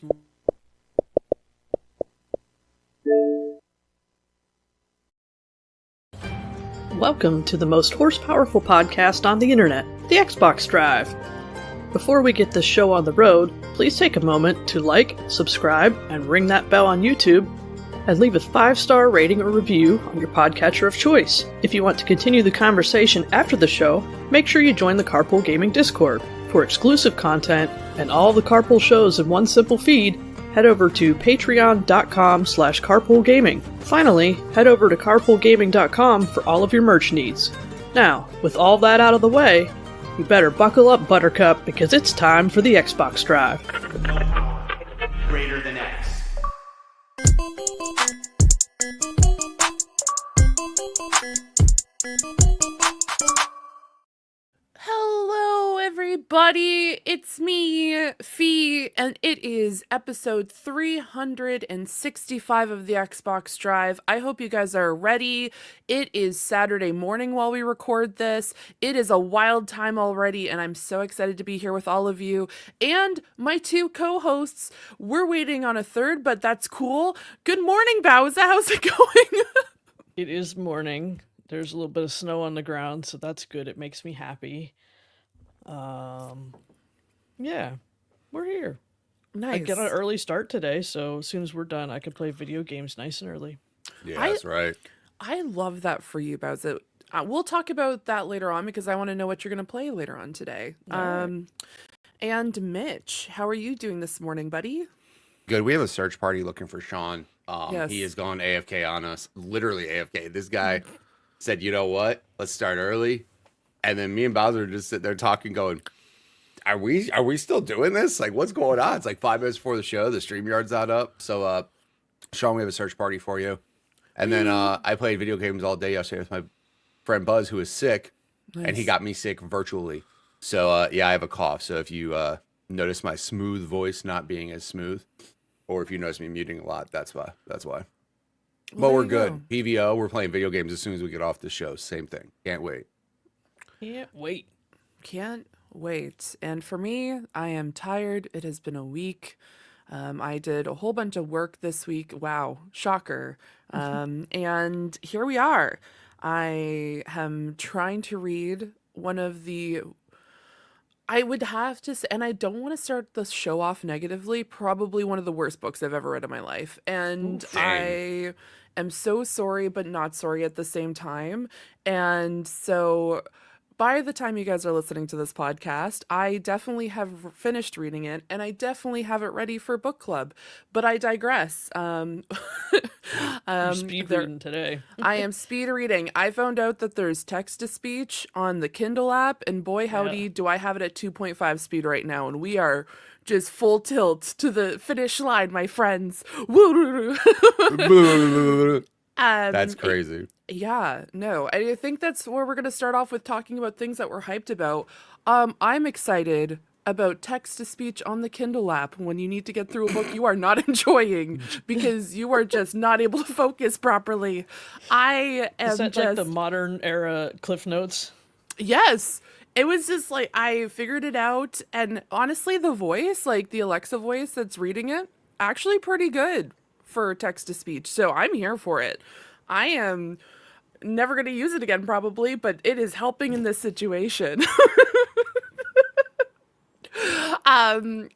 always. Welcome to the most horsepowerful podcast on the internet, the Xbox Drive. Before we get this show on the road, please take a moment to like, subscribe, and ring that bell on YouTube, and leave a 5-star rating or review on your podcatcher of choice. If you want to continue the conversation after the show, make sure you join the Carpool Gaming Discord. For exclusive content and all the Carpool shows in one simple feed, head over to patreon.com/carpoolgaming. Finally, head over to carpoolgaming.com for all of your merch needs. Now, with all that out of the way, you better buckle up, Buttercup, because it's time for the Xbox Drive. Greater than X. Hello, everybody. It's me, Fee, and it is episode 365 of the Xbox Drive. I hope you guys are ready. It is Saturday morning while we record this. It is a wild time already, and I'm so excited to be here with all of you and my two co-hosts. We're waiting on a third, but that's cool. Good morning, Bowser. How's it going? It is morning. There's a little bit of snow on the ground, so that's good. It makes me happy. Yeah, we're here. Nice. I get an early start today, so as soon as we're done, I can play video games nice and early. Yeah, that's right. I love that for you, Bowser. We'll talk about that later on because I want to know what you're going to play later on today. Right. And Mitch, how are you doing this morning, buddy? Good. We have a search party looking for Sean. Yes. He has gone AFK on us. Literally AFK. This guy said, you know what? Let's start early. And then me and Bowser are just sitting there talking, going, Are we still doing this? Like, what's going on? It's like 5 minutes before the show. The StreamYard's not up. So, Sean, we have a search party for you. And then I played video games all day yesterday with my friend Buzz, who is sick. Nice. And he got me sick virtually. So, yeah, I have a cough. So if you notice my smooth voice not being as smooth, or if you notice me muting a lot, that's why. Well, But we're there you good. PVO, we're playing video games as soon as we get off the show. Same thing. Can't wait. Can't wait. Can't wait. And for me, I am tired. It has been a week. I did a whole bunch of work this week. Wow, shocker. And here we are. I am trying to read one of the, I would have to say, and I don't want to start the show off negatively, probably one of the worst books I've ever read in my life. And Ooh, dang. I am so sorry, but not sorry at the same time. And so by the time you guys are listening to this podcast, I definitely have finished reading it, and I definitely have it ready for book club. But I digress. You're speed reading today. I am speed reading. I found out that there's text-to-speech on the Kindle app, and boy howdy, do I have it at 2.5 speed right now, and we are just full tilt to the finish line, my friends. That's crazy. Yeah, no, I think that's where we're going to start off with talking about things that we're hyped about. I'm excited about text-to-speech on the Kindle app when you need to get through a book you are not enjoying because you are just not able to focus properly. I am Is that just... like the modern era Cliff Notes? Yes. It was just like, I figured it out, and honestly, the voice, like the Alexa voice that's reading it, actually pretty good for text-to-speech, so I'm here for it. I am never going to use it again, probably, but it is helping in this situation. Man,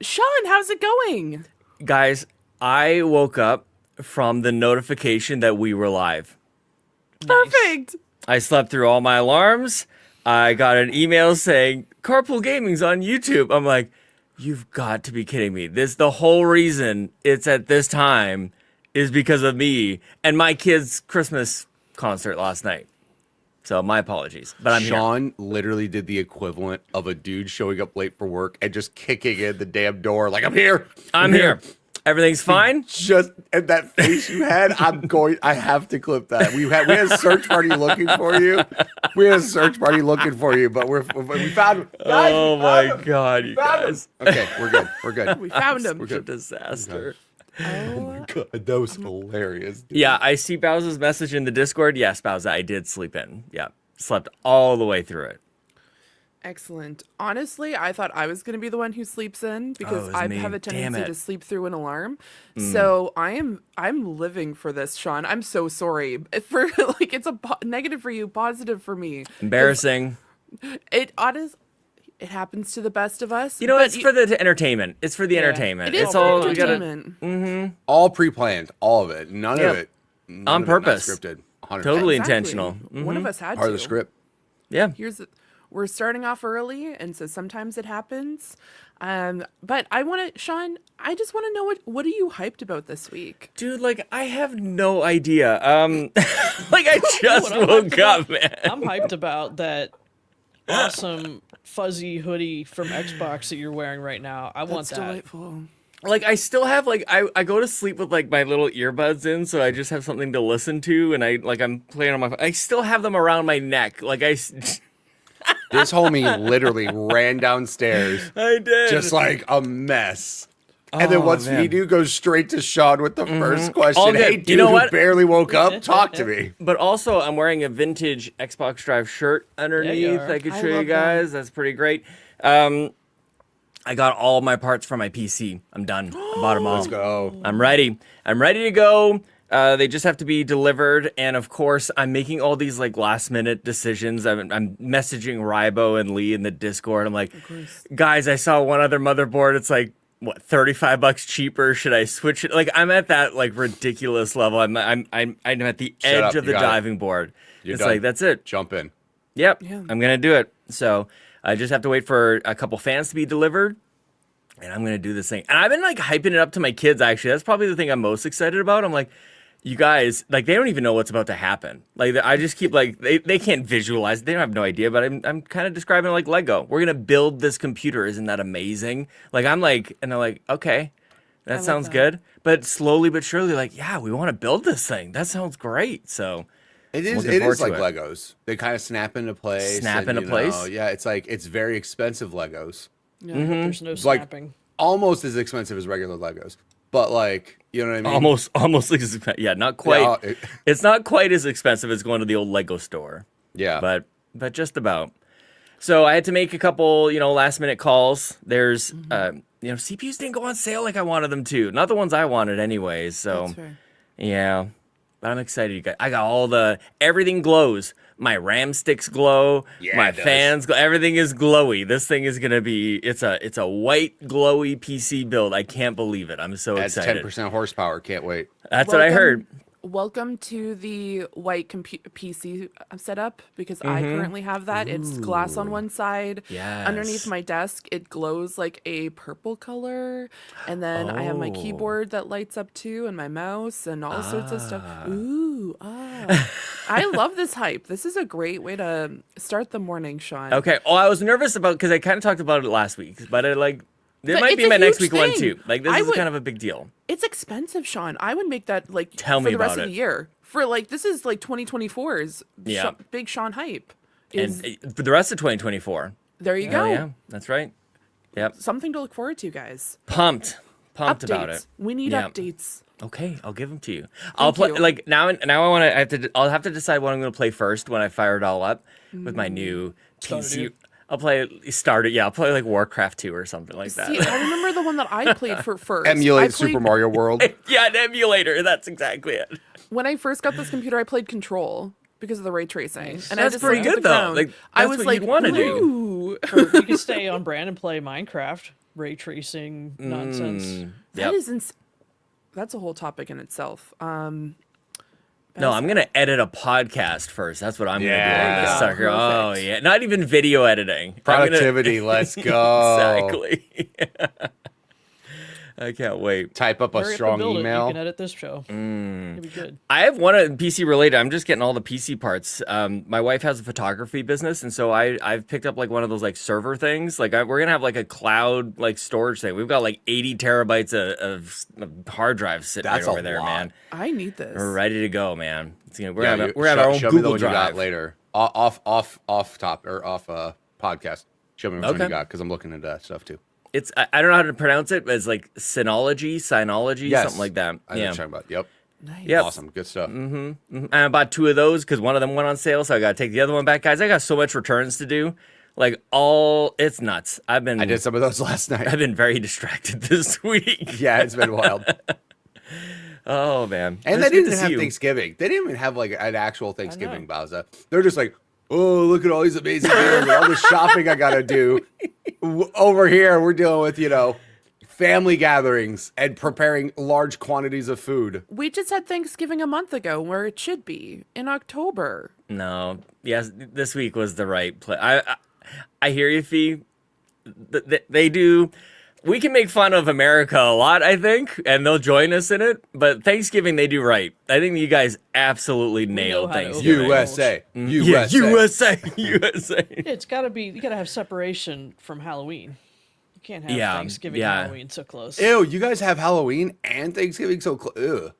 Sean, how's it going? Guys, I woke up from the notification that we were live. Perfect. I slept through all my alarms. I got an email saying, Carpool Gaming's on YouTube. I'm like, you've got to be kidding me. The whole reason it's at this time is because of me and my kid's Christmas concert last night. So my apologies, but I'm here. Sean literally did the equivalent of a dude showing up late for work and just kicking in the damn door like, I'm here. I'm here. Everything's fine. Just and that face you had, I have to clip that. We had a search party looking for you. But we found him. Guys, Oh my God, you guys. Okay, we're good. We found him. Such a disaster. Oh my God, that was hilarious. Dude. Yeah, I see Bowser's message in the Discord. Yes, Bowser, I did sleep in. Yeah, slept all the way through it. Excellent. Honestly, I thought I was going to be the one who sleeps in because it's I me. have a Damn tendency it. to sleep through an alarm. So I'm living for this, Sean. I'm so sorry for like it's a negative for you, positive for me. Embarrassing. It happens to the best of us. You know, but it's for the entertainment. It's for the Yeah. entertainment. it is It's for all we gotta entertainment. All pre-planned, all of it. None Yeah. of it. None On of it not purpose. scripted. 100%. Totally Exactly. intentional. One of us had Part to. of the script. Yeah. We're starting off early, and so sometimes it happens. But Sean, I just want to know what are you hyped about this week? Dude, like I have no idea. Like I just What I'm woke hyped up, about- man. I'm hyped about that awesome fuzzy hoodie from Xbox that you're wearing right now. I want That's that. delightful. Like I still have like I go to sleep with like my little earbuds in, so I just have something to listen to, and I'm playing on my phone. I still have them around my neck. Like This homie literally ran downstairs I did. just like a mess. And then Oh, once man. we do, goes straight to Sean with the first question. All good. Hey, You dude, know who what? barely woke up, talk to me. But also, I'm wearing a vintage Xbox Drive shirt underneath. are. I could I show you love that. guys. That's pretty great. I got all my parts for my PC. I'm done. I bought them all. Let's go. I'm ready. I'm ready to go. They just have to be delivered, and of course, I'm making all these like last minute decisions. I'm messaging Rybo and Lee in the Discord. I'm like, guys, I saw one other motherboard. It's like what, $35 cheaper? Should I switch it? Like, I'm at that like ridiculous level. I'm at the Shut edge up, of you the got it. diving board. You're It's done. like that's it. Jump in. Yep, Yeah. I'm gonna do it. So I just have to wait for a couple fans to be delivered, and I'm gonna do this thing. And I've been like hyping it up to my kids. Actually, that's probably the thing I'm most excited about. I'm like, you guys, like they don't even know what's about to happen. Like I just keep like they can't visualize. They don't have no idea. But I'm kind of describing it like Lego. We're gonna build this computer. Isn't that amazing? Like I'm like, and they're like, okay, that love sounds that. good. But slowly but surely, like, yeah, we want to build this thing. That sounds great. So. It is. Looking It forward is to like it. Legos. They kind of snap into place. Snap and, into place? Yeah, it's like it's very expensive Legos. Yeah. There's no Like snapping. almost as expensive as regular Legos, but like you know what I mean. Almost like yeah, not quite. Yeah, It's not quite as expensive as going to the old Lego store, yeah. but just about. So I had to make a couple, last minute calls. There's, CPUs didn't go on sale like I wanted them to. Not the ones I wanted, anyways. So That's fair. yeah, but I'm excited. You guys, I got everything glows. My RAM sticks glow. Yeah, my it does. fans glow. Everything is glowy. This thing is gonna be. It's a white glowy PC build. I can't believe it. I'm so Adds excited. 10% horsepower. Can't wait. That's what I heard. Welcome to the white PC setup because I currently have that. It's glass on one side. Yes. Underneath my desk, it glows like a purple color. And then I have my keyboard that lights up too, and my mouse, and all sorts of stuff. Ooh, I love this hype. This is a great way to start the morning, Sean. Okay. Oh, I was nervous about because I kind of talked about it last week, but this But might it's be a my next huge week one thing. too. Like this I is would- kind of a big deal. It's expensive, Sean. I would make that like Tell for me the rest about of it. the year. For like this is like 2024's Yeah. big Sean hype. And for the rest of 2024. There you Hell go. yeah, that's right. Yep. Something to look forward to, guys. Pumped Updates. about it. We need Yeah. updates. Okay, I'll give them to you. I'll play you. like now. I want to. I'll have to decide what I'm going to play first when I fire it all up with my new PC. Stardew. I'll play Stardew. Yeah, I'll play like Warcraft 2 or something like that. See, I remember the one that I played for first. I Emulate played- Super Mario World. Yeah, an emulator. That's exactly it. When I first got this computer, I played Control because of the ray tracing. Nice. And I That's just pretty looked at good, the though. ground. Like, I that's was what like, you'd wanna do. "Ooh." You can stay on brand and play Minecraft ray tracing nonsense. That Yep. is that's a whole topic in itself. No, I'm gonna edit a podcast first. That's what I'm gonna do. Yeah. On this sucker. Oh Perfect. yeah, not even video editing. I'm gonna- Productivity. Let's go. Exactly. I can't wait. Type up a Hurry up and strong build it. You email. can edit this show. It'll be good. I have one PC related. I'm just getting all the PC parts. My wife has a photography business, and so I've picked up like one of those like server things. Like we're gonna have like a cloud like storage thing. We've got like 80 terabytes of hard drives sitting That's right over a there, lot. man. I need this. We're ready to go, man. We're Yeah, gonna have our own show me the Google one you got Drive. later. Off podcast. Show me which one Okay. you got because I'm looking into that stuff too. I don't know how to pronounce it, but it's like Synology, Yes. something like that. I know what Yeah. you're talking about. Yep. Nice. Yep. Awesome. Good stuff. And I bought 2 of those because one of them went on sale, so I got to take the other one back. Guys, I got so much returns to do. Like it's nuts. I did some of those last night. I've been very distracted this week. Yeah, it's been wild. Oh man. And It's they good didn't to have see you. Thanksgiving. They didn't even have like an actual Thanksgiving, Bowser. They're just like, oh, look at all these amazing things, all the shopping I gotta do. Over here, we're dealing with, family gatherings and preparing large quantities of food. We just had Thanksgiving a month ago, where it should be in October. No. Yes, this week was the right play. I hear you, Fee. They do. We can make fun of America a lot, I think, and they'll join us in it. But Thanksgiving, they do right. I think you guys absolutely nailed how to Thanksgiving. USA. Yeah, USA. USA. USA. It's got to be. You got to have separation from Halloween. You can't have Yeah, Thanksgiving yeah. and Halloween so close. Ew, you guys have Halloween and Thanksgiving so close. Ew.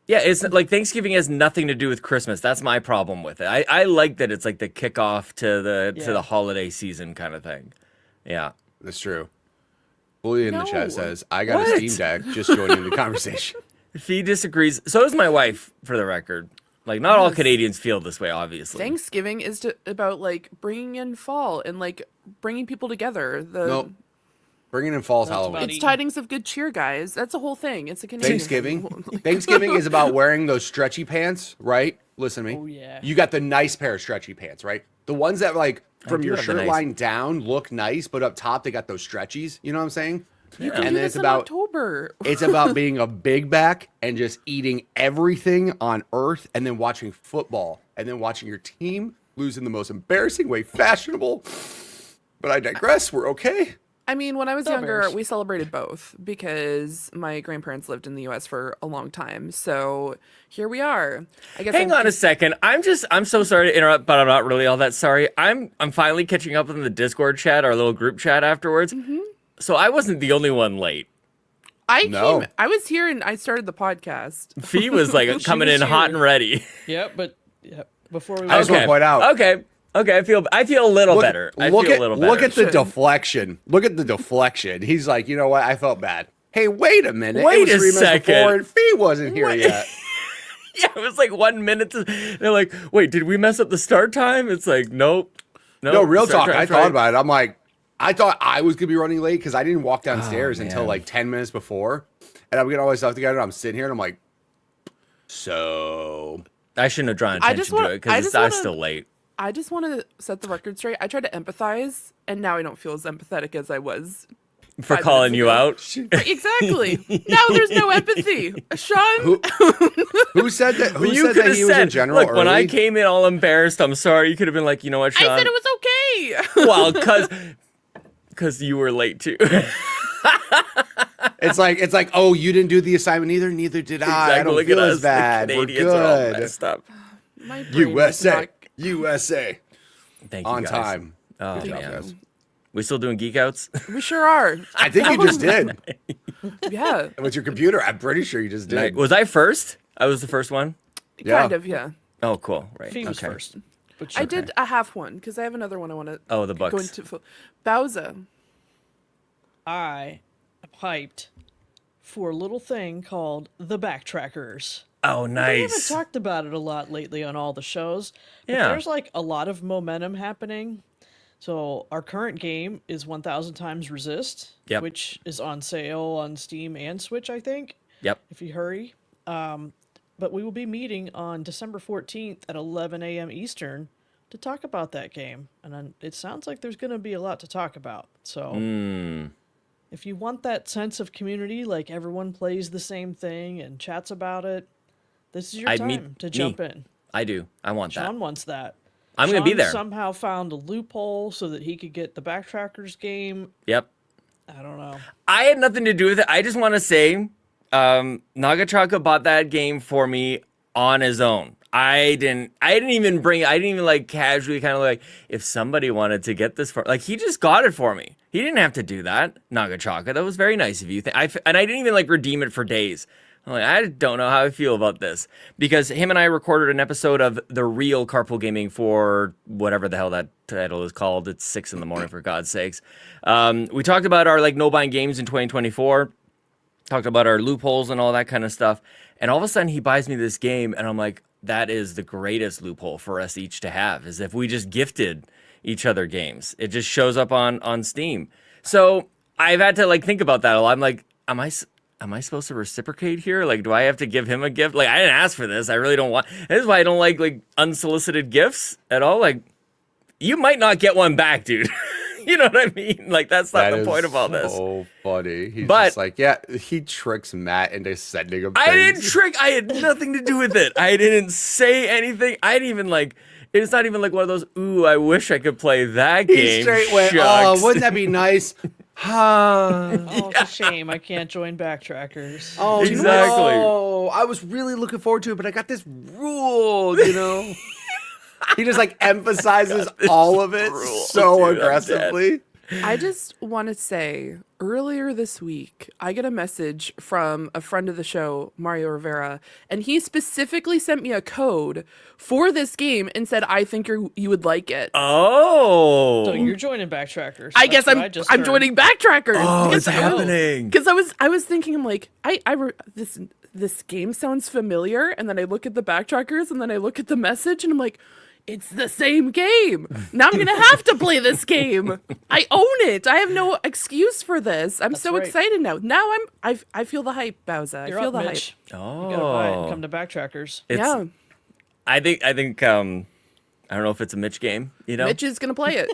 Yeah, it's like Thanksgiving has nothing to do with Christmas. That's my problem with it. I like that it's like the kickoff to the holiday season kind of thing. Yeah. That's true. Paullin in the No. chat says, I got What? a Steam Deck. Just joining the conversation. Fee disagrees. So does my wife, for the record. Like, not all Canadians feel this way, obviously. Thanksgiving is about like bringing in fall and like bringing people together. Nope. Bringing in fall's That's Halloween. about It's it. tidings of good cheer, guys. That's a whole thing. It's a Canadian Thanksgiving. thing. Thanksgiving is about wearing those stretchy pants, right? Listen to me. Oh, yeah. You got the nice pair of stretchy pants, right? The ones that like from do your have the shirt nice- line down look nice, but up top they got those stretchies. You know what I'm saying? You can And do then this it's in about October. it's about being a big back and just eating everything on earth, and then watching football, and then watching your team lose in the most embarrassing way fashionable. But I digress. We're okay. I mean, when I was The younger, Bears. we celebrated both because my grandparents lived in the U.S. for a long time. So here we are. I guess Hang on a second. I'm so sorry to interrupt, but I'm not really all that sorry. I'm finally catching up in the Discord chat, our little group chat afterwards. Mm-hmm. So I wasn't the only one late. No. I was here and I started the podcast. Fee was like coming was in hot here. and ready. Before we I just want to point out. Okay. I feel a little better. I feel a little better. Look at the deflection. Look at the deflection. He's like, you know what? I felt bad. Hey, wait a minute. Wait it was a 3 minutes second. before and Fee wasn't here yet. Yeah, it was like 1 minute. They're like, wait, did we mess up the start time? It's like, nope. No, real start talk. I time's thought right. about it. I'm like, I thought I was gonna be running late because I didn't walk downstairs until man. like 10 minutes before, and I'm getting all my stuff together. And I'm sitting here and I'm like, so I shouldn't have drawn I attention just to wanna- it I because just I'm wanna- still late. I just want to set the record straight. I tried to empathize, and now I don't feel as empathetic as I was. For 5 calling minutes you ago. out. Exactly. Now there's no empathy. Sean, who said that? Who You said could that have he was in said, general look, early? when I came in all embarrassed, I'm sorry. You could have been like, you know what, Sean? I said it was okay. Well, because you were late too. It's like, oh, you didn't do the assignment either. Neither did I. I don't Look feel at as us. bad. The We're Canadians are all good. messed up. My brain is USA, not- USA, Thank you on guys. time. Oh, Good job, man. guys. We still doing geek outs? We sure are. I think you just did Yeah. with your computer. I'm pretty sure you just did. Was I first? I was the first one? Yeah. Kind of, yeah. Oh, cool. Right. Fee was okay. first. But I did a half one because I have another one I want to Oh, the go Bucks. into. Bowser. I am hyped for a little thing called the Backtrackers. Oh, We haven't nice. talked about it a lot lately on all the shows. But Yeah. there's like a lot of momentum happening. So our current game is 1000 Times Resist, Yep. which is on sale on Steam and Switch, I think, Yep. if you hurry. But we will be meeting on December 14th at 11 a.m. Eastern to talk about that game. And then it sounds like there's going to be a lot to talk about. So if you want that sense of community, like everyone plays the same thing and chats about it, this is your I'd time meet to jump me. in. I do. I want that. Sean wants that. I'm going to be Sean there. Somehow found a loophole so that he could get the Backtrackers game. Yep. I don't know. I had nothing to do with it. I just want to say, Nagachaka bought that game for me on his own. I didn't even like casually kind of like, if somebody wanted to get this for, like, he just got it for me. He didn't have to do that, Nagachaka. That was very nice of you. And I didn't even like redeem it for days. I'm like, I don't know how I feel about this, because him and I recorded an episode of The Real Carpool Gaming for whatever the hell that title is called. It's 6 a.m, for God's sakes. We talked about our like no buying games in 2024. Talked about our loopholes and all that kind of stuff. And all of a sudden he buys me this game and I'm like, that is the greatest loophole for us each to have, is if we just gifted each other games. It just shows up on Steam. So I've had to like think about that a lot. I'm like, am I supposed to reciprocate here? Like, do I have to give him a gift? Like, I didn't ask for this. I really don't want. This is why I don't like unsolicited gifts at all. Like, you might not get one back, dude. You know what I mean? Like, that's not the point of all this. Oh, funny. He's But- just like, yeah, he tricks Matt into sending him I didn't things. trick. I had nothing to do with it. I didn't say anything. I didn't even like. It's not even like one of those. Ooh, I wish I could play that He game. straight went, Shucks. oh, wouldn't that be nice? Huh. Oh, it's a shame I can't join Backtrackers. Oh, Exactly. no. I was really looking forward to it, but I got this rule, you know? He just like emphasizes all of it rule, so dude, I'm dead. aggressively. I just want to say, earlier this week, I get a message from a friend of the show, Mario Rivera, and he specifically sent me a code for this game and said, I think you would like it. Oh. So you're joining Backtrackers. I guess That's what I'm heard. joining Backtrackers. Oh, because it's happening. Because I was thinking, I'm like, this game sounds familiar, and then I look at the Backtrackers, and then I look at the message, and I'm like, it's the same game. Now I'm gonna have to play this game. I own it. I have no excuse for this. I'm so right. excited now. Now I feel the hype, Bowser. I You're feel up, the Mitch. hype. Oh. You gotta buy it and come to Backtrackers. It's, Yeah, I think I don't know if it's a Mitch game, you know? Mitch is gonna play it.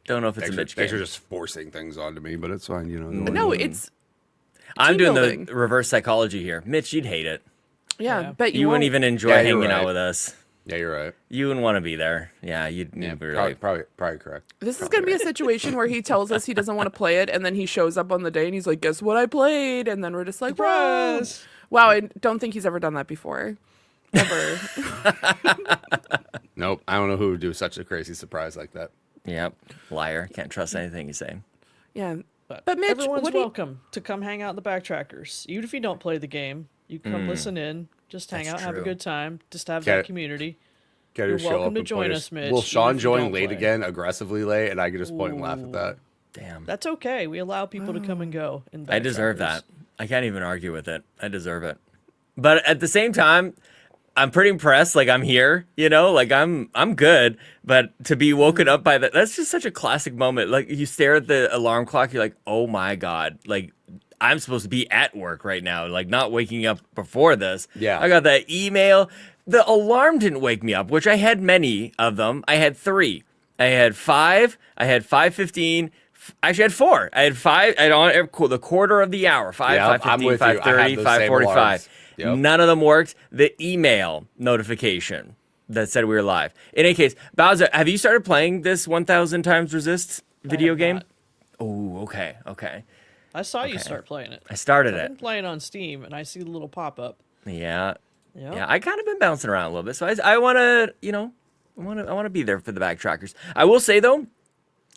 Don't know if it's a Mitch game. Thanks for just forcing things onto me, but it's fine, you know. No, it's I'm team doing building. the reverse psychology here. Mitch, you'd hate it. Yeah. but You wouldn't won't- even enjoy Yeah, you're hanging out right. with us. Yeah, you're right. You wouldn't want to be there. Yeah, you'd Yeah, really. probably correct. This is gonna be a situation where he tells us he doesn't want to play it, and then he shows up on the day and he's like, "Guess what I played?" And then we're just like, "Wow, Surprise! wow!" I don't think he's ever done that before. Ever. Nope, I don't know who would do such a crazy surprise like that. Yep. Liar. Can't trust anything you say. Yeah. But Mitch, everyone's what do you- welcome to come hang out in the Backtrackers. Even if you don't play the game, you come listen in, just hang That's out, have a true. good time, just have Get that it. community. Gotta You're show welcome up to and join point us, Mitch, Will even Sean if you join don't late play. again, aggressively late, and I can just point and laugh at that? Damn. That's okay. We allow people to come and go. In I deserve Backtrackers. that. I can't even argue with it. I deserve it. But at the same time, I'm pretty impressed. Like, I'm here, you know, like I'm good. But to be woken up by that, that's just such a classic moment. Like, you stare at the alarm clock, you're like, oh my God, like I'm supposed to be at work right now, like not waking up before this. Yeah. I got that email. The alarm didn't wake me up, which I had many of them. I had 3. I had 5. I had 5:15. Actually, I had 4. I had 5. I had on the quarter of the hour. 5, Yep, I'm 5:15, with you. I had 5:30, those same 5:45. alarms. Yep. None of them worked. The email notification that said we were live. In any case, Bowser, have you started playing this 1,000 times resist video have game? not. Oh, okay. I saw you Okay. start playing it. I started I've it. been playing on Steam, and I see the little pop up. Yeah. Yep. Yeah, I kind of been bouncing around a little bit, so I want to, you know, I want to be there for the Backtrackers. I will say though,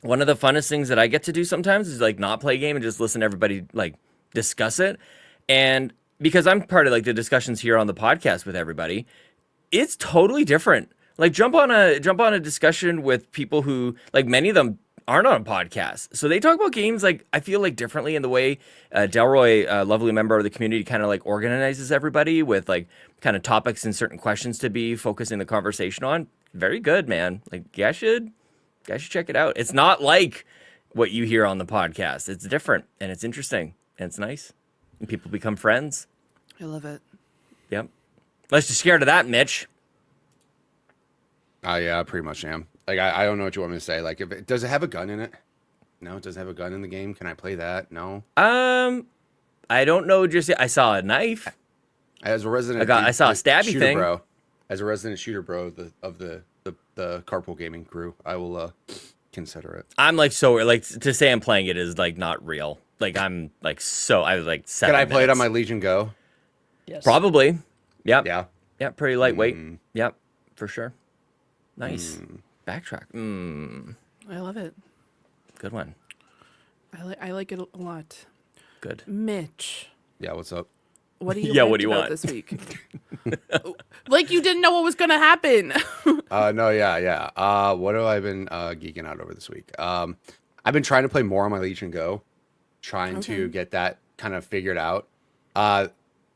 one of the funnest things that I get to do sometimes is like not play a game and just listen to everybody like discuss it, and because I'm part of like the discussions here on the podcast with everybody, it's totally different. Like jump on a discussion with people who like many of them aren't on a podcast. So they talk about games like I feel like differently in the way Delroy, a lovely member of the community, kind of like organizes everybody with like kind of topics and certain questions to be focusing the conversation on. Very good, man. Like you guys should check it out. It's not like what you hear on the podcast. It's different and it's interesting and it's nice. And people become friends. I love it. Yep. Unless you're scared of that, Mitch. Yeah, I pretty much am. Like, I don't know what you want me to say. Like, does it have a gun in it? No, it doesn't have a gun in the game. Can I play that? No. I don't know. Just I saw a knife. As a resident, I saw a stabby shooter thing. bro. As a resident shooter bro of the carpool gaming crew, I will consider it. I'm like so like to say I'm playing it is like not real. Like I'm like so I was like 7 Can I play it on minutes. my Legion Go? Yes. Probably. Yep. Yeah. Yep. Pretty lightweight. Yep. For sure. Nice. Mm. Backtrack. I love it. Good one. I like it a lot. Good. Mitch, Yeah. What's up? what do you Yeah, liked what do you about want? this week? Like you didn't know what was gonna happen. No. Yeah. What have I been geeking out over this week? I've been trying to play more on my Legion Go, trying to get that kind of figured out.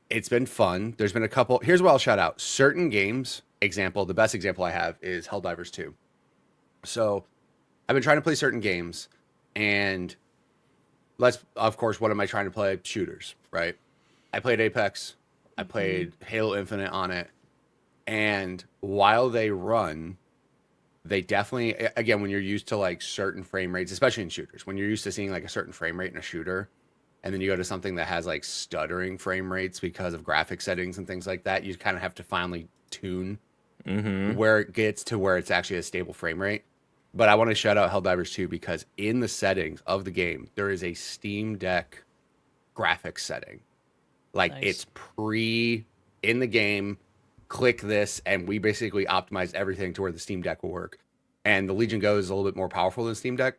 It's been fun. There's been a couple. Here's what I'll shout out. Certain games. The best example I have is Helldivers 2. So I've been trying to play certain games, and of course, what am I trying to play? Shooters, right? I played Apex. I played Halo Infinite on it. And while they run, they definitely, again, when you're used to like certain frame rates, especially in shooters, when you're used to seeing like a certain frame rate in a shooter, and then you go to something that has like stuttering frame rates because of graphic settings and things like that, you kind of have to finally tune where it gets to where it's actually a stable frame rate. But I want to shout out Helldivers 2 because in the settings of the game, there is a Steam Deck graphics setting. Like it's in the game, click this, and we basically optimize everything to where the Steam Deck will work. And the Legion Go is a little bit more powerful than Steam Deck.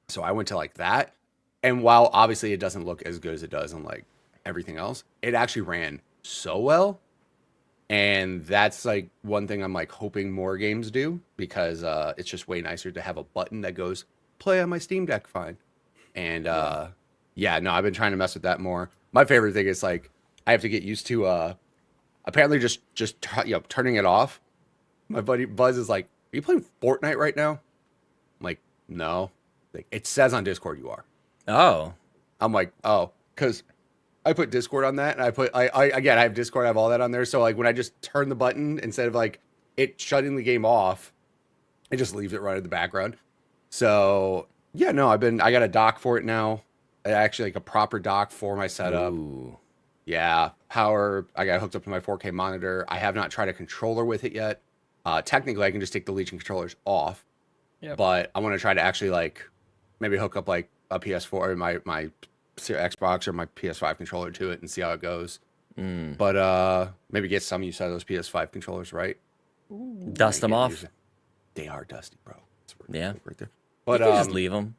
So I went to like that. And while obviously it doesn't look as good as it does on like everything else, it actually ran so well. And that's like one thing I'm like hoping more games do, because it's just way nicer to have a button that goes play on my Steam Deck fine. And I've been trying to mess with that more. My favorite thing is like I have to get used to apparently just turning it off. My buddy Buzz is like, "Are you playing Fortnite right now?" I'm like, "No." Like, it says on Discord you are. Oh. I'm like, "Oh," because I put Discord on that, and I have Discord, I have all that on there. So like when I just turn the button, instead of like it shutting the game off, it just leaves it running in the background. So I got a dock for it now. Actually, like a proper dock for my setup. Ooh. Yeah, power. I got hooked up to my 4K monitor. I have not tried a controller with it yet. Technically, I can just take the Legion controllers off. Yep. But I want to try to actually like maybe hook up like a PS4 or my Xbox or my PS5 controller to it and see how it goes. But maybe get some use out of those PS5 controllers, right? Ooh. Dust them off. They are dusty, bro. Yeah, right there. But you can just leave them.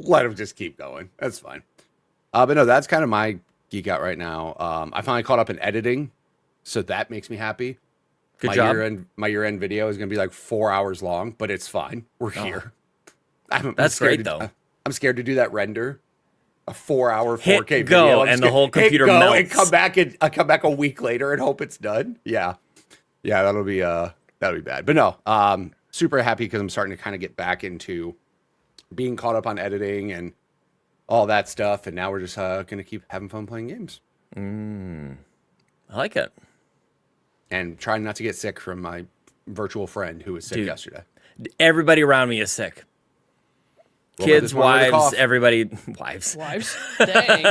Let them just keep going. That's fine. But no, that's kind of my geek out right now. I finally caught up in editing, so that makes me happy. Good job. My year-end video is going to be like 4 hours long, but it's fine. We're here. That's great, though. I'm scared to do that render. A 4-hour 4K hit video. go, and the whole computer melts. And come back a week later and hope it's done. Yeah, that'll be bad. But no, super happy because I'm starting to kind of get back into being caught up on editing and all that stuff. And now we're just going to keep having fun playing games. I like it. And trying not to get sick from my virtual friend who was sick yesterday. Everybody around me is sick. Kids, wives, everybody. Wives. Dang.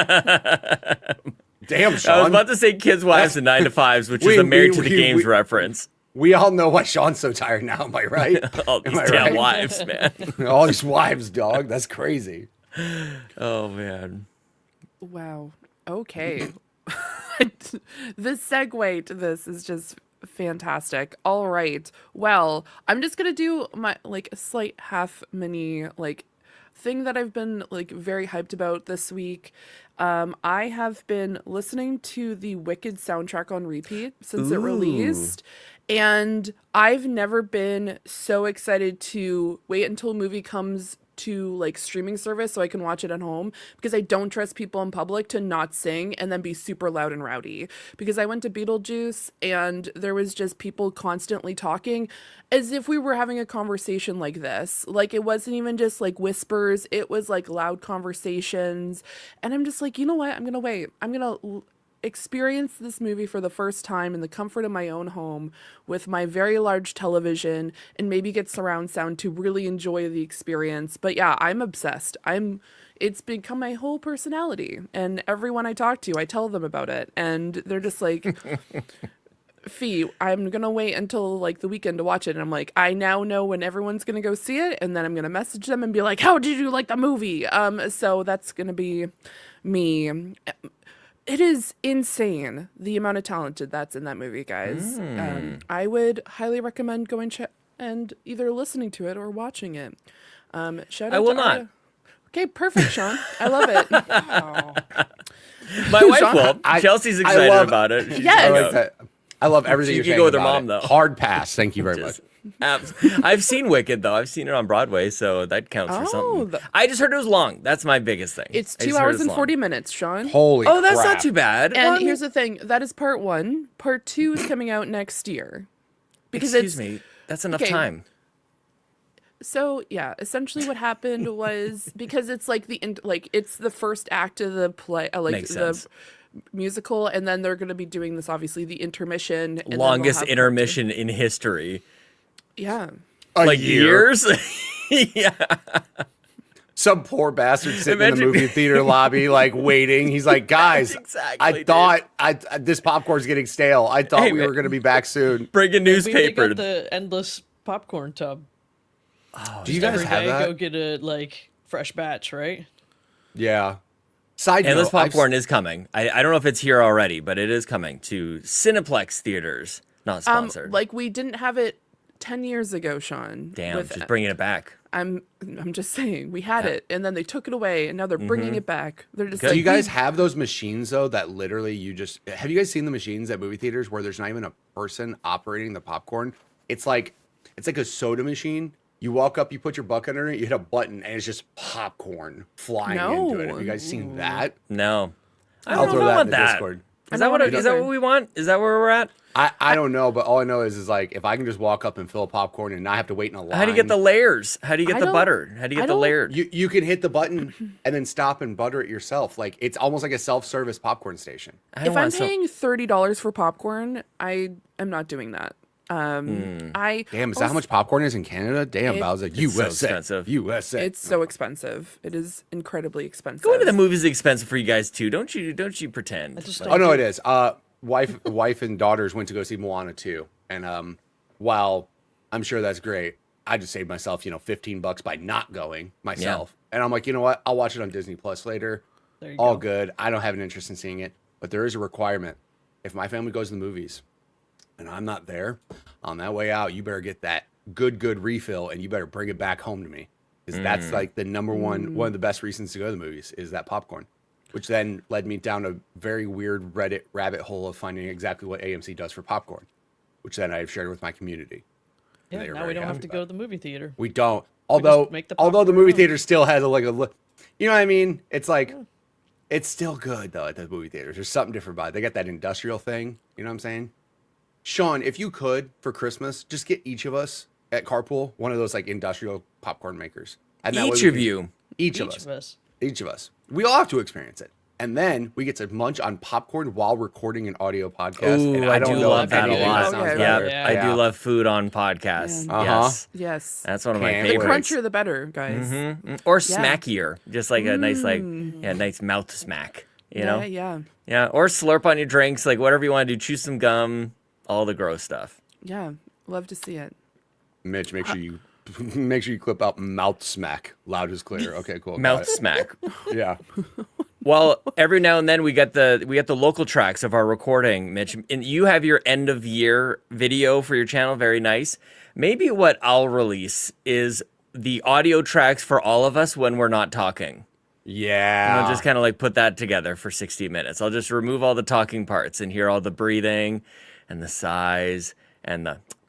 Damn, Sean. I was about to say kids, wives, and 9 to 5s, which is a Married to the Games reference. We all know why Sean's so tired now, am I right? All these damn wives, man. All these wives, dog. That's crazy. Oh, man. Wow. Okay. The segue to this is just fantastic. All right. Well, I'm just going to do my like a slight half mini like thing that I've been like very hyped about this week. I have been listening to the Wicked soundtrack on repeat since it released. And I've never been so excited to wait until a movie comes to like streaming service so I can watch it at home, because I don't trust people in public to not sing and then be super loud and rowdy. Because I went to Beetlejuice and there was just people constantly talking as if we were having a conversation like this. Like it wasn't even just like whispers, it was like loud conversations. And I'm just like, you know what? I'm gonna wait. I'm gonna experience this movie for the first time in the comfort of my own home with my very large television and maybe get surround sound to really enjoy the experience. But yeah, I'm obsessed. It's become my whole personality, and everyone I talk to, I tell them about it, and they're just like, Fee, I'm gonna wait until like the weekend to watch it. And I'm like, I now know when everyone's gonna go see it, and then I'm gonna message them and be like, how did you like the movie? So that's gonna be me. It is insane the amount of talent that's in that movie, guys. I would highly recommend going and either listening to it or watching it. Shout out I will to not. Arya. Okay, perfect, Sean. I love it. Oh. My wife Sean, will. Chelsea's excited about it. Yes. I love everything She you're can saying go with her about mom, it. though. Hard pass. Thank you very much. I've seen Wicked, though. I've seen it on Broadway, so that counts for something. I just heard it was long. That's my biggest thing. It's 2 hours and 40 minutes, Sean. Holy crap. that's not too bad. And here's the thing. That is part 1. Part 2 is coming out next year. Excuse me. That's enough time. So yeah, essentially what happened was because it's like it's the first act of the play, Makes sense. musical, and then they're going to be doing this obviously the intermission, and then we'll Longest have part intermission in history. two. Yeah. Like years? Yeah. Some poor bastard sitting in Imagine- the movie theater lobby, like waiting. He's like, guys, Exactly, I dude. thought this popcorn's getting stale. I thought Hey, we man. were going to be back soon. Bring a Maybe they newspaper. got the endless popcorn tub. Do you guys Every have day, that? go get a fresh batch, right? Yeah. Side Endless note, I've popcorn is coming. I don't know if it's here already, but it is coming to Cineplex theaters. Not sponsored. Like we didn't have it 10 years ago, Sean. Damn, with- just bringing it back. I'm just saying we had it, and then they took it away, and now they're bringing it back. They're just Good. like, Do you guys have those machines though that literally have you guys seen the machines at movie theaters where there's not even a person operating the popcorn? It's like a soda machine. You walk up, you put your bucket under it, you hit a button, and it's just popcorn flying into it. Have you guys seen that? No. I I'll don't throw know that about in the that. Discord. Is that what I don't is that either. what we want? Is that where we're at? I don't know, but all I know is like if I can just walk up and fill a popcorn and not have to wait in a line. How do you get the layers? How do you get I the don't- butter? How do you I get the don't- layered? You can hit the button and then stop and butter it yourself. Like it's almost like a self-service popcorn station. I don't if I'm want some- paying $30 for popcorn, I am not doing that. I Damn, is that how much popcorn is in Canada? Damn, Bowser. so USA. expensive. USA. It's so expensive. It is incredibly expensive. Going to the movies is expensive for you guys too. Don't you pretend? Oh no, it is. Wife and daughters went to go see Moana 2. And while I'm sure that's great, I just saved myself, $15 by not going myself. And I'm like, you know what? I'll watch it on Disney Plus later. There you All go. good. I don't have an interest in seeing it, but there is a requirement. If my family goes to the movies and I'm not there, on that way out, you better get that good refill and you better bring it back home to me. Because that's like the number one of the best reasons to go to the movies is that popcorn. Which then led me down a very weird Reddit rabbit hole of finding exactly what AMC does for popcorn, which then I've shared with my community. And Yeah, they are now very we don't have happy to about go it. to the movie theater. We don't. Although make the the popcorn movie our own. theater still has you know what I mean? It's like it's still good though at the movie theaters. There's something different about it. They got that industrial thing. You know what I'm saying? Sean, if you could for Christmas, just get each of us at Carpool one of those like industrial popcorn makers. And that way Each we of can- you. Each of us. Each of us. We all have to experience it. And then we get to munch on popcorn while recording an audio podcast. Ooh, and I don't do know love if that a anything lot. sounds Yeah, better. I do love food on podcasts. Yeah. Yes, Yes. that's one of my Can't The wait. favorites. crunchier the better, guys. Or Yeah. smackier, just like a nice nice mouth smack. You know, Yeah. Or slurp on your drinks, like whatever you want to do. Chew some gum, all the gross stuff. Yeah. Love to see it. Mitch, make sure you clip out mouth smack. Loud is clear. Okay, cool. got Mouth it. smack. Yeah. Well, every now and then we get the local tracks of our recording, Mitch, and you have your end of year video for your channel. Very nice. Maybe what I'll release is the audio tracks for all of us when we're not talking. Yeah. I'll just kind of like put that together for 60 minutes. I'll just remove all the talking parts and hear all the breathing and the sighs and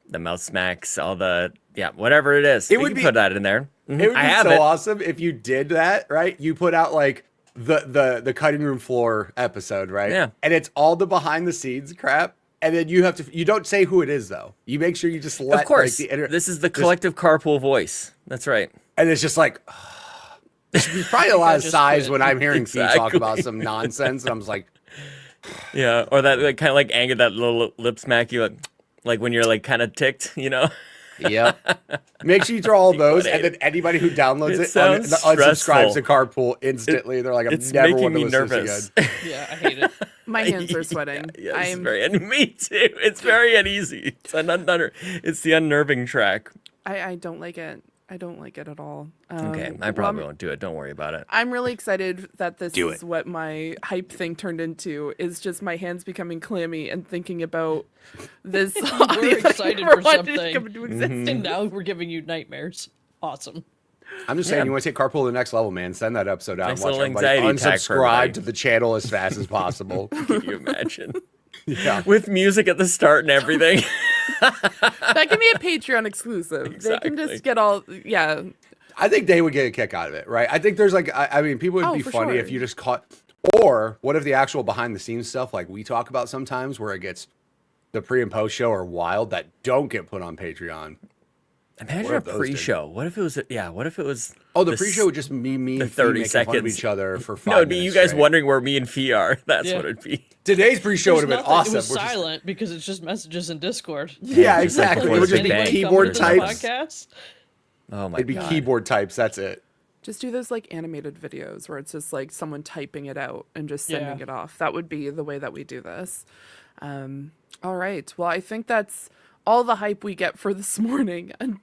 the mouth smacks, all the whatever it is. It We would can be- put that in there. Mhm. It would I be have so it. awesome if you did that, right? You put out like the cutting room floor episode, right? Yeah. And it's all the behind the scenes crap. And then you don't say who it is though. You make sure you just let Of course, like, the this is the collective carpool voice. That's right. and it's just like there's probably a lot of Just sighs quit. when I'm hearing Fee talk Exactly. about some nonsense, and I'm just like, Yeah, or that like, kind of like anger, that little lip smack you like when you're like kind of ticked, you know? yep. Make sure you throw all those, and then anybody who downloads It it, sounds unsubscribes stressful. to Carpool instantly. They're like, I'm It's never making want to me listen to nervous. this again. Yeah, I hate it. My hands are sweating. Yeah, I it's am. very me too. It's very uneasy. It's the unnerving track. I don't like it. I don't like it at all. Okay, I well, probably won't do it. Don't worry about it. I'm really excited that this Do is it. what my hype thing turned into. Is just my hands becoming clammy and thinking about this. We're excited for something. Mm-hmm. And now we're giving you nightmares. Awesome. I'm just saying, you want to take Carpool to the next level, man. Send that episode out Nice and watch little everybody anxiety attack for everybody. unsubscribe to the channel as fast as possible. Can you imagine? Yeah. With music at the start and everything. That can be a Patreon exclusive. They can Exactly. just get all. Yeah. I think they would get a kick out of it, right? I think there's like, I mean, people would Oh, be for funny sure. if you just caught, or what if the actual behind the scenes stuff like we talk about sometimes where it gets the pre and post show are wild that don't get put on Patreon. Imagine What a if those pre-show. What if it was? What if it was? Oh, the this- pre-show would just be me the and Fee 30 making fun of seconds. each other for 5 No, it'd be you minutes guys straight. wondering where me and Fee are. That's Yeah. what it'd be. Today's pre-show would have been Nothing- awesome. It was We're just- silent because it's just messages in Discord. yeah, just like exactly. before It would the just be Big Bang. keyboard Coming to the types. podcast. Oh my It'd be god. keyboard types. That's it. Just do those like animated videos where it's just like someone typing it out and just sending Yeah. it off. That would be the way that we do this. All right. Well, I think that's all the hype we get for this morning. And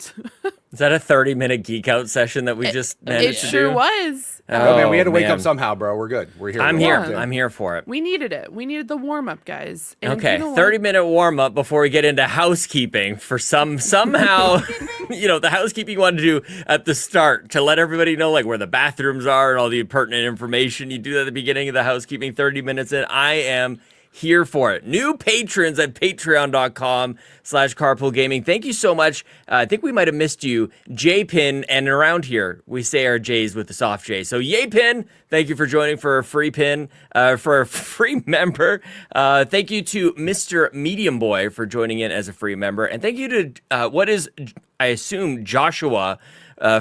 Is that a 30-minute geek out session that we just it managed to sure do? was. Oh, man, we had to wake man. up somehow, bro. We're good. We're here. I'm We're here. locked in. I'm here for it. We needed it. We needed the warm up, guys. And Okay, you know what? 30-minute warm up before we get into housekeeping for somehow, the housekeeping you want to do at the start to let everybody know like where the bathrooms are and all the pertinent information. You do that at the beginning of the housekeeping, 30 minutes in. I am here for it. New patrons at patreon.com/carpoolgaming. Thank you so much. I think we might have missed you. J-Pin, and around here, we say our J's with the soft J. So Yay-Pin, thank you for joining for a free pin, for a free member. Thank you to Mr. Medium Boy for joining in as a free member. And thank you to, I assume, Joshua,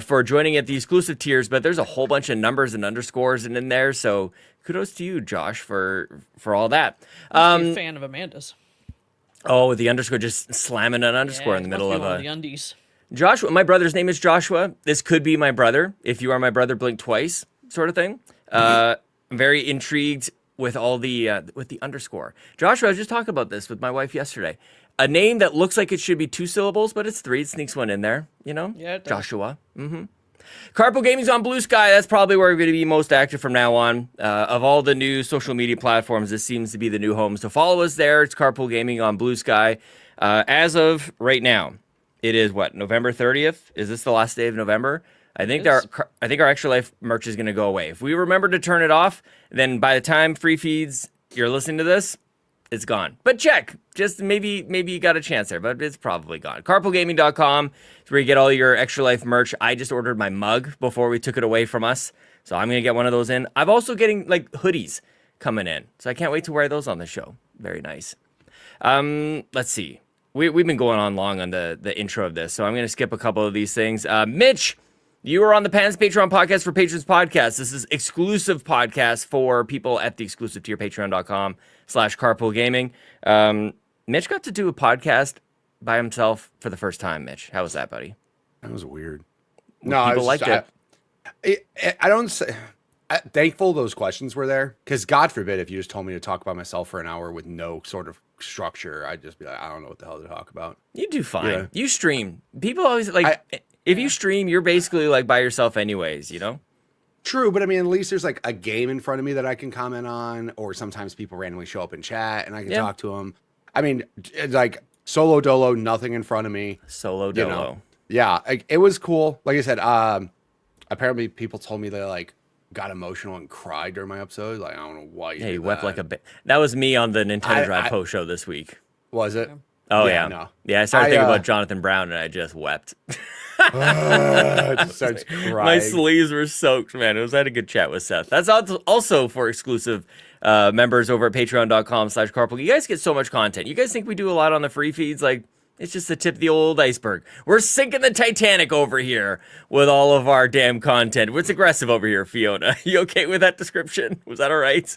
for joining at the exclusive tiers, but there's a whole bunch of numbers and underscores in there, so kudos to you, Josh, for all that. Must be a fan of Amanda's. Oh, the underscore just slamming an underscore in the middle of the a undies. Joshua. My brother's name is Joshua. This could be my brother. If you are my brother, blink twice, sort of thing. I'm very intrigued with all the with the underscore. Joshua, I was just talking about this with my wife yesterday. A name that looks like it should be 2 syllables, but it's 3. It sneaks one in there, Yeah, it does. Joshua. Carpool Gaming's on Blue Sky. That's probably where we're going to be most active from now on. Of all the new social media platforms, this seems to be the new home. So follow us there. It's Carpool Gaming on Blue Sky. As of right now, it is November 30th? Is this the last day of November? I think our Extra Life merch is going to go away. If we remember to turn it off, then by the time free feeds you're listening to this, it's gone. But check. Just maybe you got a chance there, but it's probably gone. Carpoolgaming.com is where you get all your Extra Life merch. I just ordered my mug before we took it away from us, so I'm going to get one of those in. I'm also getting like hoodies coming in, so I can't wait to wear those on the show. Very nice. Let's see. We've been going on long on the intro of this, so I'm going to skip a couple of these things. Mitch, you are on the Pans Patreon podcast for Patrons Podcast. This is exclusive podcast for people at the exclusive tier, patreon.com/carpoolgaming. Mitch got to do a podcast by himself for the first time. Mitch, how was that, buddy? That was weird. People liked it. I don't say. Thankful those questions were there, because God forbid if you just told me to talk about myself for an hour with no sort of structure, I'd just be like, I don't know what the hell to talk about. You do fine. Yeah. You stream. People always like if you stream, you're basically like by yourself anyways, you know? True, but I mean, at least there's like a game in front of me that I can comment on, or sometimes people randomly show up in chat and I can talk to them. I mean, it's like solo dolo, nothing in front of me. Solo dolo. You know? Yeah, it was cool. Like I said, apparently people told me they like got emotional and cried during my episode. Like, I don't know why you Hey, did wept that. like a bit. That was me on the Nintendo Drive I- post show this week. Was it? Oh Yeah, yeah. no. Yeah, I started I, thinking about Jonathan Brown and I just wept. It just starts crying. My sleeves were soaked, man. I had a good chat with Seth. That's also for exclusive members over at patreon.com/carpool. You guys get so much content. You guys think we do a lot on the free feeds? Like, it's just the tip of the old iceberg. We're sinking the Titanic over here with all of our damn content. It's aggressive over here, Fiona. You okay with that description? Was that all right?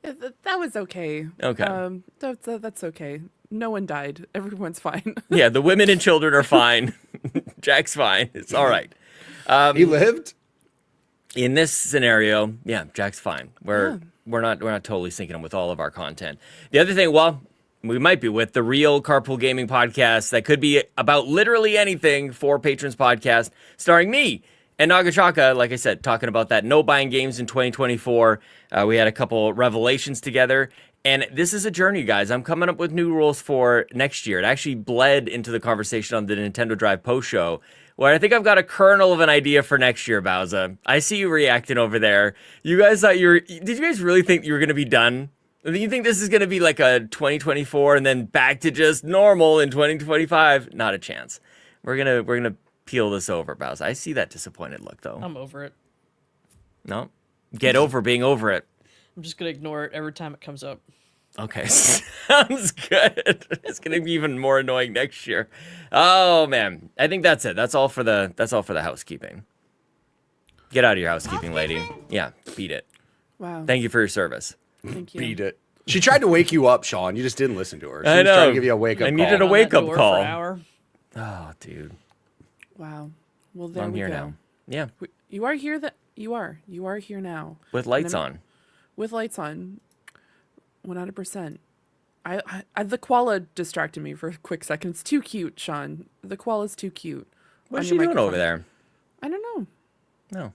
That was okay. Okay. That's okay. No one died. Everyone's fine. Yeah, the women and children are fine. Jack's fine. It's all right. He lived? In this scenario, yeah, Jack's fine. We're not totally sinking him with all of our content. The other thing, well, we might be with the real Carpool Gaming podcast that could be about literally anything for Patrons Podcast, starring me and Nagachaka, like I said, talking about that no buying games in 2024. We had a couple revelations together. And this is a journey, guys. I'm coming up with new rules for next year. It actually bled into the conversation on the Nintendo Drive post show, where I think I've got a kernel of an idea for next year, Bowser. I see you reacting over there. You guys thought did you guys really think you were going to be done? Do you think this is going to be like a 2024 and then back to just normal in 2025? Not a chance. We're going to peel this over, Bowser. I see that disappointed look, though. I'm over it. No? Get over being over it. I'm just gonna ignore it every time it comes up. Okay, sounds good. It's gonna be even more annoying next year. Oh man, I think that's it. That's all for the housekeeping. Get out of your housekeeping, lady. Yeah, beat it. Wow. Thank you for your service. Thank you. Beat it. She tried to wake you up, Sean. You just didn't listen to her. She I was know. trying to give you a wake up I call. needed a On that wake-up door call. For an hour. Oh, dude. Wow. Well, there I'm we here go. now. Yeah, You are here. You are here now. with lights And on. With lights on. 100%. The koala distracted me for a quick second. It's too cute, Sean. The koala's too cute. What's on she your doing over microphone. there? I don't know. No.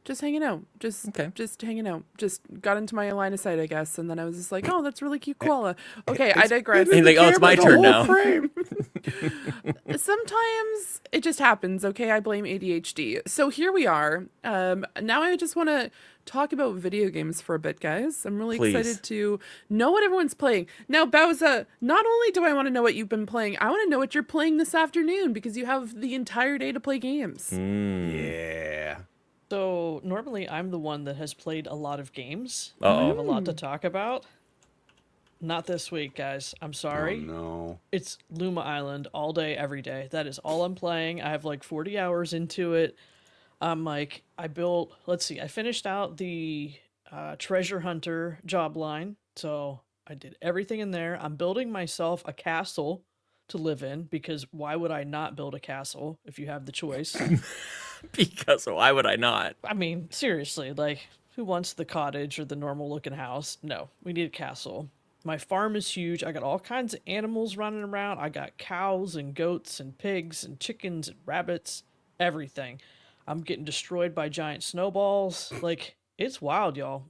Just hanging out. Okay. Just hanging out. Just got into my line of sight, I guess, and then I was just like, "Oh, that's really cute koala." Okay, I digress. He's like, "Oh, it's my turn now." Sometimes it just happens. Okay, I blame ADHD. So here we are. Now I just want to talk about video games for a bit, guys. I'm really Please. excited to know what everyone's playing. Now, Bowser, not only do I want to know what you've been playing, I want to know what you're playing this afternoon because you have the entire day to play games. Yeah. So normally I'm the one that has played a lot of games. Uh-oh. I have a lot to talk about. Not this week, guys. I'm sorry. Oh, no. It's Luma Island all day, every day. That is all I'm playing. I have like 40 hours into it. I built, let's see, I finished out the treasure hunter job line. So I did everything in there. I'm building myself a castle to live in because why would I not build a castle if you have the choice? Because why would I not? I mean, seriously, like, who wants the cottage or the normal looking house? No, we need a castle. My farm is huge. I got all kinds of animals running around. I got cows and goats and pigs and chickens and rabbits, everything. I'm getting destroyed by giant snowballs. Like, it's wild, y'all.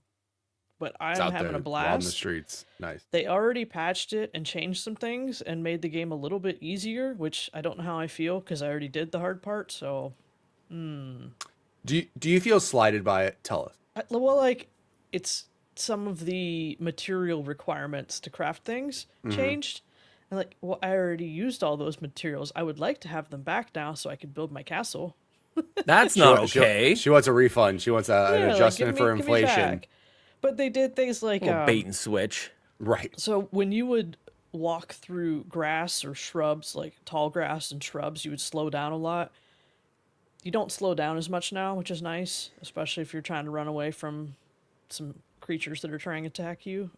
But It's I'm out having there a on the blast. streets. Nice. They already patched it and changed some things and made the game a little bit easier, which I don't know how I feel because I already did the hard part, so... Do you feel slighted by it? Tell us. Well, like, it's some of the material requirements to craft things changed. And like, well, I already used all those materials. I would like to have them back now so I could build my castle. That's not She- okay. She wants a refund. She wants an Yeah, like, adjustment for give me inflation. back. But they did things like Little bait and switch. Right. so when you would walk through grass or shrubs, like tall grass and shrubs, you would slow down a lot. You don't slow down as much now, which is nice, especially if you're trying to run away from some creatures that are trying to attack you.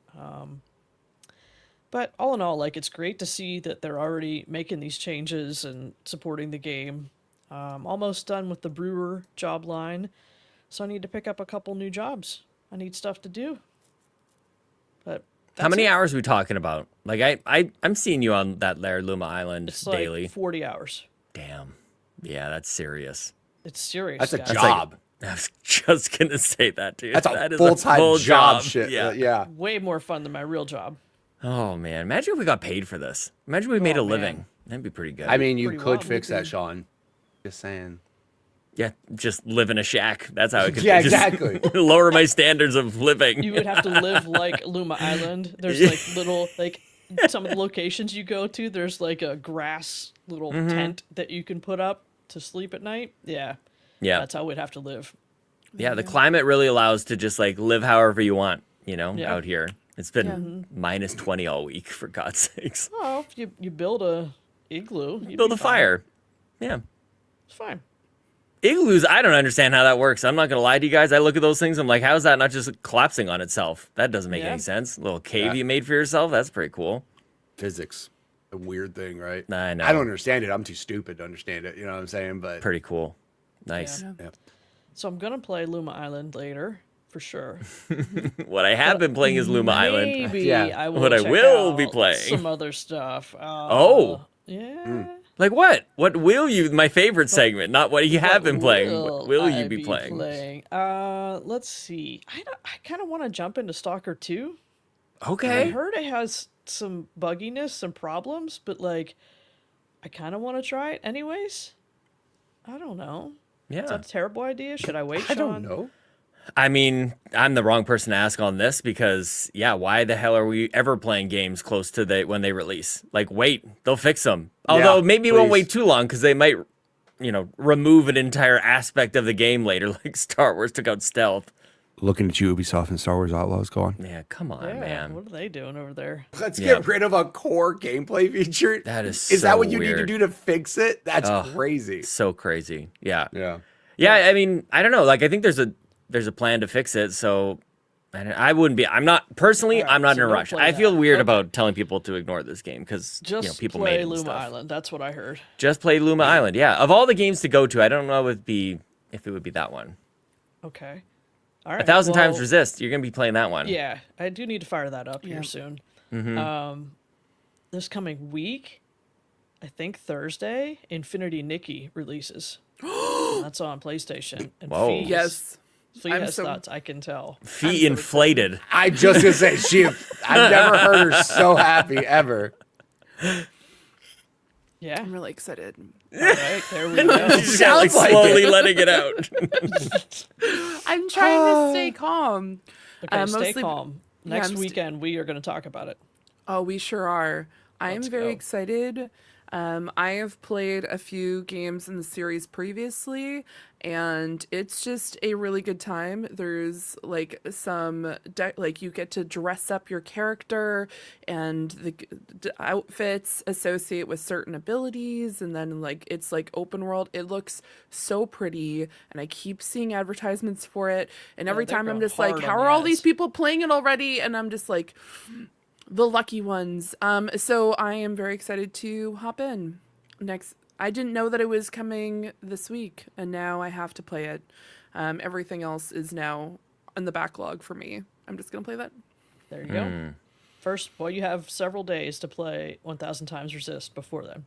But all in all, like, it's great to see that they're already making these changes and supporting the game. Almost done with the brewer job line, so I need to pick up a couple new jobs. I need stuff to do. But How that's many it. hours are we talking about? Like I'm seeing you on that Lair Luma Island It's like daily. 40 hours. Damn. Yeah, that's serious. It's serious. That's a guys. That's like- job. I was just gonna say that, dude. That's That a is full-time full job. Shit. Yeah. Yeah. Way more fun than my real job. Oh man, imagine if we got paid for this. Imagine we made a Oh, living. man. That'd be pretty good. I mean, you Pretty could wild. fix that, Sean. Just saying. yeah, just live in a shack. That's how I could. Yeah, just exactly. lower my standards of living. You would have to live like Luma Island. There's like little, like, some of the locations you go to, there's like a grass little tent that you can put up to sleep at night. Yeah. yeah, That's how we'd have to live. yeah. The climate really allows to just like live however you want. You know, Yeah. out here. It's been minus 20 all week, for God's sakes. Oh, if you build a igloo. you'd Build be a fine. fire. Yeah. It's fine. Igloos, I don't understand how that works. I'm not going to lie to you guys. I look at those things. I'm like, how is that not just collapsing on itself? That doesn't make Yeah. any sense. A little cave Yeah. you made for yourself. That's pretty cool. Physics. A weird thing, right? I know. I don't understand it. I'm too stupid to understand it. You know what I'm saying? But Pretty cool. Nice. Yeah. yeah. So I'm going to play Luma Island later, for sure. What I have been playing is Luma Island. Maybe Yeah. I will What I check will be out playing. some other stuff. Oh. Yeah. Like what? What will you? My favorite segment, not what you have been playing. What will you I be playing? Let's see. I kind of want to jump into Stalker 2. I Okay. heard it has some bugginess, some problems, but like, I kind of want to try it anyways. I don't know. Is Yeah. that a terrible idea? Should I wait, I Sean? don't know. I mean, I'm the wrong person to ask on this because, yeah, why the hell are we ever playing games close to when they release? Like, wait, they'll fix them. Although maybe it won't please. wait too long because they might, remove an entire aspect of the game later, like Star Wars took out stealth. Looking at you, Ubisoft and Star Wars Outlaws. Go on. Yeah, come on, Yeah, man. what are they doing over there? Let's Yeah. get rid of a core gameplay feature. That is Is that so what you need to weird. do to fix it? That's Ugh. crazy. So crazy. Yeah. Yeah. Yeah, I mean, I don't know. Like, I think there's a plan to fix it. So, I wouldn't be. I'm not personally. All right, I'm not so in a don't rush. play I feel that. weird Okay. about telling people to ignore this game because Just people play made it and Luma stuff. Island. That's what I heard. Just play Luma Island. Yeah, of all the games to go to, I don't know if it would be that one. Okay. All right. 1,000 times well, resist. You're gonna be playing that one. Yeah, I do need to fire that up here Yeah. soon. Mm-hmm. This coming week, I think Thursday, Infinity Nikki releases. And that's on PlayStation. And Whoa. Fees, Yes. Fee I'm has so- thoughts, I can tell. Feet so inflated. I just gonna say I've never heard her so happy ever. Yeah. I'm really excited. All right, there we go. She's got, like, Sounds like slowly letting it out. I'm trying to stay calm. Okay, stay mostly- calm. yeah, Next I'm weekend, we are going to talk about it. Oh, we sure are. I am Let's very go. excited. I have played a few games in the series previously, and it's just a really good time. There's like some like you get to dress up your character, and the outfits associate with certain abilities, and then like it's like open world. It looks so pretty, and I keep seeing advertisements for it. And every they're time I'm going just like, hard how on are the all these ads. people playing it already? And I'm just like, the lucky ones. So I am very excited to hop in next. I didn't know that it was coming this week, and now I have to play it. Everything else is now in the backlog for me. I'm just gonna play that. There you go. First, well, you have several days to play 1,000 times resist before then.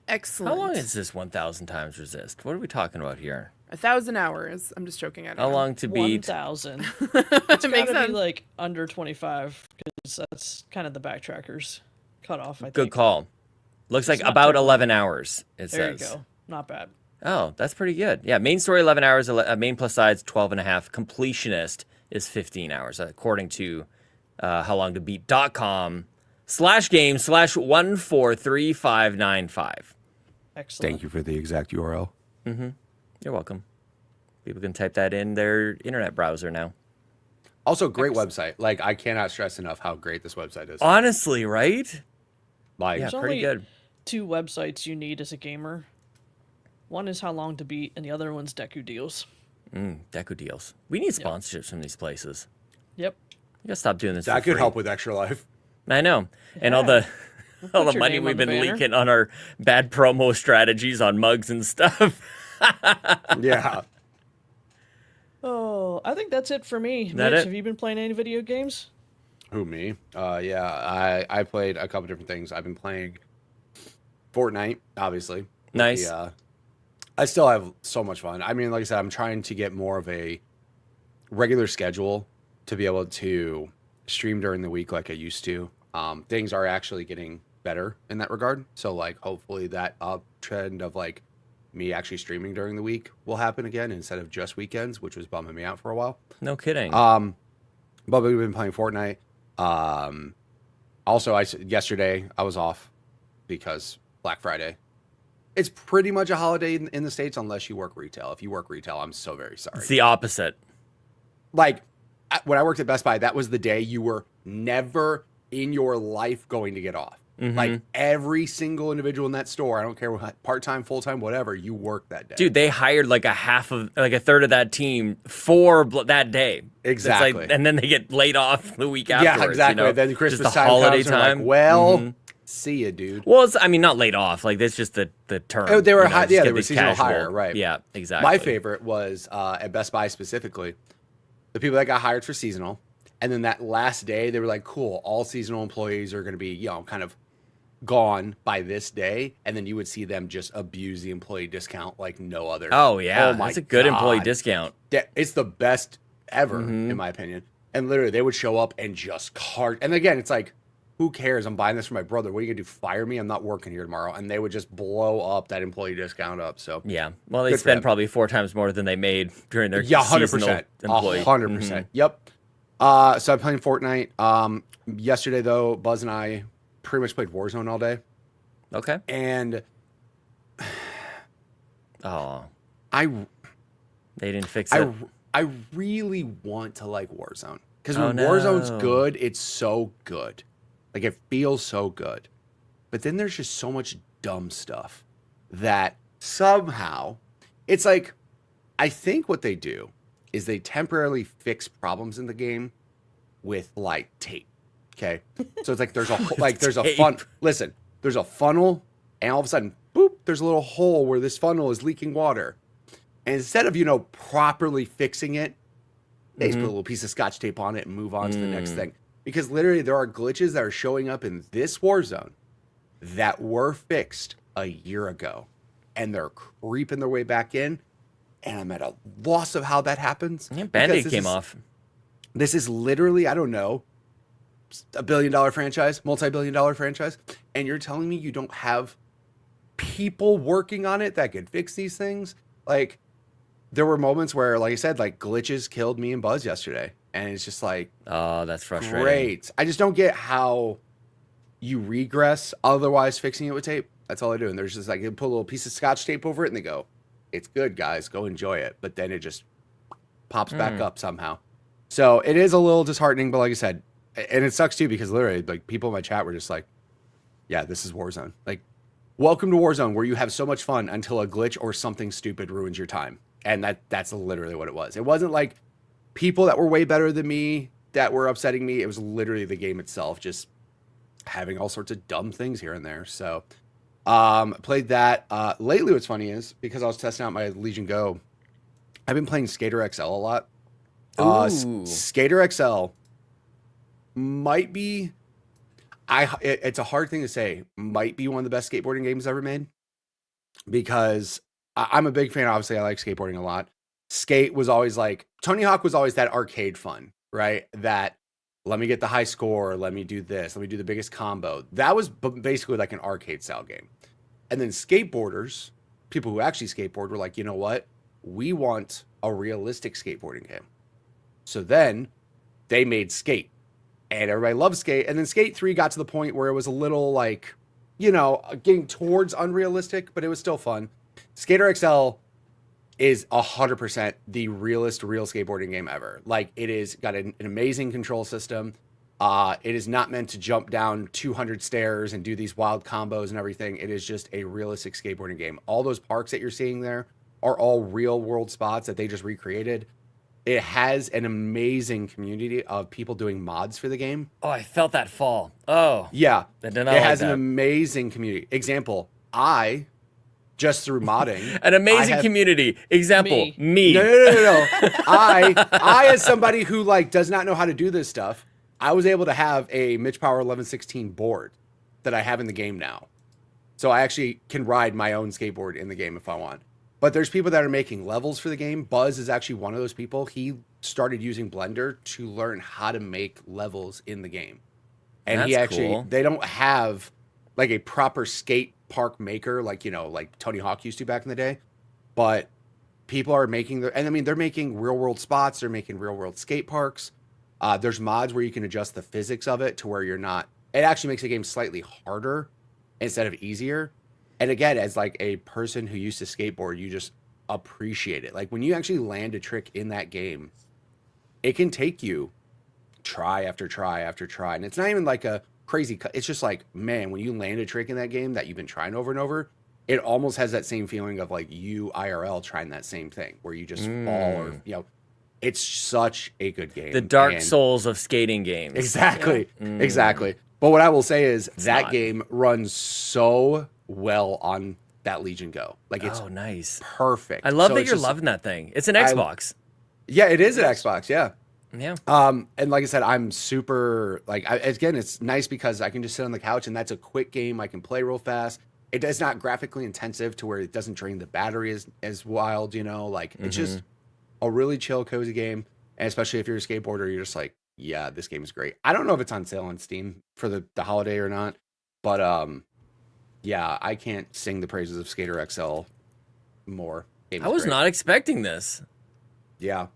Excellent. How long is this 1,000 times resist? What are we talking about here? 1,000 hours. I'm just joking. I don't How know. long to beat? 1,000. It makes Gotta sense. be like under 25 because that's kind of the backtrackers cutoff. I think. Good call. Looks like not about terrible. 11 hours. It There says. you go. Not bad. Oh, that's pretty good. Yeah, main story 11 hours, main plus sides 12 and a half. Completionist is 15 hours, according to howlongtobeat.com/game/143595. Excellent. Thank you for the exact URL. You're welcome. People can type that in their internet browser now. Also, great website. Like, I cannot stress enough how great this website is. Honestly, right? Like, Yeah, There's pretty only good. 2 websites you need as a gamer. One is How Long to Beat, and the other one's Deku Deals. Deku deals. We need sponsorships from these places. Yep. You gotta stop doing this. that for could free. help with Extra Life. I know. And all the your money name we've on the been banner. leaking on our bad promo strategies on mugs and stuff. Yeah. Oh, I think that's it for me. That Mitch, it? have you been playing any video games? Who, me? Yeah, I played a couple different things. I've been playing Fortnite, obviously. Nice. I still have so much fun. I mean, like I said, I'm trying to get more of a regular schedule to be able to stream during the week like I used to. Things are actually getting better in that regard. So, like, hopefully that uptrend of, like, me actually streaming during the week will happen again instead of just weekends, which was bumming me out for a while. No kidding. But we've been playing Fortnite. Also, yesterday I was off because Black Friday. It's pretty much a holiday in the States unless you work retail. If you work retail, I'm so very sorry. It's the opposite. Like, when I worked at Best Buy, that was the day you were never in your life going to get off. Like, every single individual in that store, I don't care what, part-time, full-time, whatever, you work that day. Dude, they hired like a third of that team for that day. It's Exactly. like, and then they get laid off the week afterwards. Yeah, exactly. You know? Then Christmas Just the time holiday comes and they're time. like, well, see ya, dude. Well, I mean, not laid off. Like, that's just the term. Oh, they were you know, just yeah, get they were these seasonal casual- hire, right? Yeah, exactly. My favorite was at Best Buy specifically, the people that got hired for seasonal, and then that last day they were like, "Cool, all seasonal employees are going to be, kind of gone by this day," and then you would see them just abuse the employee discount like no other. Oh yeah, Oh, my that's a good employee God. discount. It's the best ever in my opinion. And literally, they would show up and just cart. And again, it's like, who cares? I'm buying this for my brother. What are you gonna do? Fire me? I'm not working here tomorrow. And they would just blow up that employee discount up. So Yeah. Well, they Good for spend them. probably 4 times more than they made during their yeah, seasonal 100%, employee. 100%. Yep. So I'm playing Fortnite. Yesterday though, Buzz and I pretty much played Warzone all day, Okay. and Oh, I they didn't fix it. I really want to like Warzone. Because Oh, when Warzone's no. good, it's so good. Like, it feels so good. But then there's just so much dumb stuff that somehow, it's like, I think what they do is they temporarily fix problems in the game with, like, tape. Okay? So it's like there's a there's a funnel, and all of a sudden, boop, there's a little hole where this funnel is leaking water. And instead of, properly fixing it, they just put a little piece of scotch tape on it and move on to the next thing. Because literally there are glitches that are showing up in this Warzone that were fixed a year ago. And they're creeping their way back in. And I'm at a loss of how that happens. Yeah, Band-Aid came off. This is literally, I don't know, $1 billion franchise, multi-billion dollar franchise. And you're telling me you don't have people working on it that could fix these things? Like, there were moments where, like I said, like glitches killed me and Buzz yesterday. And it's just like, Oh, that's frustrating. great. I just don't get how you regress otherwise fixing it with tape. That's all I do. And there's just like, they put a little piece of scotch tape over it and they go, it's good, guys. Go enjoy it. But then it just pops back up somehow. So it is a little disheartening, but like I said, and it sucks too, because literally like people in my chat were just like, yeah, this is Warzone. Like, welcome to Warzone, where you have so much fun until a glitch or something stupid ruins your time. And that's literally what it was. It wasn't like people that were way better than me that were upsetting me. It was literally the game itself just having all sorts of dumb things here and there. So played that. Lately what's funny is, because I was testing out my Legion Go, I've been playing Skater XL a lot. Ooh. Skater XL might be, it's a hard thing to say, might be one of the best skateboarding games ever made, because I'm a big fan. Obviously, I like skateboarding a lot. Skate was always like, Tony Hawk was always that arcade fun, right? That, let me get the high score, let me do this, let me do the biggest combo. That was basically like an arcade style game. And then skateboarders, people who actually skateboard, were like, you know what? We want a realistic skateboarding game. So then they made Skate. And everybody loved Skate. And then Skate 3 got to the point where it was a little like, getting towards unrealistic, but it was still fun. Skater XL is 100% the realest real skateboarding game ever. Like, it is got an amazing control system. It is not meant to jump down 200 stairs and do these wild combos and everything. It is just a realistic skateboarding game. All those parks that you're seeing there are all real world spots that they just recreated. It has an amazing community of people doing mods for the game. Oh, I felt that fall. Oh. Yeah. It Has an amazing community. Example, I, just through modding. An amazing community. Example, me. No. I, as somebody who does not know how to do this stuff, I was able to have a Mitch Power 1116 board that I have in the game now. So I actually can ride my own skateboard in the game if I want. But there's people that are making levels for the game. Buzz is actually one of those people. He started using Blender to learn how to make levels in the game. And That's cool. They don't have like a proper skate park maker like Tony Hawk used to back in the day. But people are making they're making real world spots. They're making real world skate parks. There's mods where you can adjust the physics of it to where it actually makes the game slightly harder instead of easier. And again, as like a person who used to skateboard, you just appreciate it. Like, when you actually land a trick in that game, it can take you try after try after try. And it's not even like a crazy it's just like, man, when you land a trick in that game that you've been trying over and over, it almost has that same feeling of like you IRL trying that same thing where you just fall or, it's such a good game. The Dark Souls of skating games. Exactly. Exactly. But what I will say is that game runs so well on that Legion Go. Like, it's nice. Perfect. I love that you're loving that thing. It's an Xbox. Yeah, it is an Xbox. Yeah. Yeah. And like I said, I'm super again, it's nice because I can just sit on the couch and that's a quick game. I can play real fast. It's not graphically intensive to where it doesn't drain the battery as wild, it's just a really chill, cozy game. And especially if you're a skateboarder, you're just like, yeah, this game is great. I don't know if it's on sale on Steam for the holiday or not, but yeah, I can't sing the praises of Skater XL more. I was not expecting this. Yeah.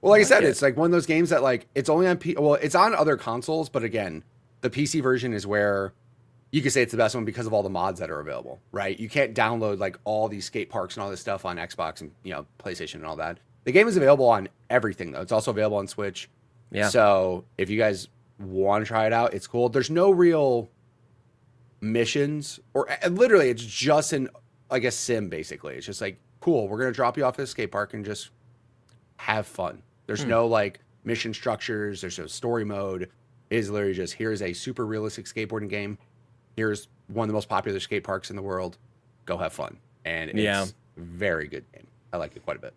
Well, like I said, it's like one of those games that it's only on it's on other consoles, but again, the PC version is where you could say it's the best one because of all the mods that are available, right? You can't download all these skate parks and all this stuff on Xbox and PlayStation and all that. The game is available on everything, though. It's also available on Switch. Yeah. So if you guys want to try it out, it's cool. There's no real missions, or literally it's just like a sim, basically. It's just like, cool, we're going to drop you off at a skate park and just have fun. There's no like mission structures. There's no story mode. It is literally just, here's a super realistic skateboarding game. Here's one of the most popular skate parks in the world. Go have fun. And it's a very good game. I like it quite a bit.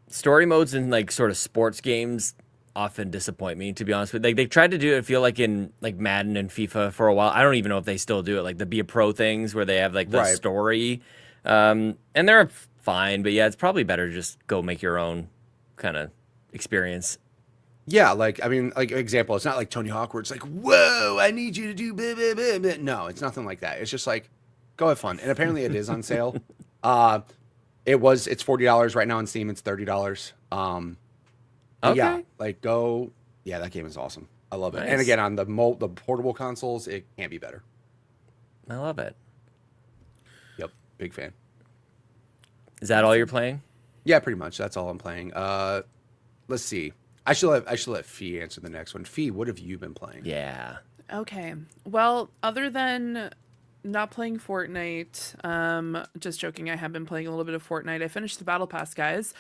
Story modes in like sort of sports games often disappoint me, to be honest with you. Like they've tried to do it, I feel like, in like Madden and FIFA for a while. I don't even know if they still do it, like the Be a Pro things where they have like the story. And they're fine, but yeah, it's probably better to just go make your own kind of experience. Yeah, like, I mean, like, example, it's not like Tony Hawk where it's like, whoa, I need you to do blah, blah, blah, blah. No, it's nothing like that. It's just like, go have fun. And apparently it is on sale. It's $40 right now on Steam. It's $30. Okay. Yeah, like go. Yeah, that game is awesome. I love it. Nice. And again, on the portable consoles, it can't be better. I love it. Yep, big fan. Is that all you're playing? Yeah, pretty much. That's all I'm playing. Let's see. I should let Fee answer the next one. Fee, what have you been playing? Yeah. Okay. Well, other than not playing Fortnite, just joking, I have been playing a little bit of Fortnite. I finished the Battle Pass, guys.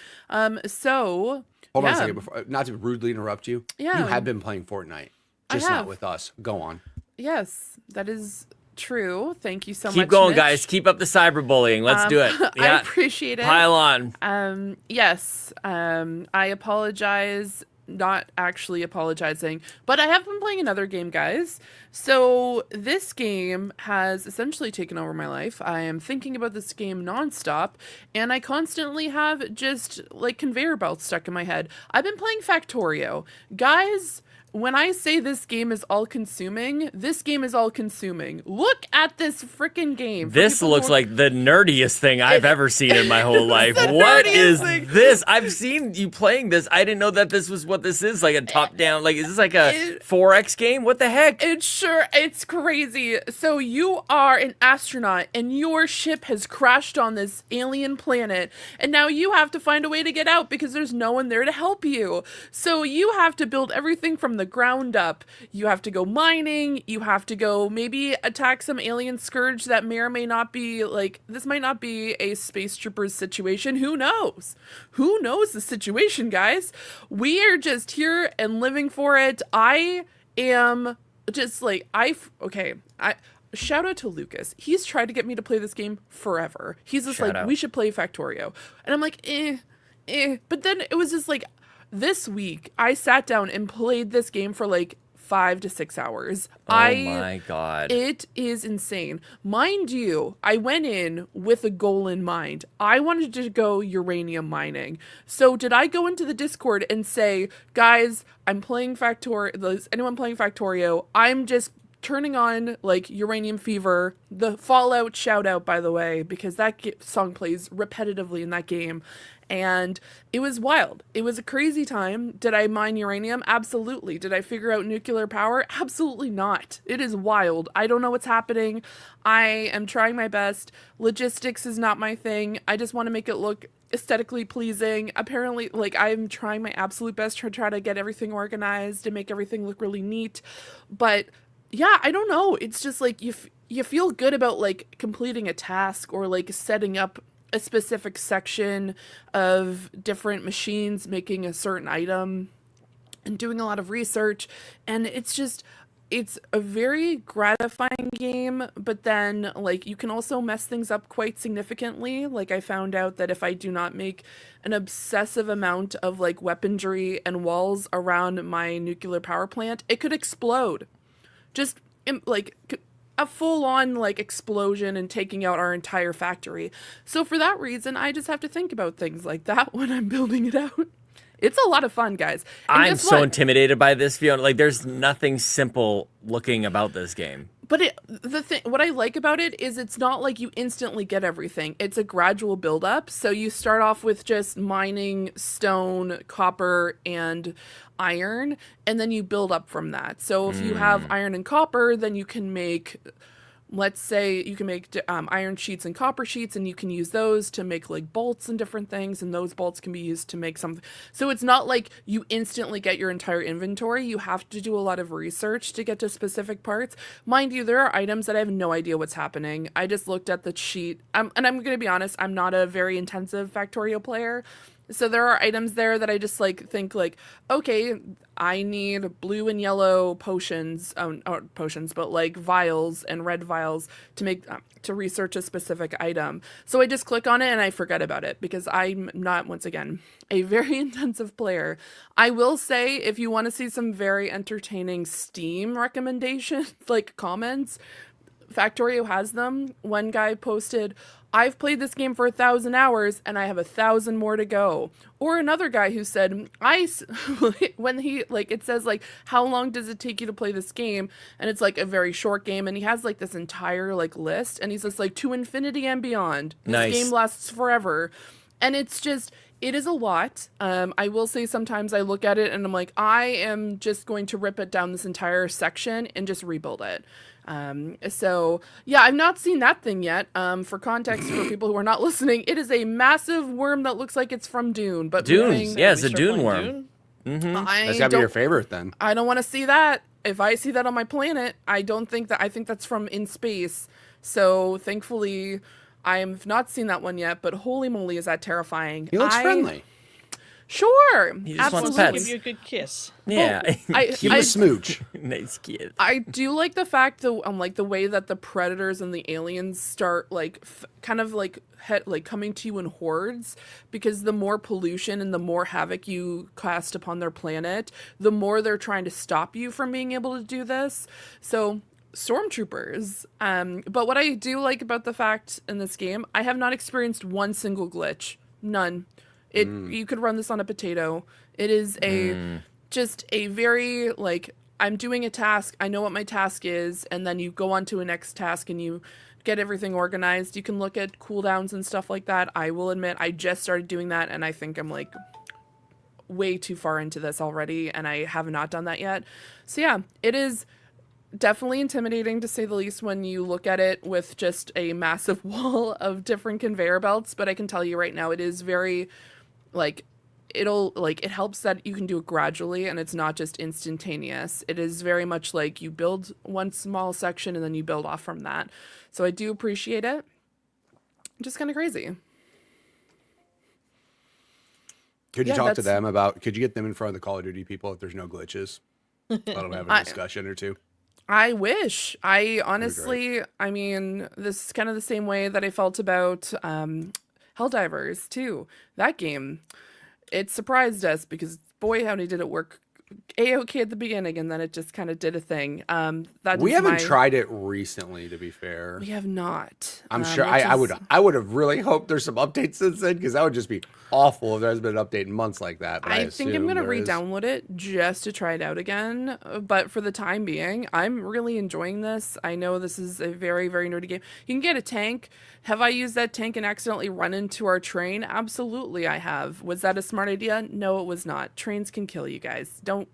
Hold on a second, before, not to rudely interrupt you. Yeah. You have been playing Fortnite, just not with us. Go on. Yes, that is true. Thank you so much. Keep going, Mitch. guys. Keep up the cyberbullying. Let's do it. Yeah. I appreciate it. Pile on. Yes. I apologize. Not actually apologizing, but I have been playing another game, guys. So this game has essentially taken over my life. I am thinking about this game nonstop, and I constantly have just like conveyor belts stuck in my head. I've been playing Factorio. Guys, when I say this game is all-consuming, this game is all-consuming. Look at this freaking game. This looks like the nerdiest thing I've ever seen in my whole life. What is this? I've seen you playing this. I didn't know that this was what this is, like a top-down. Like, is this like a 4X game? What the heck? It's crazy. So you are an astronaut, and your ship has crashed on this alien planet, and now you have to find a way to get out because there's no one there to help you. So you have to build everything from the ground up. You have to go mining. You have to go maybe attack some alien scourge that may or may not be like, this might not be a Space Troopers situation. Who knows? Who knows the situation, guys? We are just here and living for it. I am just like, shout out to Lucas. He's tried to get me to play this game forever. He's just like, we should play Factorio. And I'm like, But then it was just like, this week, I sat down and played this game for like 5 to 6 hours. Oh my God. It is insane. Mind you, I went in with a goal in mind. I wanted to go uranium mining. So did I go into the Discord and say, guys, I'm playing Factorio. Is anyone playing Factorio? I'm just turning on like Uranium Fever, the Fallout shout out, by the way, because that song plays repetitively in that game. And it was wild. It was a crazy time. Did I mine uranium? Absolutely. Did I figure out nuclear power? Absolutely not. It is wild. I don't know what's happening. I am trying my best. Logistics is not my thing. I just want to make it look aesthetically pleasing. Apparently, like, I'm trying my absolute best to try to get everything organized and make everything look really neat. But yeah, I don't know. It's just like you feel good about like completing a task or like setting up a specific section of different machines, making a certain item and doing a lot of research. And it's a very gratifying game, but then like you can also mess things up quite significantly. Like I found out that if I do not make an obsessive amount of like weaponry and walls around my nuclear power plant, it could explode. Just like a full-on like explosion and taking out our entire factory. So for that reason, I just have to think about things like that when I'm building it out. It's a lot of fun, guys. And I'm so intimidated by this, Fiona. Like, there's nothing simple looking about this game. But what I like about it is it's not like you instantly get everything. It's a gradual build-up. So you start off with just mining stone, copper, and iron, and then you build up from that. So if you have iron and copper, then you can make let's say you can make iron sheets and copper sheets, and you can use those to make like bolts and different things, and those bolts can be used to make something. So it's not like you instantly get your entire inventory. You have to do a lot of research to get to specific parts. Mind you, there are items that I have no idea what's happening. I just looked at the sheet, and I'm going to be honest, I'm not a very intensive Factorio player. So there are items there that I just like think like, okay, I need blue and yellow potions, not potions, but like vials and red vials to make to research a specific item. So I just click on it and I forget about it because I'm not, once again, a very intensive player. I will say, if you want to see some very entertaining Steam recommendations, like comments, Factorio has them. One guy posted, I've played this game for 1,000 hours and I have 1,000 more to go. Or another guy who said, when he, like, it says, like, how long does it take you to play this game? And it's, like, a very short game. And he has, like, this entire, like, list. And he's just, like, to infinity and beyond. This Nice. game lasts forever. And it's just, it is a lot. I will say sometimes I look at it and I'm like, I am just going to rip it down this entire section and just rebuild it. So yeah, I've not seen that thing yet. For context, for people who are not listening, it is a massive worm that looks like it's from Dune, but Dune, yeah, it's a Start Dune playing worm. Dune? That's gotta be your favorite then. I don't want to see that. If I see that on my planet, I think that's from in space. So thankfully, I've not seen that one yet, but holy moly, is that terrifying. He looks friendly. Sure. He just wants absolutely. pets. Give you a good kiss. Yeah. Give him a smooch. Nice kid. I do like the fact that like the way that the predators and the aliens start like kind of like coming to you in hordes, because the more pollution and the more havoc you cast upon their planet, the more they're trying to stop you from being able to do this. So stormtroopers. But what I do like about the fact in this game, I have not experienced one single glitch. None. You could run this on a potato. It is just a very, like, I'm doing a task, I know what my task is, and then you go on to a next task and you get everything organized. You can look at cooldowns and stuff like that. I will admit, I just started doing that, and I think I'm, like, way too far into this already, and I have not done that yet. So yeah, it is definitely intimidating, to say the least, when you look at it with just a massive wall of different conveyor belts, but I can tell you right now, it is very... like, it helps that you can do it gradually and it's not just instantaneous. It is very much like you build one small section and then you build off from that. So I do appreciate it. Just kind of crazy. Could you talk to them about, could you get them in front of the Call of Duty people if there's no glitches? Let them have a discussion or two. I wish. I honestly, I mean, this is kind of the same way that I felt about Helldivers too. That game, it surprised us because boy howdy did it work A-okay at the beginning, and then it just kind of did a thing. We haven't tried it recently, to be fair. We have not. I'm sure I would have really hoped there's some updates since then, because that would just be awful if there hasn't been an update in months like that. But I think I'm gonna re-download it just to try it out again. But for the time being, I'm really enjoying this. I know this is a very, very nerdy game. You can get a tank. Have I used that tank and accidentally run into our train? Absolutely, I have. Was that a smart idea? No, it was not. Trains can kill you guys. Don't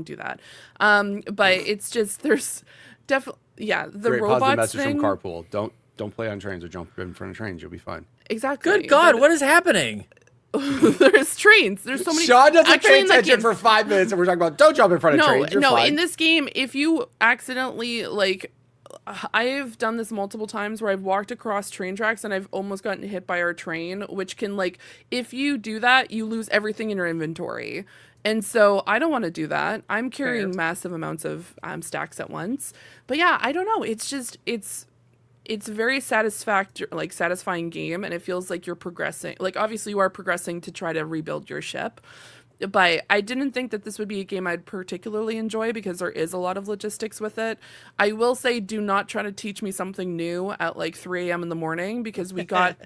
do that. But it's just, there's definitely, yeah, the Great robots positive message thing. from Carpool. Don't play on trains or jump in front of trains. You'll be fine. Exactly. Good God, what is happening? There's trains. There's so many. Sean doesn't Actually, pay in that attention game- for 5 minutes, and we're talking about don't jump in front of trains. You're fine. In this game, if you accidentally, like, I've done this multiple times where I've walked across train tracks and I've almost gotten hit by our train, which can, like, if you do that, you lose everything in your inventory. And so I don't want to do that. I'm carrying massive amounts of stacks at once. But yeah, I don't know. It's just, it's a very satisfying game, and it feels like you're progressing. Like, obviously you are progressing to try to rebuild your ship. But I didn't think that this would be a game I'd particularly enjoy because there is a lot of logistics with it. I will say, do not try to teach me something new at like 3 a.m. in the morning, because we got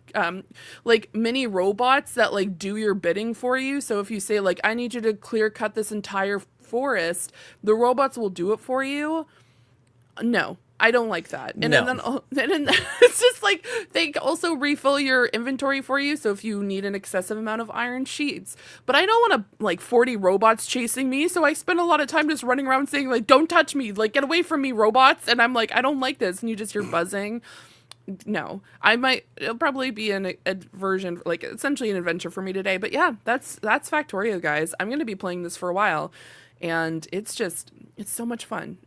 like mini robots that like do your bidding for you. So if you say like, I need you to clear cut this entire forest, the robots will do it for you. No, I don't like that. And No. then it's just like they also refill your inventory for you. So if you need an excessive amount of iron sheets, but I don't want to like 40 robots chasing me. So I spend a lot of time just running around saying like, don't touch me, like get away from me, robots. And I'm like, I don't like this. And you just hear buzzing. No, it'll probably be a version, like essentially an adventure for me today. But yeah, that's Factorio, guys. I'm going to be playing this for a while. And it's so much fun.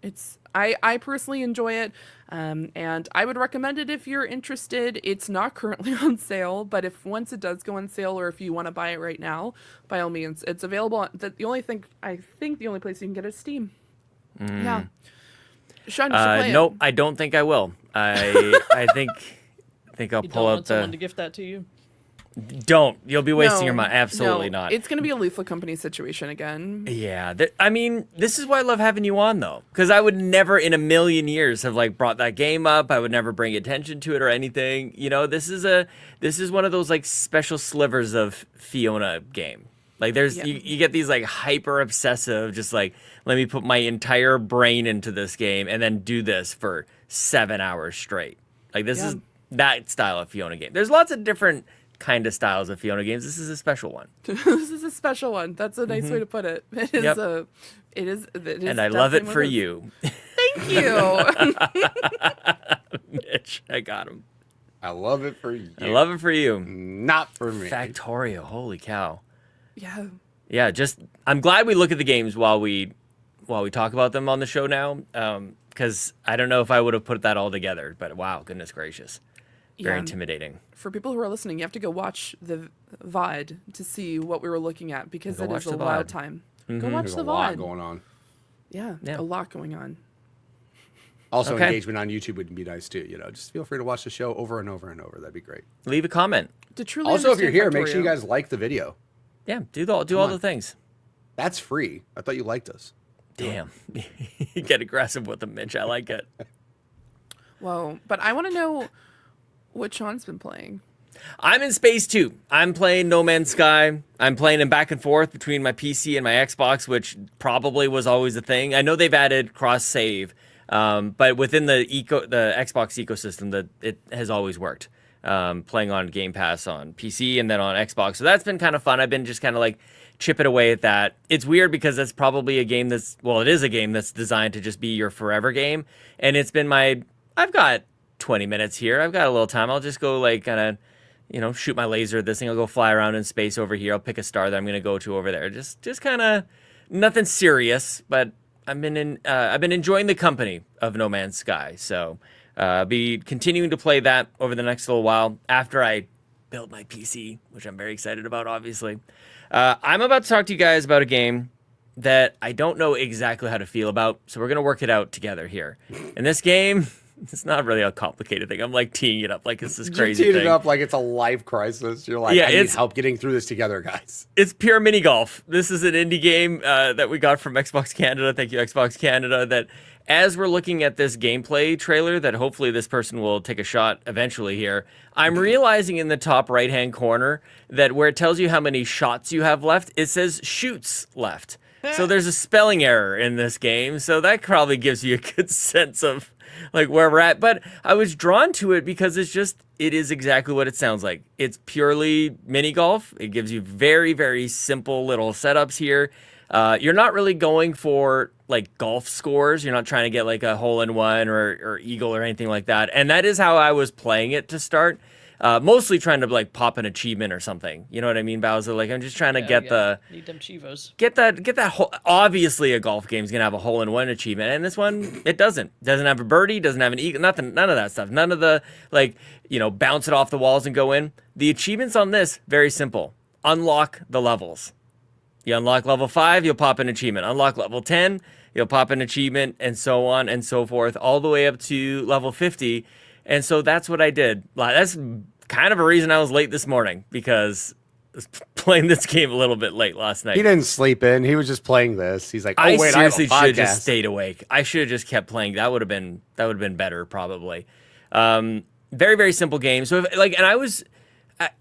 I personally enjoy it, and I would recommend it if you're interested. It's not currently on sale, but once it does go on sale, or if you want to buy it right now, by all means, it's available. The only place you can get it is Steam. Yeah. Sean, you should play nope, it. I don't think I will. I think I'll You pull don't out want someone to gift that to you? Don't. You'll be wasting your money. Absolutely no. not. It's going to be a Lethal Company situation again. Yeah, I mean, this is why I love having you on, though, because I would never in a million years have like brought that game up. I would never bring attention to it or anything. You know, this is one of those like special slivers of Fiona game. Like you get these like hyper obsessive, just like, let me put my entire brain into this game and then do this for 7 hours straight. Like this is that style of Fiona game. There's lots of different kind of styles of Fiona games. This is a special one. This is a special one. That's a nice way to put it. It is. And I love it for you. Thank you. Mitch, I got him. I love it for you. I love it for you. Not for me. Factorio, holy cow. Yeah. Yeah, I'm glad we look at the games while we talk about them on the show now. Because I don't know if I would have put that all together, but wow, goodness gracious. Very intimidating. For people who are listening, you have to go watch the VOD to see what we were looking at, because it is a wild time. Go watch There's the a VOD. lot going on. Yeah, Yeah. a lot going on. Also, Okay. engagement on YouTube would be nice too. You know, just feel free to watch the show over and over and over. That'd be great. Leave a comment. To truly Also, if you're here, understand make sure you Factorio- guys like the video. Yeah, do all the things. That's free. I thought you liked us. Damn. You get aggressive with them, Mitch. I like it. Whoa, but I want to know what Sean's been playing. I'm in Space 2. I'm playing No Man's Sky. I'm playing him back and forth between my PC and my Xbox, which probably was always a thing. I know they've added cross-save, but within the Xbox ecosystem, it has always worked. Playing on Game Pass on PC and then on Xbox. So that's been kind of fun. I've been just kind of like chipping away at that. It's weird because that's probably a game it is a game that's designed to just be your forever game. And it's been I've got 20 minutes here. I've got a little time. I'll just go like kind of, shoot my laser at this thing. I'll go fly around in space over here. I'll pick a star that I'm going to go to over there. Just kind of nothing serious, but I've been enjoying the company of No Man's Sky. So I'll be continuing to play that over the next little while after I build my PC, which I'm very excited about, obviously. I'm about to talk to you guys about a game that I don't know exactly how to feel about, so we're going to work it out together here. And this game, it's not really a complicated thing. I'm like teeing it up like it's this crazy You're thing. teeing it up like it's a life crisis. You're like, Yeah, I need it's- help getting through this together, guys. It's pure mini golf. This is an indie game that we got from Xbox Canada. Thank you, Xbox Canada. That as we're looking at this gameplay trailer, that hopefully this person will take a shot eventually here. I'm realizing in the top right-hand corner that where it tells you how many shots you have left, it says shoots left. So there's a spelling error in this game. So that probably gives you a good sense of like where we're at. But I was drawn to it because it is exactly what it sounds like. It's purely mini golf. It gives you very, very simple little setups here. You're not really going for like golf scores. You're not trying to get like a hole-in-one or eagle or anything like that. And that is how I was playing it to start. Mostly trying to like pop an achievement or something. You know what I mean, Bowser? Like I'm just trying to get need them chivos. get that whole, obviously a golf game's gonna have a hole-in-one achievement, and this one it doesn't have a birdie, doesn't have an eagle, none of that stuff, none of the like bounce it off the walls and go in. The achievements on this very simple: unlock the levels. You unlock level 5, you'll pop an achievement. Unlock level 10, you'll pop an achievement, and so on and so forth, all the way up to level 50. And so that's what I did. That's kind of a reason I was late this morning, because I was playing this game a little bit late last night. He didn't sleep in. He was just playing this. He's like, oh, I wait, seriously I have a should have podcast. just stayed awake. I should have just kept playing. That would have been better, probably. Very, very simple game. So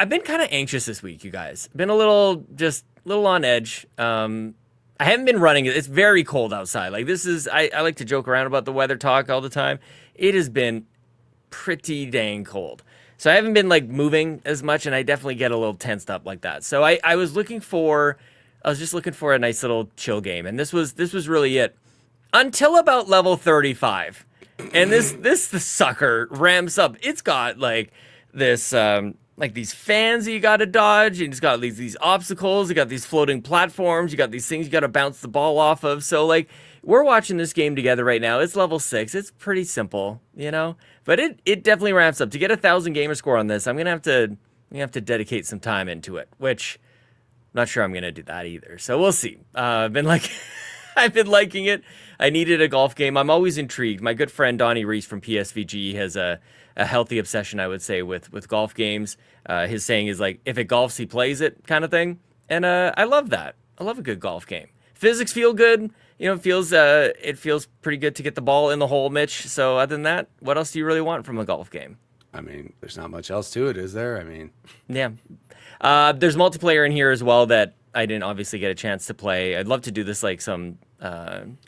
I've been kind of anxious this week, you guys. Been a little on edge. I haven't been running it. It's very cold outside. Like this is, I like to joke around about the weather talk all the time. It has been pretty dang cold. So I haven't been like moving as much, and I definitely get a little tensed up like that. So I was just looking for a nice little chill game, and this was really it. Until about level 35. And this sucker ramps up. It's got like this like these fans that you got to dodge, and it's got these obstacles. You got these floating platforms. You got these things you got to bounce the ball off of. So like we're watching this game together right now. It's level 6. It's pretty simple, you know. But it definitely ramps up. To get 1,000 gamer score on this, I'm gonna have to dedicate some time into it. Which I'm not sure I'm gonna do that either. So we'll see. I've been liking it. I needed a golf game. I'm always intrigued. My good friend Donnie Reese from PSVG has a healthy obsession, I would say, with golf games. His saying is like, if it golfs, he plays it, kind of thing. And I love that. I love a good golf game. Physics feel good. You know, it feels pretty good to get the ball in the hole, Mitch. So other than that, what else do you really want from a golf game? I mean, there's not much else to it, is there? I mean, yeah. There's multiplayer in here as well that I didn't obviously get a chance to play. I'd love to do this like some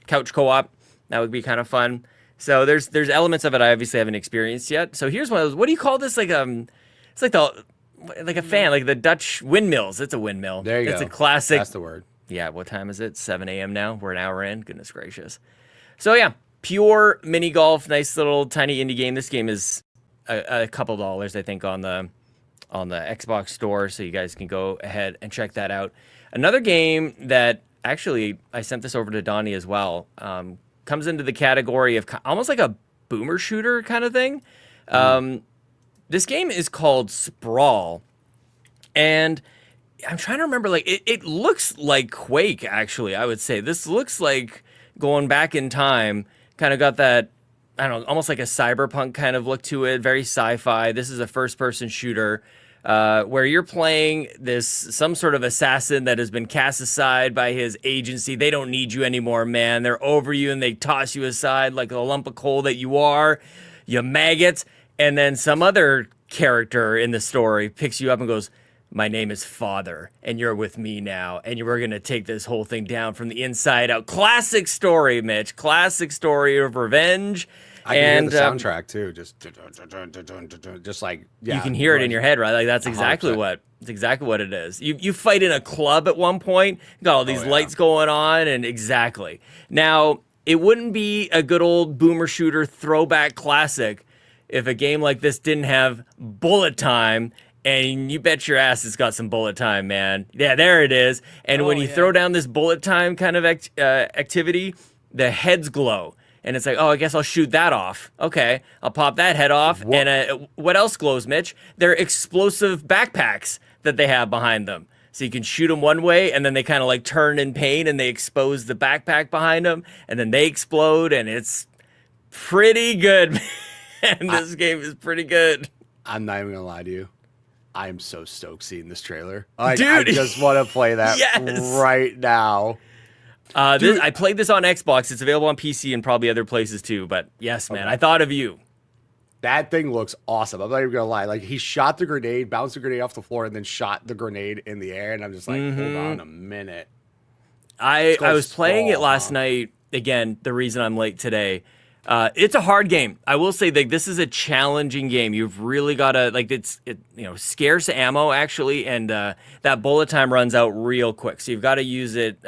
couch co-op. That would be kind of fun. So there's elements of it I obviously haven't experienced yet. So here's one of those. What do you call this? Like it's like a fan, like the Dutch windmills. It's a windmill. There you go. It's a classic. That's the word. Yeah. What time is it? 7 a.m. now. We're an hour in. Goodness gracious. So yeah, pure mini golf. Nice little tiny indie game. This game is a couple dollars, I think, on the Xbox store. So you guys can go ahead and check that out. Another game that actually I sent this over to Donnie as well. Comes into the category of almost like a boomer shooter kind of thing. This game is called Sprawl, and I'm trying to remember, like, it looks like Quake, actually, I would say. This looks like going back in time, kind of got that, I don't know, almost like a cyberpunk kind of look to it, very sci-fi. This is a first-person shooter where you're playing some sort of assassin that has been cast aside by his agency. They don't need you anymore, man. They're over you, and they toss you aside like a lump of coal that you are, you maggot. And then some other character in the story picks you up and goes, my name is Father, and you're with me now, and we're going to take this whole thing down from the inside out. Classic story, Mitch. Classic story of revenge. I can hear the soundtrack too, just like, yeah, you can hear it in your head, right? Like that's exactly 100%. what it is. You fight in a club at one point, got all these lights going on, and exactly. Now, it wouldn't be a good old boomer shooter throwback classic if a game like this didn't have bullet time. And you bet your ass it's got some bullet time, man. Yeah, there it is. And when you throw down this bullet time kind of activity, the heads glow. And it's like, oh, I guess I'll shoot that off. Okay, I'll pop that head off. And what else glows, Mitch? They're explosive backpacks that they have behind them. So you can shoot them one way, and then they kind of like turn in pain, and they expose the backpack behind them, and then they explode, and it's pretty good. And this game is pretty good. I'm not even going to lie to you. I am so stoked seeing this trailer. Like, dude, I just want to play that right now. I played this on Xbox. It's available on PC and probably other places too. But yes, man, I thought of you. That thing looks awesome. I'm not even going to lie. Like, he shot the grenade, bounced the grenade off the floor, and then shot the grenade in the air. And I'm just like, hold on a minute. I was playing it last night. Again, the reason I'm late today. It's a hard game. I will say that this is a challenging game. You've really got to, like, it's scarce ammo actually, and that bullet time runs out real quick. So you've got to use it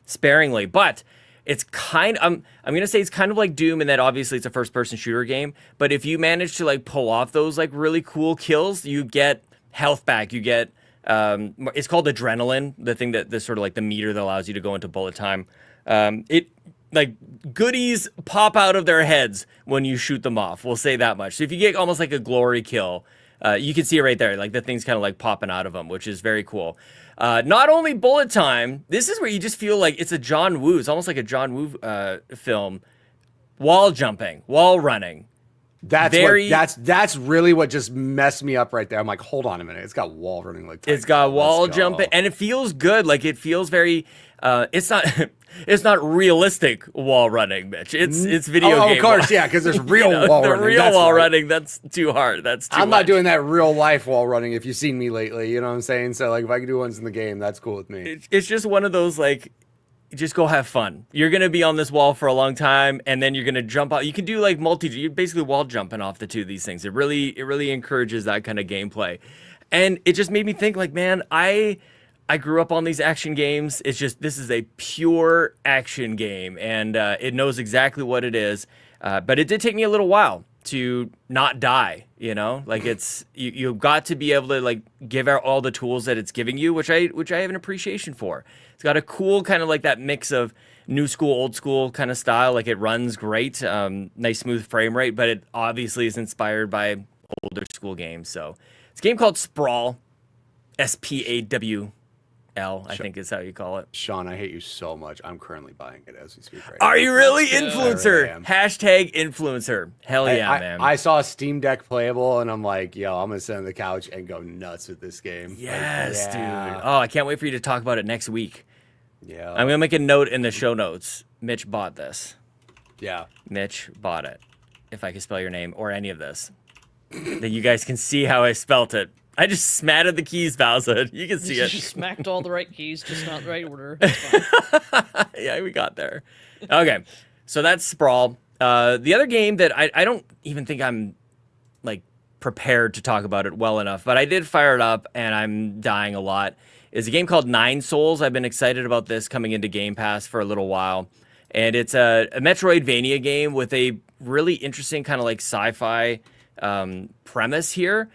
sparingly. But it's I'm gonna say it's kind of like Doom in that obviously it's a first-person shooter game. But if you manage to like pull off those like really cool kills, you get health back. You get it's called adrenaline, the thing that sort of like the meter that allows you to go into bullet time. Like goodies pop out of their heads when you shoot them off. We'll say that much. So if you get almost like a glory kill, you can see it right there. Like the thing's kind of like popping out of them, which is very cool. Not only bullet time, this is where you just feel like it's a John Woo. It's almost like a John Woo film. Wall jumping, wall running. That's really what just messed me up right there. I'm like, hold on a minute. It's got wall running like that. It's got wall jumping, and it feels good. Like it feels very. It's not. It's not realistic wall running, Mitch. It's video game. Oh, of course, yeah, because there's real wall running. The real wall running, that's too hard. That's too I'm much. not doing that real life wall running if you've seen me lately. You know what I'm saying? So, like, if I can do ones in the game, that's cool with me. It's just one of those, like, just go have fun. You're gonna be on this wall for a long time, and then you're gonna jump out. You can do like you're basically wall jumping off the two of these things. It really encourages that kind of gameplay, and it just made me think like, man, I grew up on these action games. It's just this is a pure action game, and it knows exactly what it is. But it did take me a little while to not die. You know, like it's you've got to be able to like give out all the tools that it's giving you, which I have an appreciation for. It's got a cool kind of like that mix of new school, old school kind of style. Like it runs great, nice smooth frame rate, but it obviously is inspired by older school games. So it's a game called Sprawl, Spawl, I think is how you call it. Sean, I hate you so much. I'm currently buying it as we speak right Are now. you really Yeah. influencer? I really am. Hashtag influencer. Hell yeah, man. I saw a Steam Deck playable, and I'm like, yo, I'm gonna sit on the couch and go nuts with this game. Yes, Like, yeah. dude. Oh, I can't wait for you to talk about it next week. Yeah. I'm gonna make a note in the show notes. Mitch bought this. Yeah. Mitch bought it. If I can spell your name or any of this, then you guys can see how I spelt it. I just smattered the keys, Bowser. You can see You it. just smacked all the right keys, just not the right order. That's fine. Yeah, we got there. Okay, so that's Sprawl. The other game that I don't even think I'm like prepared to talk about it well enough, but I did fire it up and I'm dying a lot, is a game called Nine Souls. I've been excited about this coming into Game Pass for a little while. And it's a Metroidvania game with a really interesting kind of like sci-fi premise here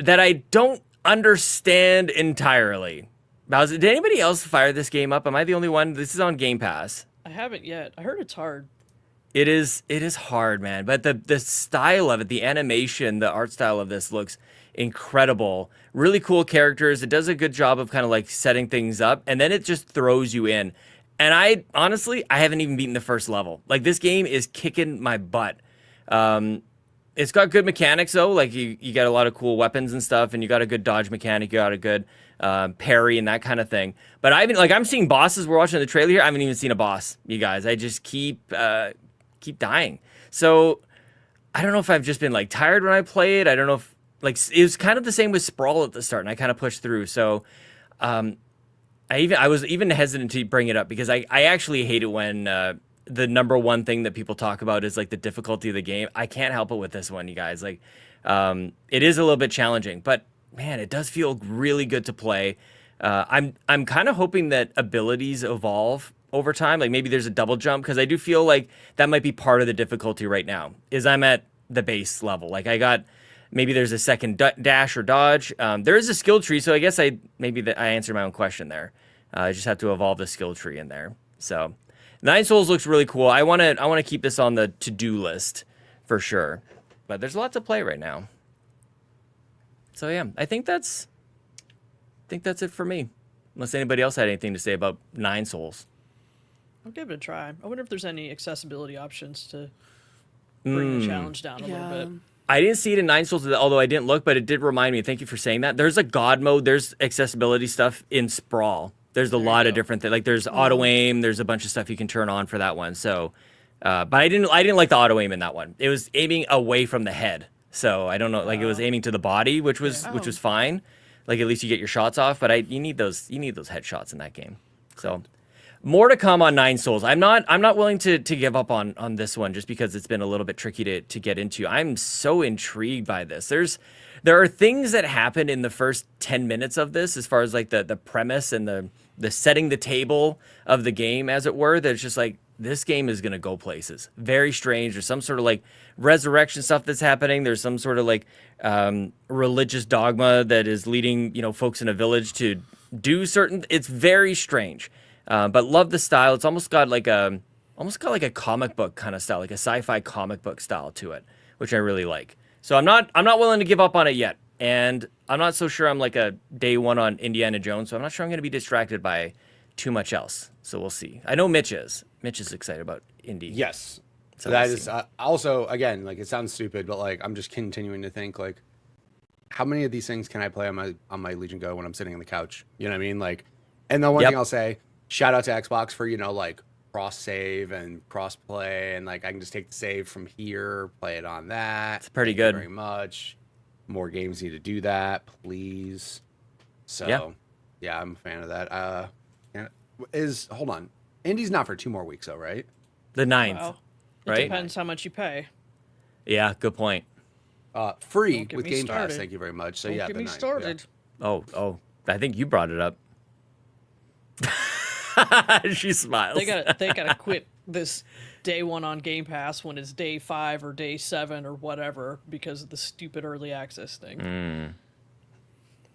that I don't understand entirely. Bowser, did anybody else fire this game up? Am I the only one? This is on Game Pass. I haven't yet. I heard it's hard. It is hard, man. But the style of it, the animation, the art style of this looks incredible. Really cool characters. It does a good job of kind of like setting things up, and then it just throws you in. And I honestly haven't even beaten the first level. Like this game is kicking my butt. It's got good mechanics though. Like you got a lot of cool weapons and stuff, and you got a good dodge mechanic. You got a good parry and that kind of thing. But I'm seeing bosses. We're watching the trailer here. I haven't even seen a boss, you guys. I just keep dying. So I don't know if I've just been like tired when I play it. I don't know if like it was kind of the same with Sprawl at the start, and I kind of pushed through. So I was even hesitant to bring it up because I actually hate it when the number one thing that people talk about is like the difficulty of the game. I can't help it with this one, you guys. Like it is a little bit challenging, but man, it does feel really good to play. I'm kind of hoping that abilities evolve over time. Like maybe there's a double jump, because I do feel like that might be part of the difficulty right now. Is I'm at the base level. Like maybe there's a second dash or dodge. There is a skill tree, so I guess I answered my own question there. I just have to evolve the skill tree in there. So Nine Souls looks really cool. I want to keep this on the to-do list for sure. But there's a lot to play right now. So yeah, I think that's it for me. Unless anybody else had anything to say about Nine Souls. I'll give it a try. I wonder if there's any accessibility options to bring the challenge down a little bit. I didn't see it in Nine Souls, although I didn't look, but it did remind me. Thank you for saying that. There's a God mode. There's accessibility stuff in Sprawl. There's a lot of different things. Like there's auto aim. There's a bunch of stuff you can turn on for that one. So, but I didn't like the auto aim in that one. It was aiming away from the head. So I don't know. Like it was aiming to the body, which was fine. Like at least you get your shots off. But you need those headshots in that game. So more to come on Nine Souls. I'm not willing to give up on this one just because it's been a little bit tricky to get into. I'm so intrigued by this. There are things that happen in the first 10 minutes of this, as far as like the premise and the setting the table of the game, as it were, that it's just like, this game is going to go places. Very strange. There's some sort of like resurrection stuff that's happening. There's some sort of like religious dogma that is leading, folks in a village to do certain, it's very strange. But love the style. It's almost got like a comic book kind of style, like a sci-fi comic book style to it, which I really like. So I'm not willing to give up on it yet. And I'm not so sure I'm like a day one on Indiana Jones, so I'm not sure I'm going to be distracted by too much else. So we'll see. I know Mitch is. Mitch is excited about Indy. Yes. So that we'll is see. also, again, like it sounds stupid, but like I'm just continuing to think like, how many of these things can I play on my Legion Go when I'm sitting on the couch? You know what I mean? Like, and the one thing I'll say, shout out to Xbox for, like cross save and cross play, and like I can just take the save from here, play it on that. It's pretty Thank you good. very much. More games need to do that, please. So yeah, I'm a fan of that. Hold on. Indy's not for 2 more weeks, though, right? The 9th, Well, it right? depends how much you pay. Yeah, good point. Free Don't get with me Game started. Pass. Thank you very much. So Don't yeah, get the me 9th, started. Oh, I think you brought it up. She smiles. They gotta quit this day 1 on Game Pass when it's day 5 or day 7 or whatever because of the stupid early access thing.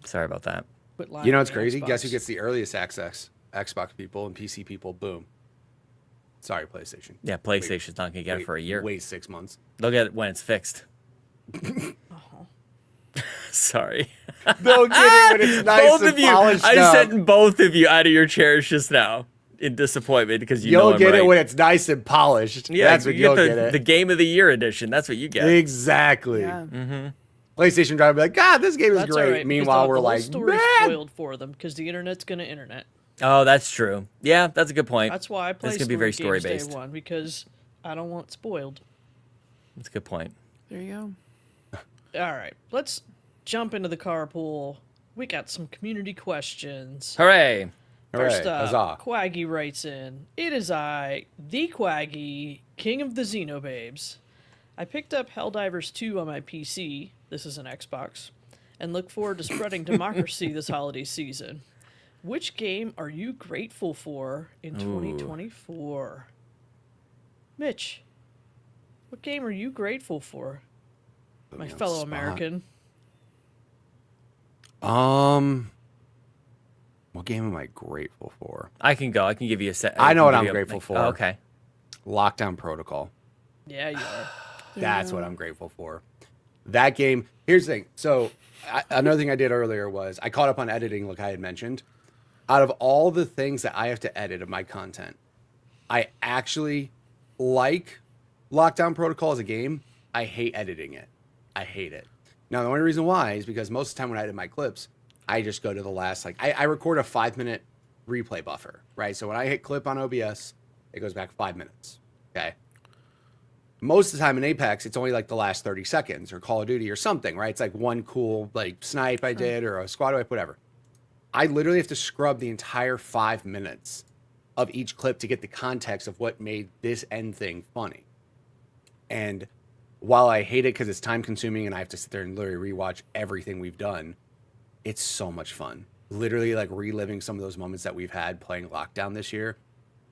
Sorry about that. Quit lying You know to what's the crazy? Guess who Xbox. gets the earliest access? Xbox people and PC people. Boom. Sorry, PlayStation. Yeah, PlayStation's not gonna get it for a year. Wait 6 months. They'll get it when it's fixed. Sorry. They'll get it when it's nice Both and of you. polished I up. sent both of you out of your chairs just now in disappointment because You'll I'm get right. it when it's nice and polished. Yeah, That's when you you'll get get it. the Game of the Year edition. That's what you get. Exactly. Yeah. PlayStation driver be like, God, this game is That's great. all right, because Meanwhile, the we're whole like, story's man. spoiled for them because the internet's gonna internet. Oh, that's true. Yeah, that's a good point. That's why I play It's gonna be very games story-based. day 1 because I don't want spoiled. That's a good point. There you go. All right, let's jump into the carpool. We got some community questions. Hooray! First Hooray, up, huzzah. Quaggy writes in, "It is I, the Quaggy, king of the Xenobabes. I picked up Helldivers 2 on my PC, this is an Xbox, and look forward to spreading democracy this holiday season. Which game are you grateful for in 2024? Mitch, what game are you grateful for, Put my me on the fellow spot. American?" What game am I grateful for? I can go. I can give you a set. I know what can I'm give you a- grateful for. Oh, okay. Lockdown Protocol. Yeah, you are. That's what I'm grateful for. That game. Here's the thing. So another thing I did earlier was I caught up on editing, like I had mentioned. Out of all the things that I have to edit of my content, I actually like Lockdown Protocol as a game. I hate editing it. I hate it. Now, the only reason why is because most of the time when I edit my clips, I just go to the last, like, I record a 5-minute replay buffer, right? So when I hit clip on OBS, it goes back 5 minutes, okay? Most of the time in Apex, it's only like the last 30 seconds or Call of Duty or something, right? It's like one cool, like, snipe I did or a squad wipe, whatever. I literally have to scrub the entire 5 minutes of each clip to get the context of what made this end thing funny. And while I hate it because it's time consuming and I have to sit there and literally rewatch everything we've done, it's so much fun. Literally, like, reliving some of those moments that we've had playing Lockdown this year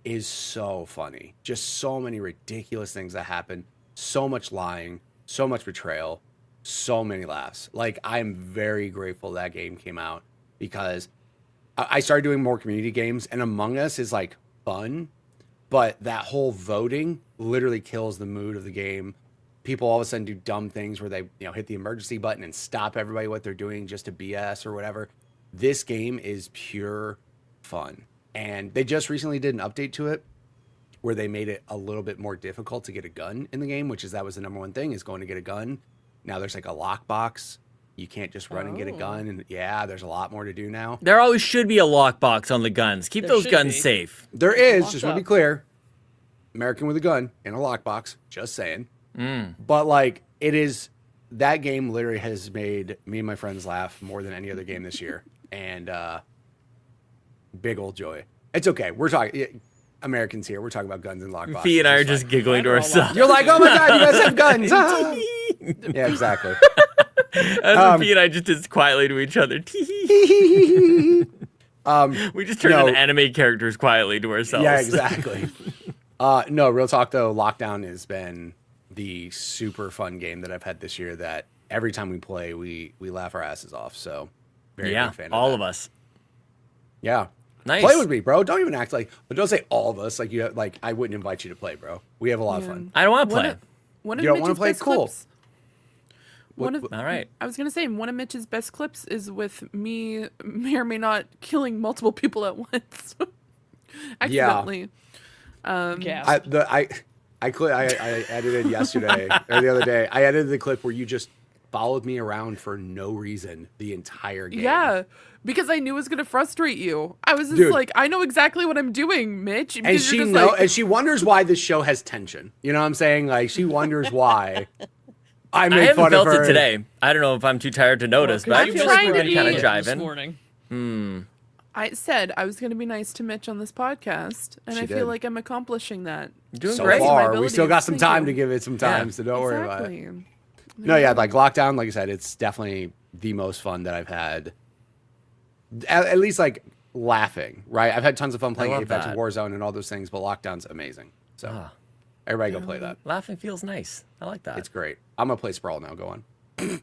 is so funny. Just so many ridiculous things that happen. So much lying, so much betrayal, so many laughs. Like, I'm very grateful that game came out because I started doing more community games, and Among Us is like fun, but that whole voting literally kills the mood of the game. People all of a sudden do dumb things where they, hit the emergency button and stop everybody what they're doing just to BS or whatever. This game is pure fun. And they just recently did an update to it where they made it a little bit more difficult to get a gun in the game, that was the number one thing, is going to get a gun. Now there's like a lockbox. You can't just run and get a gun. And yeah, there's a lot more to do now. There always should be a lockbox on the guns. Keep There those should guns be. safe. There is, Locked just want to be up. clear, American with a gun in a lockbox, just saying. But like, it is, that game literally has made me and my friends laugh more than any other game this year. And big old joy. It's okay. We're talking, Americans here, we're talking about guns and lockboxes. Fee and I are It's just fine. giggling to We're all ourselves. You're like, oh my God, you guys have guns. Ah. Yeah, exactly. That's what Fee and I just did quietly to each other. We just turned No. into anime characters quietly to ourselves. Yeah, exactly. No, real talk though, Lockdown has been the super fun game that I've had this year that every time we play, we laugh our asses off. So very Yeah, big fan all of of that. us. Yeah. Nice. Play with me, bro. Don't even act like, but don't say all of us. Like you, like I wouldn't invite you to play, bro. We have a lot of fun. I don't want to One play. of, one of You don't wanna Mitch's play? best Cool. clips. One of, All right. I was gonna say one of Mitch's best clips is with me may or may not killing multiple people at once, accidentally. Gasp. I edited yesterday or the other day. I edited the clip where you just followed me around for no reason the entire game. Yeah, because I knew it was gonna frustrate you. I was just Dude. like, I know exactly what I'm doing, Mitch. And because she you're just know, like, and she wonders why this show has tension. You know what I'm saying? Like she wonders why. I I make haven't fun of felt her. it today. I don't know if I'm too tired to notice, but Well, I 'cause I'm feel you like trying we've to been kind of be- this jiving. morning. I said I was going to be nice to Mitch on this podcast, and She I did. feel like I'm accomplishing that. You're doing So great. far, My we still got abilities. some Thank time you. to give it some time, Yeah. so don't worry about it. Exactly. No, yeah, like lockdown, like I said, it's definitely the most fun that I've had. At least like laughing, right? I've had tons of fun playing love Apex that. and Warzone and all those things, but lockdown's amazing. So Ah, everybody go play that. laughing feels nice. I like that. It's great. I'm gonna play Sprawl now. Go on.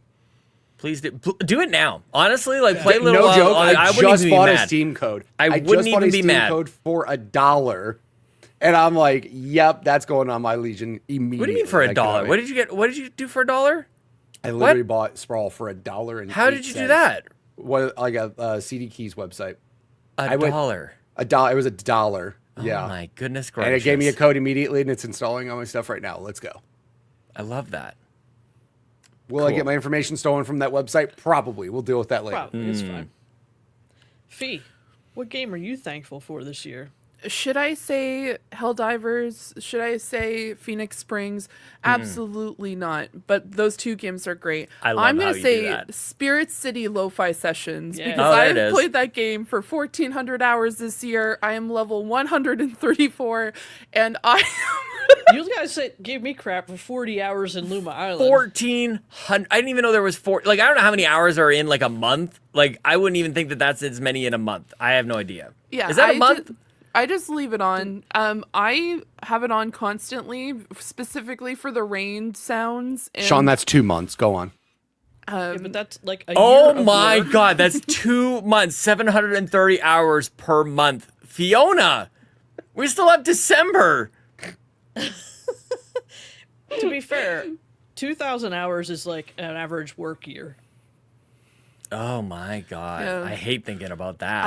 Please do it now. Honestly, like play a little No while. joke. I I wouldn't just even be bought a mad. Steam code. I just wouldn't bought a even be Steam mad. code for $1, and I'm like, yep, that's going on my Legion immediately. What do you mean for Like, $1? What did you get? What did you do for $1? I literally bought Sprawl for $1 and How did you do that? What, like a CD Keys website? $1. $1. It was $1. Yeah. Oh my goodness gracious. And it gave me a code immediately, and it's installing all my stuff right now. Let's go. I love that. Will I Cool. get my information stolen from that website? Probably. We'll deal with that later. Probably, it's fine. Fee, what game are you thankful for this year? Should I say Helldivers? Should I say Phoenix Springs? Absolutely not. But those two games are great. I love I'm how gonna you say do that. Spirit City Lo-Fi Sessions Yeah. because Oh, there it I've is. played that game for 1,400 hours this year. I am level 134, and I You guys gave me crap for 40 hours in Luma Island. 1,400. I didn't even know there was four. Like I don't know how many hours are in like a month. Like I wouldn't even think that that's as many in a month. I have no idea. Yeah, Is that a month? I just leave it on. I have it on constantly, specifically for the rain sounds. And, Sean, that's 2 months. Go on. Yeah, but that's like a Oh year of my work. god, that's 2 months, 730 hours per month. Fiona, we still have December. To be fair, 2,000 hours is like an average work year. Oh my god, Yeah. I hate thinking about that.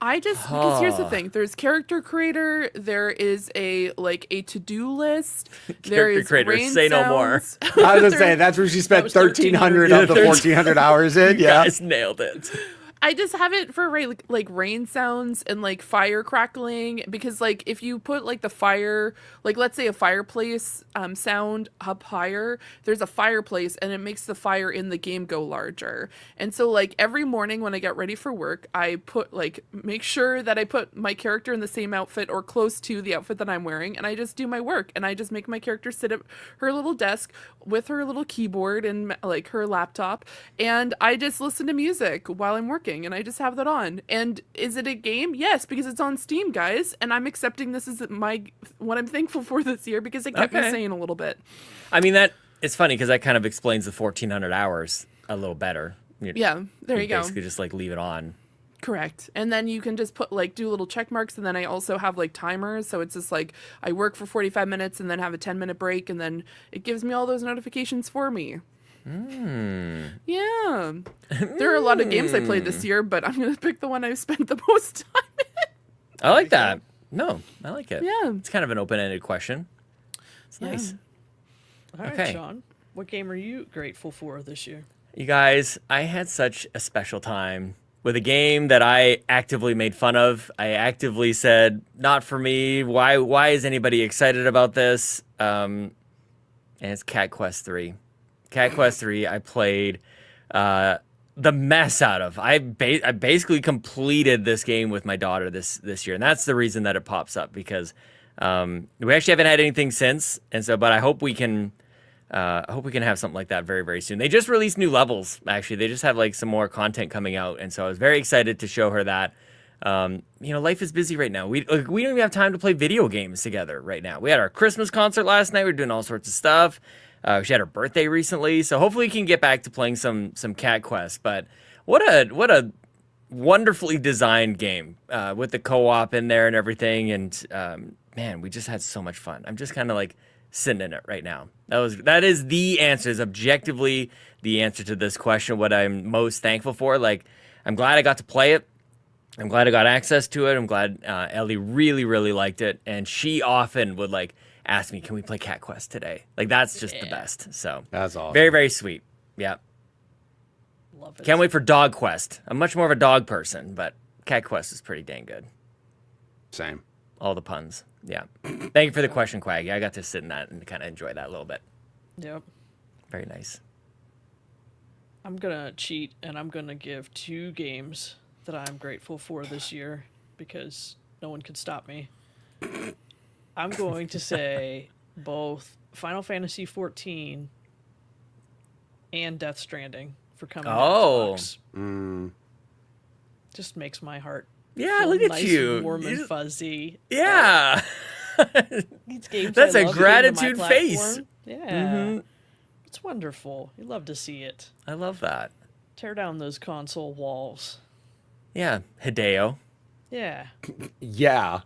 I just because here's the thing: there's character creator, there is a to-do list, there Character is creator, rain say no more. sounds. I was gonna say that's where she spent was 1,300 of the 1,400 hours in. You Yeah. guys nailed it. I just have it for like rain sounds and like fire crackling because like if you put like the fire, like let's say a fireplace sound up higher, there's a fireplace and it makes the fire in the game go larger. And so like every morning when I get ready for work, I put make sure that I put my character in the same outfit or close to the outfit that I'm wearing, and I just do my work and I just make my character sit at her little desk with her little keyboard and like her laptop, and I just listen to music while I'm working. And I just have that on. And is it a game? Yes, because it's on Steam, guys. And I'm accepting this as what I'm thankful for this year because it kept me Okay. sane a little bit. I mean it's funny because that kind of explains the 1,400 hours a little better. Yeah, there you go. Basically, just like leave it on. Correct. And then you can just put do little check marks, and then I also have timers, so it's just I work for 45 minutes and then have a 10-minute break, and then it gives me all those notifications for me. Yeah. There are a lot of games I played this year, but I'm going to pick the one I've spent the most time in. I like that. No, I like it. Yeah. It's kind of an open-ended question. It's nice. All right, Okay. Sean, what game are you grateful for this year? You guys, I had such a special time with a game that I actively made fun of. I actively said, not for me. Why is anybody excited about this? And it's Cat Quest 3. Cat Quest 3 I played the mess out of. I basically completed this game with my daughter this year. And that's the reason that it pops up because we actually haven't had anything since. And so, but I hope we can have something like that very, very soon. They just released new levels, actually. They just have some more content coming out. And so I was very excited to show her that. Life is busy right now. We don't even have time to play video games together right now. We had our Christmas concert last night. We were doing all sorts of stuff. She had her birthday recently. So hopefully we can get back to playing some Cat Quest. But what a wonderfully designed game with the co-op in there and everything. And man, we just had so much fun. I'm just kind of sitting in it right now. That is the answer, is objectively the answer to this question, what I'm most thankful for. I'm glad I got to play it. I'm glad I got access to it. I'm glad Ellie really, really liked it. And she often would ask me, can we play Cat Quest today? That's just the best. So That's awesome. very, very sweet. Yeah. Love it. Can't wait for Dog Quest. I'm much more of a dog person, but Cat Quest is pretty dang good. Same. All the puns. Yeah. Thank you for the question, Quaggy. I got to sit in that and kind of enjoy that a little bit. Yep. Very nice. I'm gonna cheat and I'm gonna give 2 games that I'm grateful for this year because no one can stop me. I'm going to say both Final Fantasy XIV and Death Stranding for coming to Xbox. Just makes my heart feel look at nice you. and warm and fuzzy. Yeah. These games That's I a love gratitude getting to my face. platform. Yeah. It's wonderful. You love to see it. I love that. Tear down those console walls. Yeah, Hideo. Yeah. Yeah.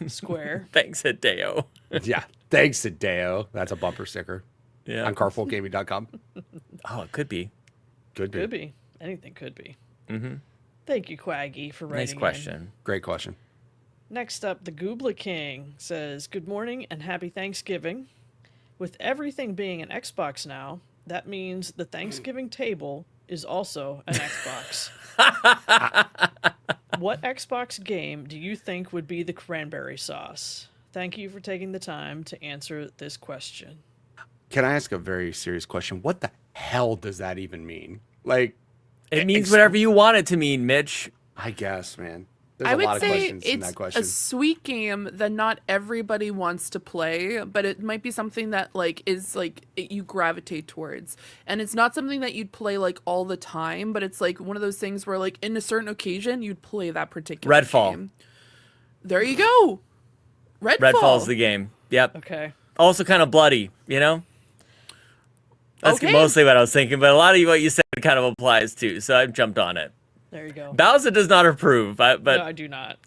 Square. Thanks, Hideo. Yeah. Thanks, Hideo. That's a bumper sticker Yeah. on carpoolgaming.com. Oh, it could be. Could be. Could be. Anything could be. Thank you, Quaggy, for writing Nice in. question. Great question. Next up, the Goobla King says, "Good morning and happy Thanksgiving. With everything being an Xbox now, that means the Thanksgiving table is also an Xbox. What Xbox game do you think would be the cranberry sauce? Thank you for taking the time to answer this question." Can I ask a very serious question? What the hell does that even mean? Like, It means whatever you want it to mean, Mitch. I guess, man. There's I a would lot of say questions in it's that question. a sweet game that not everybody wants to play, but it might be something that you gravitate towards. And it's not something that you'd play like all the time, but it's like one of those things where like in a certain occasion you'd play that particular Redfall. game. There you go. Redfall's the game. Yep. Okay. Also kind of bloody, you know? That's Okay. mostly what I was thinking, but a lot of what you said kind of applies too, so I've jumped on it. There you go. Bowser does not approve, but No, I do not.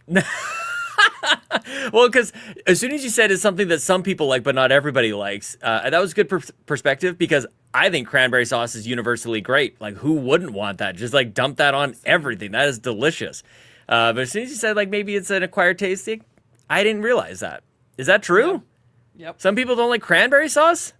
well, because as soon as you said it's something that some people like but not everybody likes, that was good perspective because I think cranberry sauce is universally great. Like, who wouldn't want that? Just like dump that on everything. That is delicious. But as soon as you said like maybe it's an acquired taste thing, I didn't realize that. Is that true? Yep. Some people don't like cranberry sauce?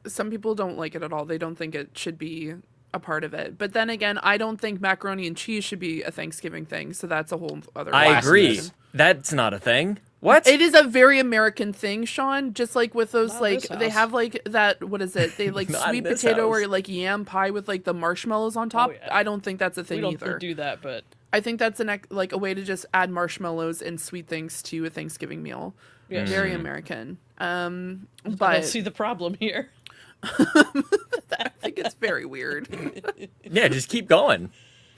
Some people don't like it at all. They don't think it should be a part of it. But then again, I don't think macaroni and cheese should be a Thanksgiving thing. So that's a whole other. I agree. Blasphemous. That's not a thing. What? It is a very American thing, Sean. Just like with those, Not like this they house. have like that. What is it? They like Not in sweet this potato house. or like yam pie with like the marshmallows on top. yeah. I don't think that's a We thing don't either. do that, but I think that's like a way to just add marshmallows and sweet things to a Thanksgiving meal. Yes. Very American. I don't But see the problem here. I think it's very weird. Yeah, just keep going.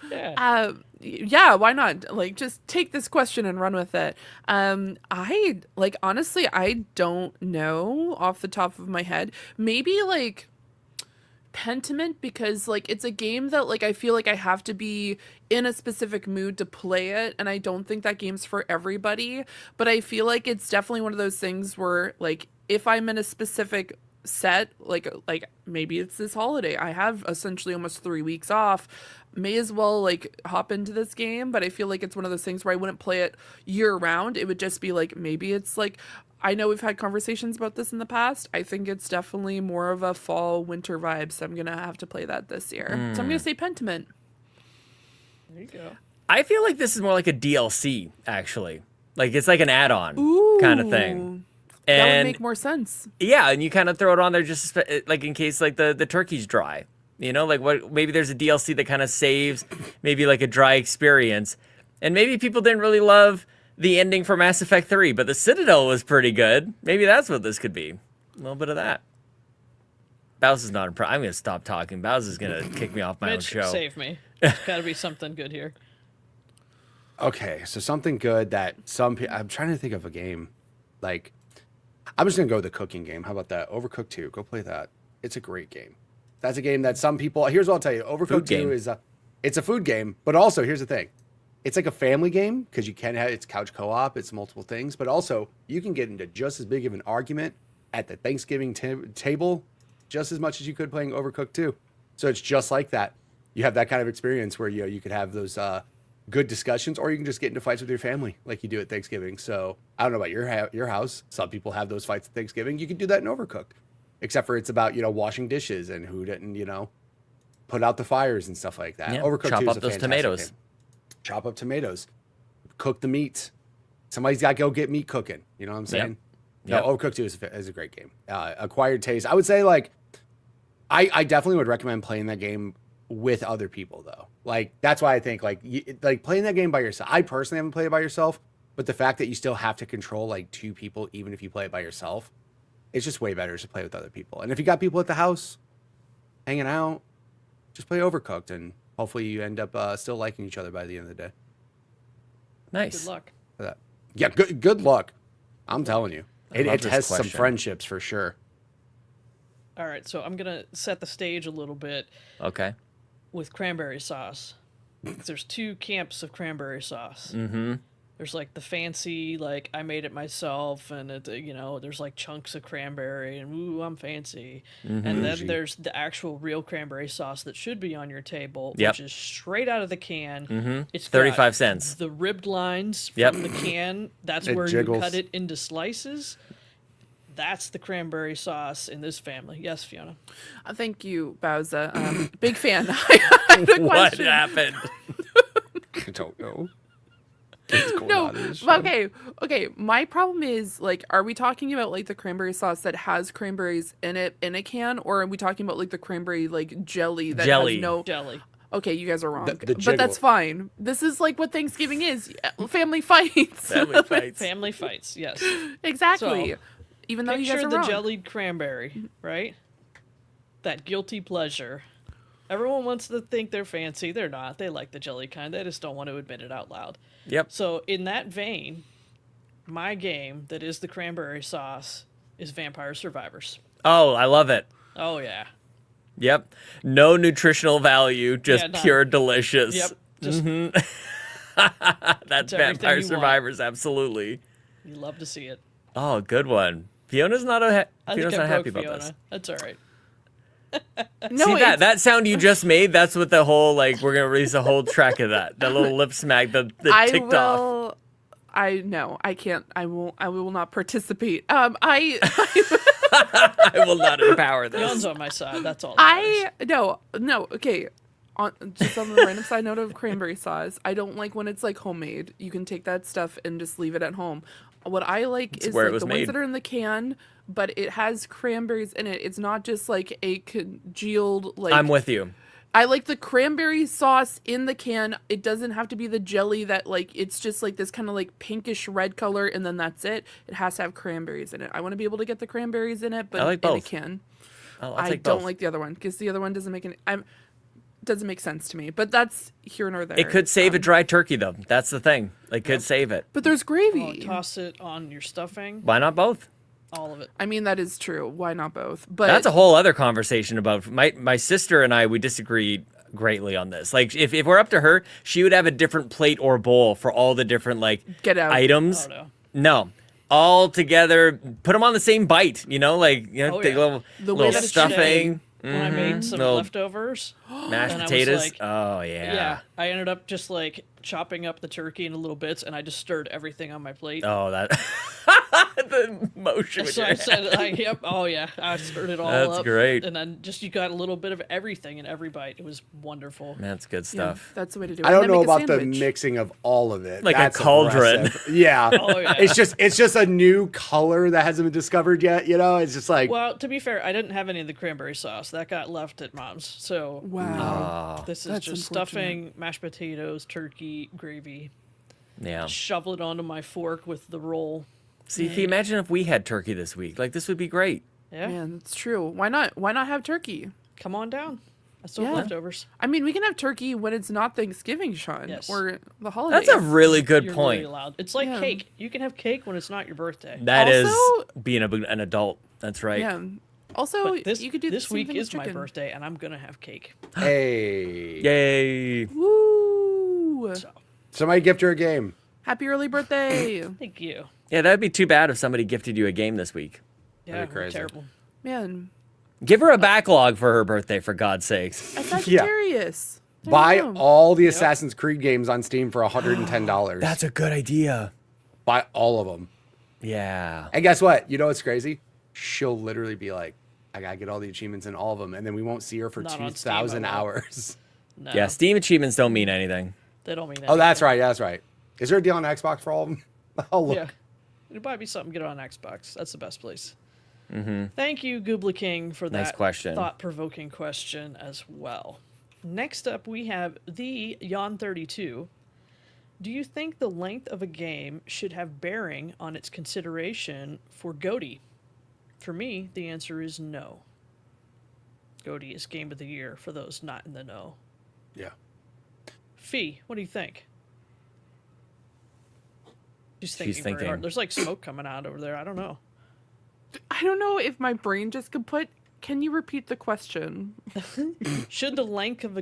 Yeah. Yeah, why not? Like, just take this question and run with it. I like honestly, I don't know off the top of my head. Maybe like Pentiment, because like it's a game that like I feel like I have to be in a specific mood to play it, and I don't think that game's for everybody. But I feel like it's definitely one of those things where like if I'm in a specific set, like maybe it's this holiday, I have essentially almost 3 weeks off, may as well like hop into this game. But I feel like it's one of those things where I wouldn't play it year round. It would just be like, maybe it's like, I know we've had conversations about this in the past. I think it's definitely more of a fall winter vibe, so I'm gonna have to play that this year. So I'm gonna say Pentiment. There you go. I feel like this is more like a DLC, actually. Like it's like an add-on kind of thing. That would And make more sense. yeah, and you kind of throw it on there just like in case like the turkey's dry. You know, like what maybe there's a DLC that kind of saves maybe like a dry experience. And maybe people didn't really love the ending for Mass Effect 3, but the Citadel was pretty good. Maybe that's what this could be. A little bit of that. Bowser's not impressed. I'm going to stop talking. Bowser's going to kick me off my own Mitch, show. save me. There's got to be something good here. Okay, so something good that some people... I'm trying to think of a game. Like, I'm just going to go with the cooking game. How about that? Overcooked 2. Go play that. It's a great game. That's a game that some people... Here's what I'll tell you. Overcooked 2 is it's a food game, but also, here's the thing. It's like a family game because you can have... It's couch co-op. It's multiple things. But also, you can get into just as big of an argument at the Thanksgiving table just as much as you could playing Overcooked 2. So it's just like that. You have that kind of experience where you could have those... good discussions, or you can just get into fights with your family like you do at Thanksgiving. So I don't know about your house. Some people have those fights at Thanksgiving. You can do that in Overcooked, except for it's about washing dishes and who didn't put out the fires and stuff like that. Yeah, Overcooked chop 2 up is a those fantastic tomatoes. game. Chop up tomatoes, cook the meat. Somebody's got to go get meat cooking. You know what I'm saying? Yep. No, Overcooked 2 is a great game. Acquired taste. I would say like I definitely would recommend playing that game with other people though. Like that's why I think like like playing that game by yourself. I personally haven't played it by yourself, but the fact that you still have to control like 2 people, even if you play it by yourself, it's just way better to play with other people. And if you got people at the house hanging out, just play Overcooked, and hopefully you end up still liking each other by the end of the day. Nice. Good luck. For that. Yeah, good luck. I'm telling you, it love this tests some question. friendships for sure. All right, so I'm gonna set the stage a little bit Okay. with cranberry sauce. There's 2 camps of cranberry sauce. Mm-hmm. There's like the fancy, like I made it myself, and it, you know, there's like chunks of cranberry, and ooh, I'm fancy. Mm-hmm. And then there's the actual real cranberry sauce that should be on your table, Yep. which is straight out of the can. Mm-hmm. It's 35 got cents. The ribbed lines Yep. from the can. That's It where jiggles. you cut it into slices. That's the cranberry sauce in this family. Yes, Fiona. Thank you, Bowser. Big fan. I have a What question. happened? I don't know. What's going No, on in this show? okay. My problem is like, are we talking about like the cranberry sauce that has cranberries in it in a can, or are we talking about like the cranberry like jelly that Jelly. has no? Jelly. Okay, you guys are wrong, The but jiggle. that's fine. This is like what Thanksgiving is: family fights. Family fights. Family fights. Yes. Exactly. So, Even though you guys Picture are the wrong. jellied cranberry, right? That guilty pleasure. Everyone wants to think they're fancy. They're not. They like the jelly kind. They just don't want to admit it out loud. Yep. So in that vein, my game that is the cranberry sauce is Vampire Survivors. Oh, I love it. Oh yeah. Yep. No nutritional value, just Yeah, none. pure delicious. Yep. Just That's everything Vampire you want. Survivors, absolutely. you love to see it. Oh, good one. Fiona's not I Fiona's think I not happy broke about Fiona. this. That's all right. No, See it's- that sound you just made? That's what the whole like we're gonna release a whole track of that. That little lip smack that I ticked off. will. I can't. I won't. I will not participate. I will not empower Fiona's this. on my side. That's all. That matters. no. Okay. Just on the random side note of cranberry sauce, I don't like when it's like homemade. You can take that stuff and just leave it at home. What I like It's is where it like was the ones made. that are in the can, but it has cranberries in it. It's not just like a congealed like. I'm with you. I like the cranberry sauce in the can. It doesn't have to be the jelly that like it's just like this kind of like pinkish red color and then that's it. It has to have cranberries in it. I want to be able to get the cranberries in it, but I like in a both. can. I'll I take don't both. like the other one because the other one doesn't make doesn't make sense to me. But that's here nor there. It could save a dry turkey though. That's the thing. It could save it. But there's Oh, gravy. toss it on your stuffing. Why not both? All of it. I mean that is true. Why not both? But That's a whole other conversation about my sister and I. We disagree greatly on this. Like if we're up to her, she would have a different plate or bowl for all the different like Get out. items. Oh, no. No, all together. Put them on the same bite. You know, like Oh, take yeah. little, The way little that it's stuffing, When I made some little leftovers, mashed and I was potatoes. like, Oh yeah. yeah, I ended up just like chopping up the turkey into little bits, and I just stirred everything on my plate. Oh that. The motion. With So your I said, hand. yep, oh yeah, I stirred it all That's up. great. And then just you got a little bit of everything in every bite. It was wonderful. That's good yeah, stuff. that's the way to do it. I And don't then know make a about the sandwich. mixing of all of it. Like a That's cauldron. aggressive. Yeah. Oh, yeah. It's just a new color that hasn't been discovered yet. You know, it's just like Well, to be fair, I didn't have any of the cranberry sauce. That got left at mom's. So Wow. this is That's just unfortunate. stuffing, mashed potatoes, turkey, gravy. Yeah. Shovel it onto my fork with the roll. See, if you imagine if we had turkey this week, like this would be great. Yeah, Man, that's true. Why not? Why not have turkey? come on down. I still have Yeah. leftovers. I mean, we can have turkey when it's not Thanksgiving, Sean, Yes. or the holidays. That's a really good You're point. really allowed. It's like Yeah. cake. You can have cake when it's not your birthday. That is Also- being an adult. That's right. Yeah. Also, But this you could do the this same week thing with is my chicken. birthday, and I'm gonna have cake. hey, Yay. Woo! So somebody gift her a game. Happy early birthday, thank you. Yeah, that'd be too bad if somebody gifted you a game this week. Yeah, That'd be we're crazy. terrible. man. Give her a backlog for her birthday, for God's sakes. A Sagittarius. There Buy you go. all the Assassin's Creed games on Steam for $110. That's a good idea. Buy all of them. Yeah. And guess what? You know what's crazy? She'll literally be like, I gotta get all the achievements in all of them, and then we won't see her for Not on Steam, 2,000 I won't. hours. No, Yeah, Steam achievements don't mean anything. they don't mean that. Oh, that's right. That's right. Is there a deal on Xbox for all of them? Oh, look. Yeah, it'd probably be something. Get it on Xbox. That's the best place. Thank you, Goobly King, for Nice that question. thought-provoking question as well. Next up, we have the Yon32. Do you think the length of a game should have bearing on its consideration for GOTY? For me, the answer is no. GOTY is Game of the Year for those not in the know. Yeah. Fee, what do you think? She's She's thinking very thinking. hard. There's like smoke coming out over there. I don't know. I don't know if my brain just kaput. Can you repeat the question? Should the length of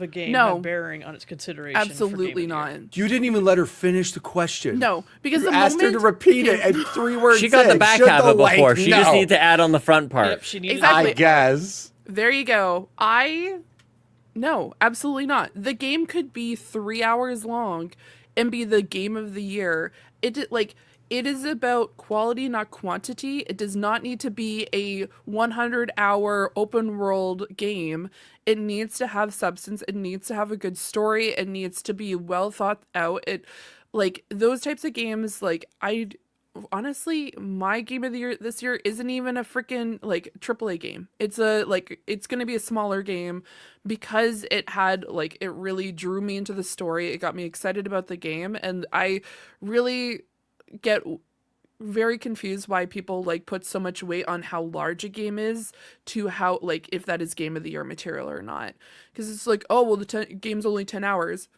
a game No. have bearing on its consideration? for Absolutely Game of the Year? not. You didn't even let her finish the question. No, because You the asked moment her to repeat it and 3 words. She got the in. back Should half the of it before. length- She just No. needed to add on the front part. Yep, she needed Exactly. I guess. There you go. No, absolutely not. The game could be 3 hours long and be the game of the year. It is about quality, not quantity. It does not need to be a 100-hour open world game. It needs to have substance. It needs to have a good story. It needs to be well thought out. Those types of games, honestly, my game of the year this year isn't even a freaking AAA game. It's going to be a smaller game because it really drew me into the story. It got me excited about the game, and I really get very confused why people put so much weight on how large a game is to how if that is game of the year material or not, because it's the game's only 10 hours.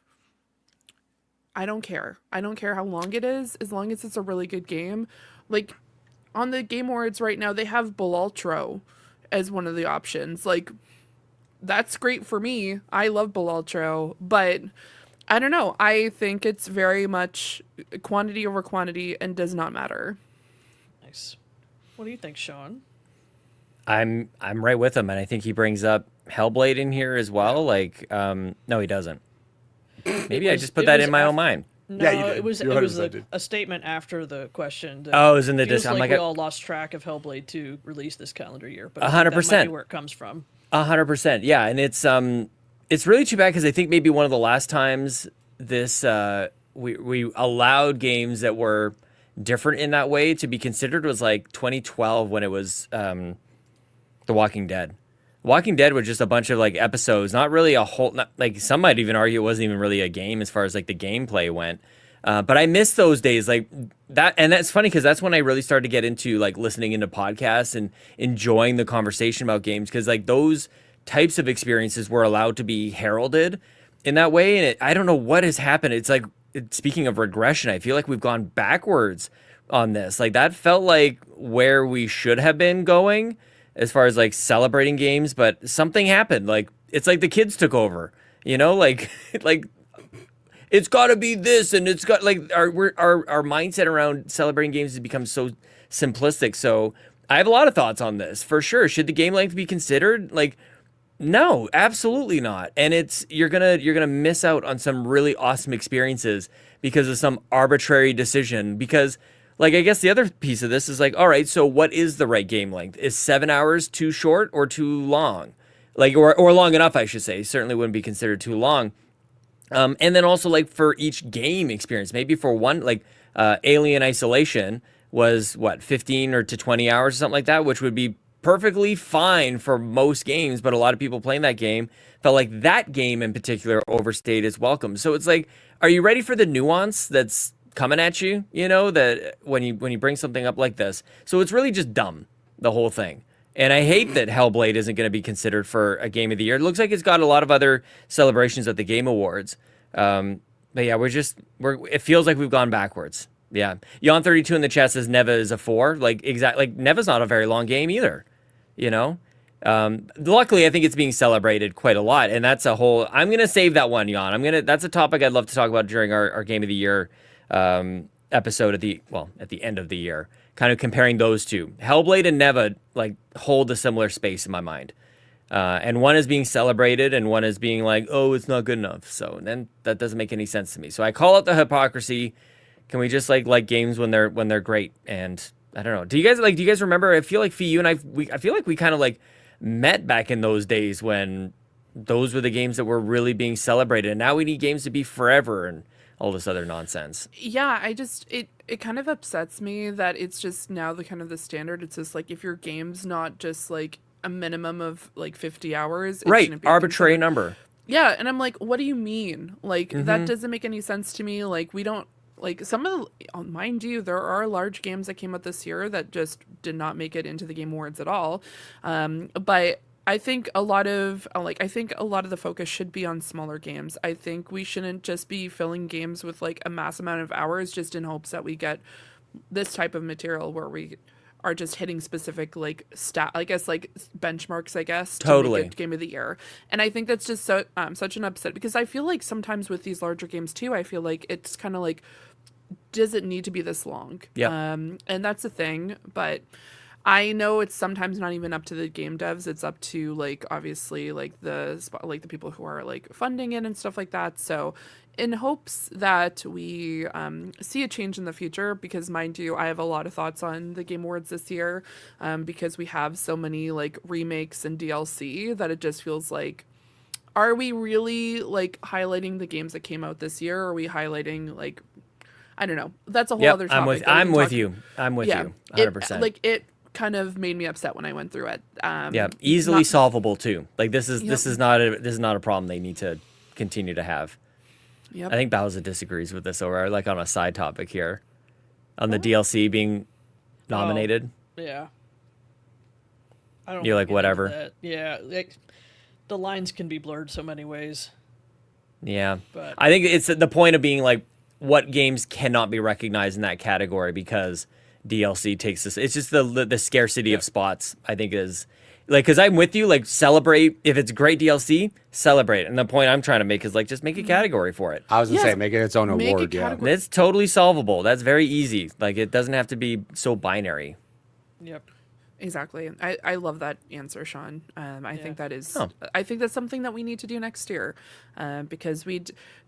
I don't care how long it is, as long as it's a really good game. On the Game Awards right now, they have Balaltro as one of the options. That's great for me. I love Balaltro, but I don't know. I think it's very much quantity over quantity and does not matter. Nice. What do you think, Sean? I'm right with him, and I think he brings up Hellblade in here as well. No, he doesn't. Maybe I just put that in my own mind. No, Yeah, you did. it was You it was 100% did. a statement after the question. That Oh, it was in the feels I'm like like, we all lost track of Hellblade 2 release this calendar year, but 100%. that might be where it comes from. 100%. Yeah, and it's really too bad because I think maybe one of the last times this we allowed games that were different in that way to be considered was 2012 when it was The Walking Dead. Walking Dead was just a bunch of episodes, not really a whole. Some might even argue it wasn't even really a game as far as the gameplay went. But I miss those days that, and that's funny because that's when I really started to get into listening into podcasts and enjoying the conversation about games, because those types of experiences were allowed to be heralded in that way. And I don't know what has happened. It's speaking of regression, I feel like we've gone backwards on this. That felt like where we should have been going as far as celebrating games, but something happened. It's the kids took over, it's got to be this, and it's got our mindset around celebrating games has become so simplistic. So I have a lot of thoughts on this for sure. Should the game length be considered? No, absolutely not. And you're gonna miss out on some really awesome experiences because of some arbitrary decision. Because I guess the other piece of this is all right, so what is the right game length? Is 7 hours too short or too long? Or long enough, I should say. Certainly wouldn't be considered too long. And then also for each game experience, maybe for one, Alien Isolation was 15 or to 20 hours or something like that, which would be perfectly fine for most games, but a lot of people playing that game felt like that game in particular overstayed its welcome. So it's are you ready for the nuance that's coming at you, that when you bring something up like this? So it's really just dumb, the whole thing. And I hate that Hellblade isn't going to be considered for a game of the year. It looks like it's got a lot of other celebrations at the Game Awards. But yeah, it feels like we've gone backwards. Yeah. Yon32 in the chat says Neva is a 4. Neva's not a very long game either, Luckily, I think it's being celebrated quite a lot, and that's a whole. I'm gonna save that one, Yon. That's a topic I'd love to talk about during our Game of the Year episode at the end of the year, kind of comparing those two. Hellblade and Neva hold a similar space in my mind, and one is being celebrated, and one is being oh, it's not good enough. So then that doesn't make any sense to me. So I call out the hypocrisy. Can we just like games when they're great? And I don't know. Do you guys remember? I feel like Fee, you and I feel like we kind of met back in those days when those were the games that were really being celebrated, and now we need games to be forever and all this other nonsense. Yeah, it kind of upsets me that it's just now the kind of the standard. It's just if your game's not just a minimum of like 50 hours. It Right. shouldn't be Arbitrary considered. number. Yeah, and I'm like, what do you mean? Like Mm-hmm. that doesn't make any sense to me. Like we don't like some of the, mind you, there are large games that came out this year that just did not make it into the Game Awards at all. But I think a lot of the focus should be on smaller games. I think we shouldn't just be filling games with like a mass amount of hours just in hopes that we get this type of material where we are just hitting specific like benchmarks, I guess, to Totally. make it game of the year. And I think that's just so such an upset, because I feel like sometimes with these larger games too, I feel like it's kind of like, does it need to be this long? Yeah. And that's the thing, but I know it's sometimes not even up to the game devs. It's up to like obviously like the people who are like funding it and stuff like that. So in hopes that we see a change in the future, because mind you, I have a lot of thoughts on the Game Awards this year, because we have so many like remakes and DLC that it just feels like, are we really like highlighting the games that came out this year? Or are we highlighting like, I don't know. That's a whole Yep. other topic. I'm with you. I'm with you. 100%. It kind of made me upset when I went through it. Yeah, easily not- solvable too. Like this is Yep. not a problem they need to continue to have. Yep. I think Bowser disagrees with this over like on a side topic here, on the DLC being nominated. Yeah. I don't You're like, get into whatever. that. Yeah, like the lines can be blurred so many ways. Yeah, But- I think it's the point of being like, what games cannot be recognized in that category because DLC takes this. It's just the scarcity of spots. I think is like, because I'm with you. Like, celebrate if it's great DLC, celebrate. And the point I'm trying to make is like, just make a category for it. I was gonna Yes, say, make it its own make a award. Yeah. category. It's totally solvable. That's very easy. Like, it doesn't have to be so binary. Yep. Exactly. I love that answer, Sean. I think that is. Oh. I think that's something that we need to do next year, because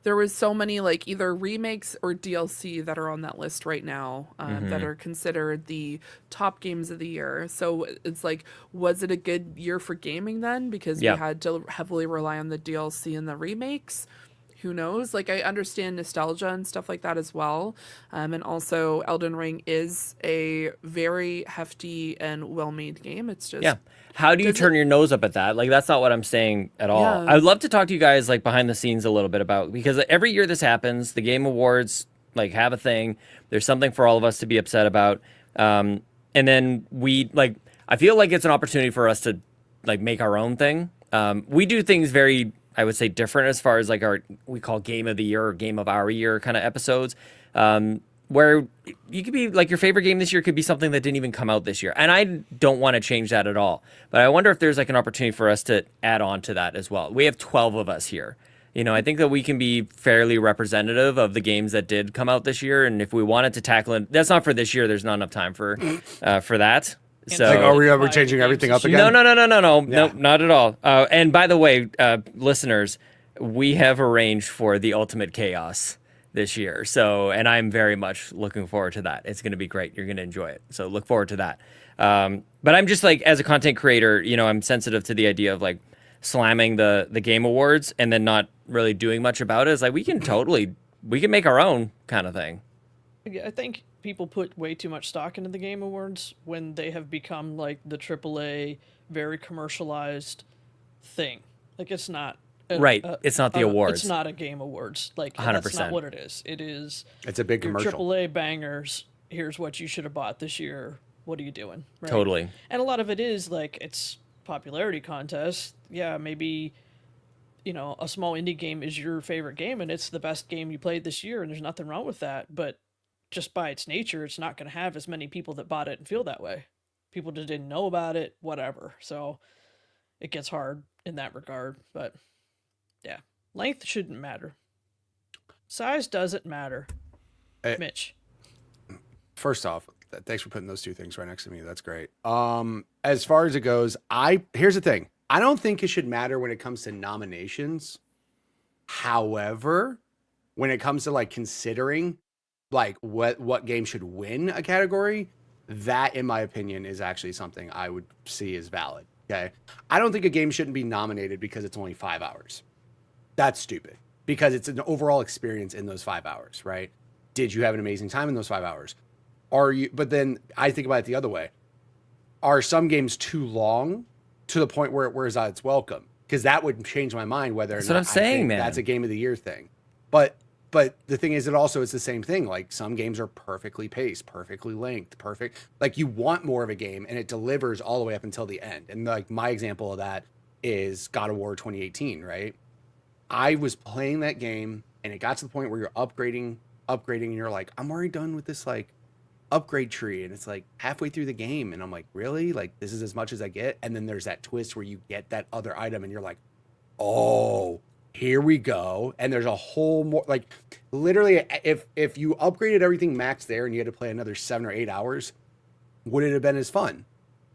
there was so many like either remakes or DLC that are on that list right now, that are considered the top games of the year. So it's like, was it a good year for gaming then? Because Yeah. we had to heavily rely on the DLC and the remakes. Who knows? Like, I understand nostalgia and stuff like that as well. And also, Elden Ring is a very hefty and well-made game. It's just... Yeah. How do you Does turn your nose up at that? Like, that's not what I'm saying at all. Yeah. I would love to talk to you guys, like, behind the scenes a little bit about, because every year this happens, the Game Awards, like, have a thing. There's something for all of us to be upset about. And then we, like, I feel like it's an opportunity for us to, like, make our own thing. We do things very, I would say, different as far as, like, we call Game of the Year or Game of Our Year kind of episodes. Where you could be like, your favorite game this year could be something that didn't even come out this year. And I don't want to change that at all. But I wonder if there's like an opportunity for us to add on to that as well. We have 12 of us here. You know, I think that we can be fairly representative of the games that did come out this year. And if we wanted to tackle it, that's not for this year. There's not enough time for that. So Like, are we ever changing everything up again? no, not at all. And by the way, listeners, we have arranged for the ultimate chaos this year. So, and I'm very much looking forward to that. It's going to be great. You're going to enjoy it. So look forward to that. But I'm just like, as a content creator, you know, I'm sensitive to the idea of like slamming the Game Awards and then not really doing much about it. It's like, we can make our own kind of thing. I think people put way too much stock into the Game Awards when they have become like the AAA, very commercialized thing. Like, it's not. Right. It's not the awards. It's not a Game Awards. Like, 100%. that's not what it is. It is It's a big your commercial. AAA bangers. Here's what you should have bought this year. What are you doing? Right? Totally. And a lot of it is like, it's popularity contest. Yeah, maybe, you know, a small indie game is your favorite game and it's the best game you played this year, and there's nothing wrong with that. But just by its nature, it's not going to have as many people that bought it and feel that way. People just didn't know about it, whatever. So it gets hard in that regard. But yeah, length shouldn't matter. Size doesn't matter. Mitch. First off, thanks for putting those two things right next to me. That's great. As far as it goes, here's the thing. I don't think it should matter when it comes to nominations. However, when it comes to like considering like what game should win a category, that in my opinion is actually something I would see as valid. Okay. I don't think a game shouldn't be nominated because it's only 5 hours. That's stupid, because it's an overall experience in those 5 hours, right? Did you have an amazing time in those 5 hours? But then I think about it the other way. Are some games too long to the point where it wears out its welcome, because that would change my mind whether or That's not what I'm saying, I think man. that's a game of the year thing. But the thing is, it's the same thing. Like, some games are perfectly paced, perfectly length, perfect. Like, you want more of a game, and it delivers all the way up until the end. And like, my example of that is God of War 2018, right? I was playing that game, and it got to the point where you're upgrading, and you're like, I'm already done with this like upgrade tree, and it's like halfway through the game, and I'm like, really? Like, this is as much as I get? And then there's that twist where you get that other item, and you're like, oh, here we go. And there's a whole more, like, literally, if you upgraded everything max there and you had to play another 7 or 8 hours, would it have been as fun?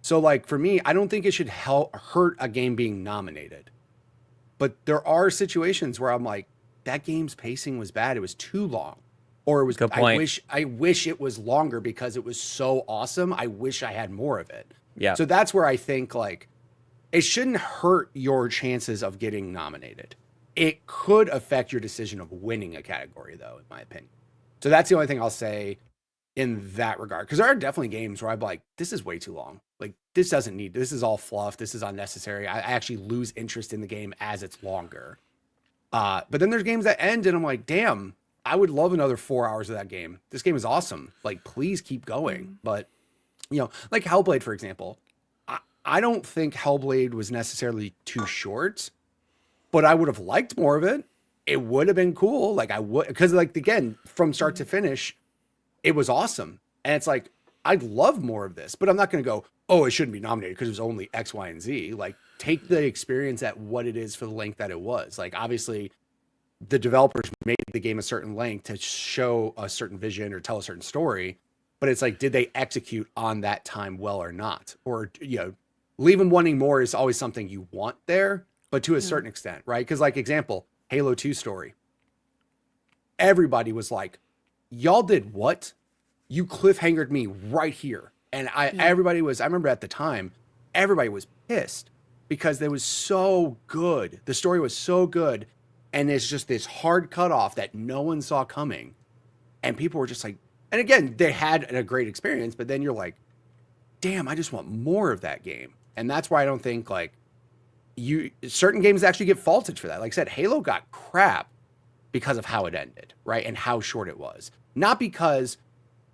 So like, for me, I don't think it should hurt a game being nominated. But there are situations where I'm like, that game's pacing was bad. It was too long. Or it was, Good point. I wish it was longer because it was so awesome. I wish I had more of it. Yeah. So that's where I think, like, it shouldn't hurt your chances of getting nominated. It could affect your decision of winning a category, though, in my opinion. So that's the only thing I'll say in that regard. Because there are definitely games where I'm like, this is way too long. Like, this is all fluff. This is unnecessary. I actually lose interest in the game as it's longer. But then there's games that end and I'm like, damn, I would love another 4 hours of that game. This game is awesome. Like, please keep going. But, like Hellblade, for example, I don't think Hellblade was necessarily too short, but I would have liked more of it. It would have been cool. Like, because, like, again, from start to finish, it was awesome. And it's like, I'd love more of this, but I'm not going to go, oh, it shouldn't be nominated because it was only X, Y, and Z. Like, take the experience at what it is for the length that it was. Like, obviously, the developers made the game a certain length to show a certain vision or tell a certain story, but it's like, did they execute on that time well or not? Or, leave them wanting more is always something you want there, but to a certain extent, right? Because, like, example, Halo 2 story. Everybody was like, y'all did what? You cliffhangered me right here. And I remember at the time, everybody was pissed because it was so good. The story was so good. And it's just this hard cutoff that no one saw coming. And people were just like, and again, they had a great experience, but then you're like, damn, I just want more of that game. And that's why I don't think, like, certain games actually get faulted for that. Like I said, Halo got crap because of how it ended, right? And how short it was. Not because,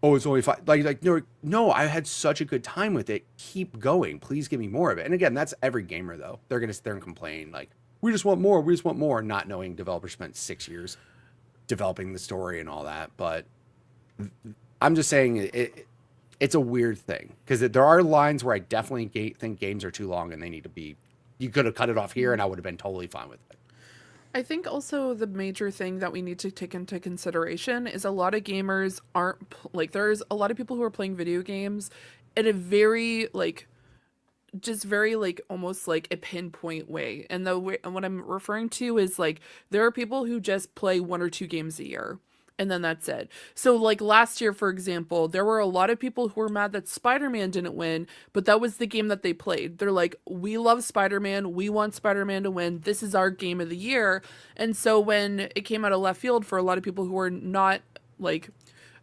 oh, it's only 5. Like no, I had such a good time with it. Keep going. Please give me more of it. And again, that's every gamer, though. They're going to sit there and complain, like, we just want more, not knowing developers spent 6 years developing the story and all that. But I'm just saying it's a weird thing because there are lines where I definitely think games are too long and they need to be, you could have cut it off here and I would have been totally fine with it. I think also the major thing that we need to take into consideration is a lot of gamers aren't, like, there's a lot of people who are playing video games in a very, like, just very, like, almost like a pinpoint way. And what I'm referring to is, like, there are people who just play 1 or 2 games a year. And then that's it. So, like, last year, for example, there were a lot of people who were mad that Spider-Man didn't win, but that was the game that they played. They're like, we love Spider-Man. We want Spider-Man to win. This is our game of the year. And so when it came out of left field for a lot of people who are not, like,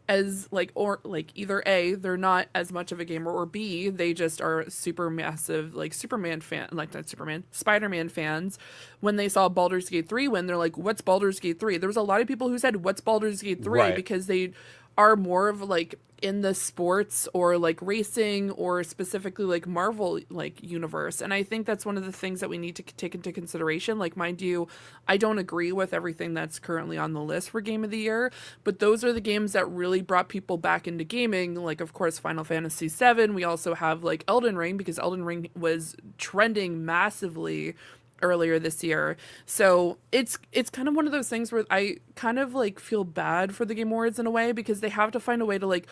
as, like, or, like, either A, they're not as much of a gamer, or B, they just are super massive, like, Spider-Man fans. When they saw Baldur's Gate 3 win, they're like, what's Baldur's Gate 3? There was a lot of people who said, what's Baldur's Gate 3? Right. Because they are more of, like, in the sports or, like, racing or specifically, like, Marvel, like, universe. And I think that's one of the things that we need to take into consideration. Like, mind you, I don't agree with everything that's currently on the list for Game of the Year, but those are the games that really brought people back into gaming. Like, of course, Final Fantasy VII. We also have, like, Elden Ring, because Elden Ring was trending massively earlier this year. So it's kind of one of those things where I kind of, like, feel bad for the Game Awards in a way, because they have to find a way to, like,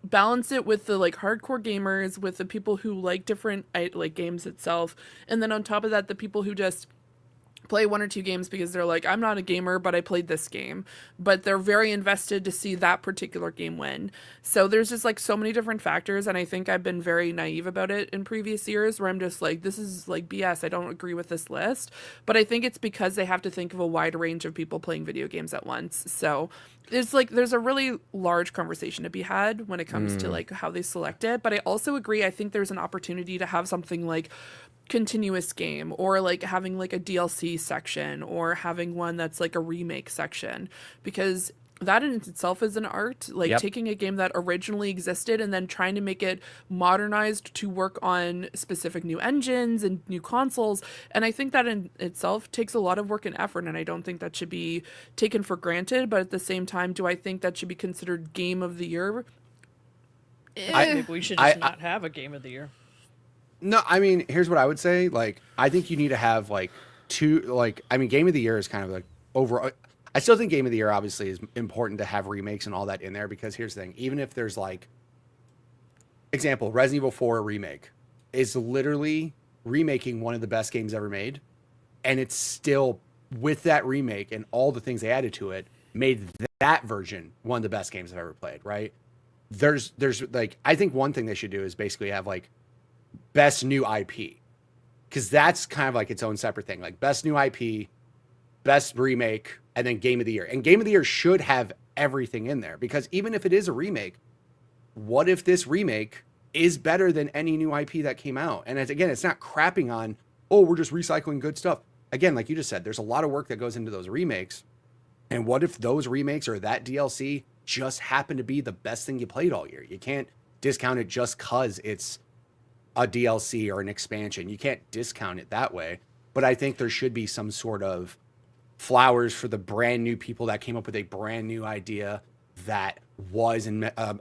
balance it with the, like, hardcore gamers, with the people who like different, like, games itself, and then on top of that, the people who just play 1 or 2 games because they're like, I'm not a gamer, but I played this game, but they're very invested to see that particular game win. So there's just, like, so many different factors, and I think I've been very naive about it in previous years, where I'm just like, this is, like, BS, I don't agree with this list. But I think it's because they have to think of a wide range of people playing video games at once. So there's a really large conversation to be had when it comes to, like, how they select it. But I also agree, I think there's an opportunity to have something like continuous game, or like having like a DLC section, or having one that's like a remake section, because that in itself is an art, like Yep. taking a game that originally existed and then trying to make it modernized to work on specific new engines and new consoles. And I think that in itself takes a lot of work and effort, and I don't think that should be taken for granted. But at the same time, do I think that should be considered game of the year? Maybe we should just not have a game of the year. No, I mean, here's what I would say. Like, I think you need to have like two. Like, I mean, game of the year is kind of like over. I still think game of the year obviously is important to have remakes and all that in there, because here's the thing: even if there's like, example, Resident Evil 4 remake is literally remaking one of the best games ever made, and it's still, with that remake and all the things they added to it, made that version one of the best games I've ever played. Right? There's like, I think one thing they should do is basically have like best new IP, because that's kind of like its own separate thing. Like best new IP, best remake, and then game of the year. And game of the year should have everything in there, because even if it is a remake, what if this remake is better than any new IP that came out? And again, it's not crapping on, oh, we're just recycling good stuff. Again, like you just said, there's a lot of work that goes into those remakes. And what if those remakes or that DLC just happen to be the best thing you played all year? You can't discount it just because it's a DLC or an expansion. You can't discount it that way. But I think there should be some sort of flowers for the brand new people that came up with a brand new idea that was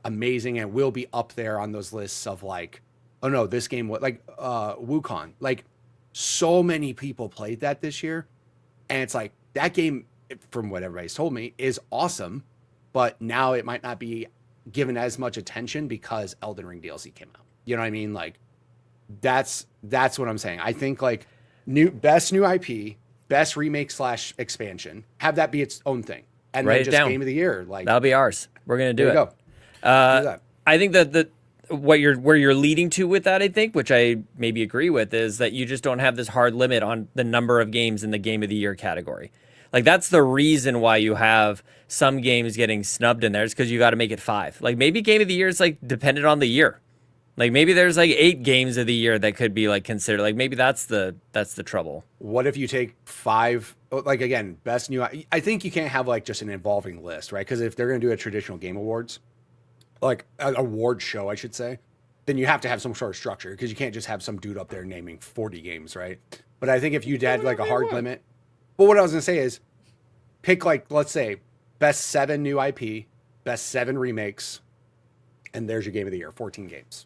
amazing and will be up there on those lists of like, oh no, this game was like Wukong. Like, so many people played that this year, and it's like that game, from what everybody's told me, is awesome, but now it might not be given as much attention because Elden Ring DLC came out. You know what I mean? Like, that's what I'm saying. I think like best new IP, best remake / expansion, have that be its own thing, and Write then it just down. game of the year. Like, That'll be ours. We're gonna do there it. you go. Do that. I think that where you're leading to with that, I think, which I maybe agree with, is that you just don't have this hard limit on the number of games in the game of the year category. Like, that's the reason why you have some games getting snubbed in there, is because you got to make it 5. Like, maybe game of the year is like dependent on the year. Like, maybe there's like 8 games of the year that could be like considered. Like, maybe that's the trouble. What if you take 5? Like, again, best new. I think you can't have like just an evolving list, right? Because if they're going to do a traditional game awards, like an award show, I should say, then you have to have some sort of structure, because you can't just have some dude up there naming 40 games, right? But I think if you had like a hard limit, but what I was going to say is pick like, let's say, best 7 new IP, best 7 remakes, and there's your game of the year, 14 games.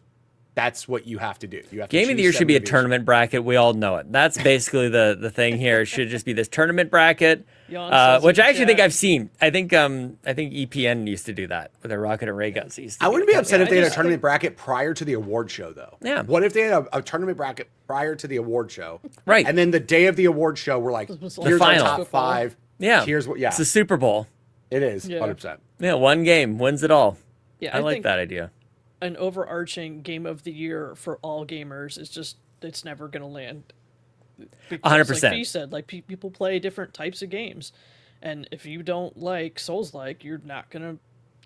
That's what you have to do. You have to Game of the year choose should be a 7 tournament bracket. We all know it. That's basically the thing here. It should just be this tournament bracket, Jan says which in I actually think chat- I've seen. I think EPN used to do that with their rocket and ray guns. I wouldn't be upset if they had a just tournament bracket prior to the award show, though. Yeah. What if they had a tournament bracket prior to the award show? Right. And then the day of the award show, we're like, was here's the our final. top 5. Yeah. Here's what, yeah. It's the Super Bowl. It is, Yeah. 100%. Yeah, one game wins it all. Yeah, I like think that idea. an overarching game of the year for all gamers is just, it's never going to land. Because, 100%. Like Fee said, like people play different types of games, and if you don't like Souls-like, you're not going to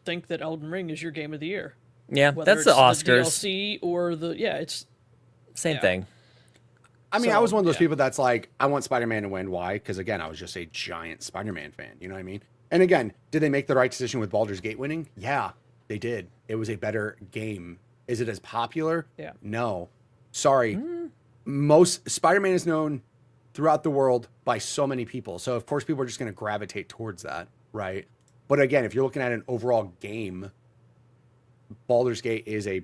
think that Elden Ring is your game of the year. Yeah, Whether that's the it's Oscars. DLC or it's Same yeah. thing. I mean, I So, was one of those yeah. people that's like, I want Spider-Man to win. Why? Because, again, I was just a giant Spider-Man fan. You know what I mean? And again, did they make the right decision with Baldur's Gate winning? Yeah, they did. It was a better game. Is it as popular? Yeah. No. Sorry. Most Spider-Man is known throughout the world by so many people. So, of course, people are just going to gravitate towards that, right? But again, if you're looking at an overall game, Baldur's Gate is a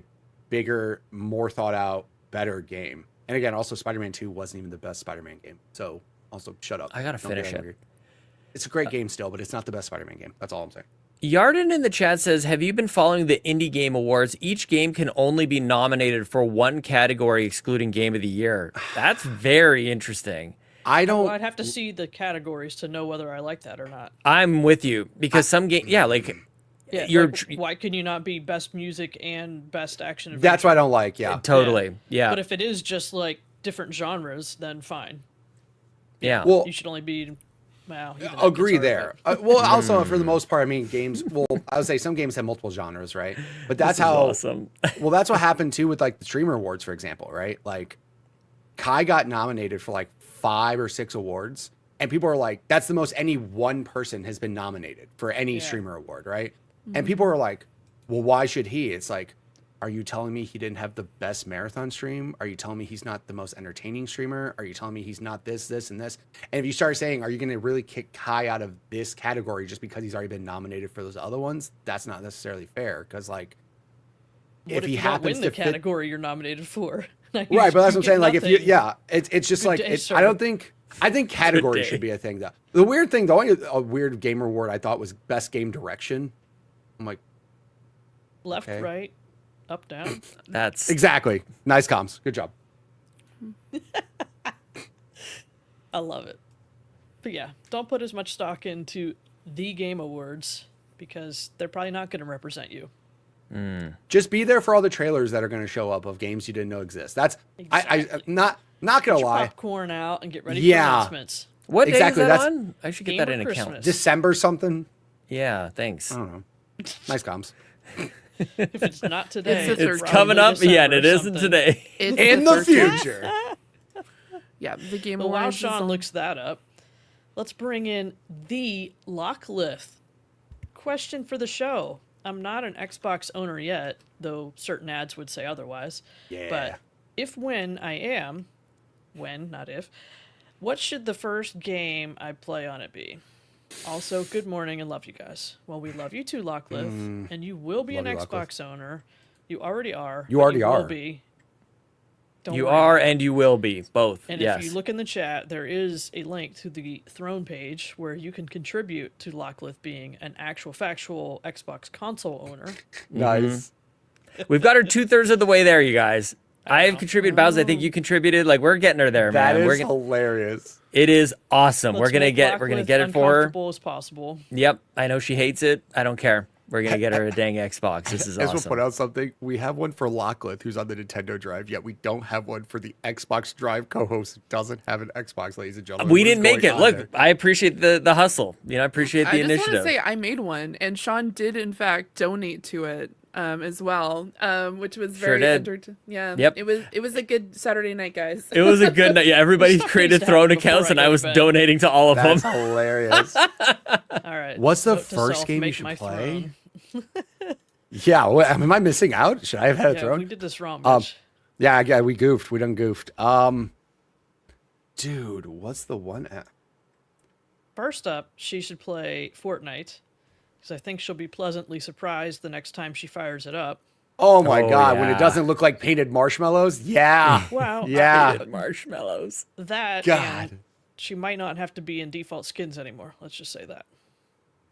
bigger, more thought out, better game. And again, also Spider-Man 2 wasn't even the best Spider-Man game. So also shut up. I gotta Don't get finish it. angry. It's a great game still, but it's not the best Spider-Man game. That's all I'm saying. Yarden in the chat says, have you been following the Indie Game Awards? Each game can only be nominated for one category, excluding Game of the Year. That's very interesting. I don't. Well, I'd have to see the categories to know whether I like that or not. I'm with you, because some game, yeah, like, Yeah, you're like, why can you not be best music and best action adventure? That's what I don't like. Yeah. totally, yeah. But if it is just like different genres, then fine. Yeah. Well, You should only be. Well, even that agree gets there. harder, Well, also for the most part, I mean, games. Well, I would say some games have multiple genres, right? But that's This is how. awesome. Well, that's what happened too with like the Streamer Awards, for example, right? Like, Kai got nominated for like 5 or 6 awards, and people are like, that's the most any one person has been nominated for any streamer award, right? And people are like, well, why should he? It's like, are you telling me he didn't have the best marathon stream? Are you telling me he's not the most entertaining streamer? Are you telling me he's not this, this, and this? And if you start saying, are you going to really kick Kai out of this category just because he's already been nominated for those other ones? That's not necessarily fair, because like, What if he you don't happens win the to fit, category you're nominated for? right? But that's what I'm saying. Like, if you, nothing. it's just Good like, day, sir. I think category should be a thing though. The weird thing, the only weird gamer award I thought was best game direction. I'm like, Left, okay. right, up, down. That's exactly. Nice comms. Good job. I love it. But yeah, don't put as much stock into the Game Awards because they're probably not going to represent you. Just be there for all the trailers that are going to show up of games you didn't know exist. That's I Exactly. not Get gonna your lie. popcorn out and get ready Yeah. for announcements. what Exactly, day is that that's- on? I should get Game that or in account. Christmas? December something. Yeah, thanks. I don't know. Nice comms. If it's not today, It's the It's third coming up, December yeah, and or it isn't something. today. It's In the 13th. future. Yeah, the Game But while Awards. Sean looks that up, let's bring in the Locklith. Question for the show. I'm not an Xbox owner yet, though certain ads would say otherwise. Yeah. But if when I am, when, not if, what should the first game I play on it be? Also, good morning and love you guys. Well, we love you too, Locklith, and you will be an Love you, Xbox owner. You already are. You but already will are. be. Don't You worry are about it. and you will be both. And yes. if you look in the chat, there is a link to the Throne page where you can contribute to Locklith being an actual factual Xbox console owner. Nice. We've got her 2/3 of the way there, you guys. I've know. contributed Bowser. I think you contributed. Like we're getting her there, That man. is hilarious. It is awesome. Let's we're gonna make we're gonna Locklith get it for her. uncomfortable as possible. Yep. I know she hates it. I don't care. We're gonna get her a dang Xbox. This is I just want to awesome. point out something. We have one for Locklith, who's on the Nintendo Drive, yet we don't have one for the Xbox Drive co-host who doesn't have an Xbox, ladies and gentlemen. We What is didn't make going it. on Look, there? I appreciate the hustle. You know, I appreciate the I just want initiative. to say I made one, and Sean did in fact donate to it as well, which was Sure very did. yeah. Yep. It was a good Saturday night, guys. It was a good night. Yeah, everybody Stuff needs created to Throne happen before accounts, I and go I to was bed. donating to all of That's them. hilarious. All right. What's the note to first self, game you make should my play? throne. Yeah, am I missing out? Should I have had a Yeah, throne? we did this wrong, Um, bitch. Yeah, we goofed. We done goofed. Dude, what's the one? First up, she should play Fortnite, because I think she'll be pleasantly surprised the next time she fires it up. Oh my Oh, god, when yeah. it doesn't look like painted marshmallows? Yeah. Wow. Yeah. Marshmallows. That God. and she might not have to be in default skins anymore. Let's just say that.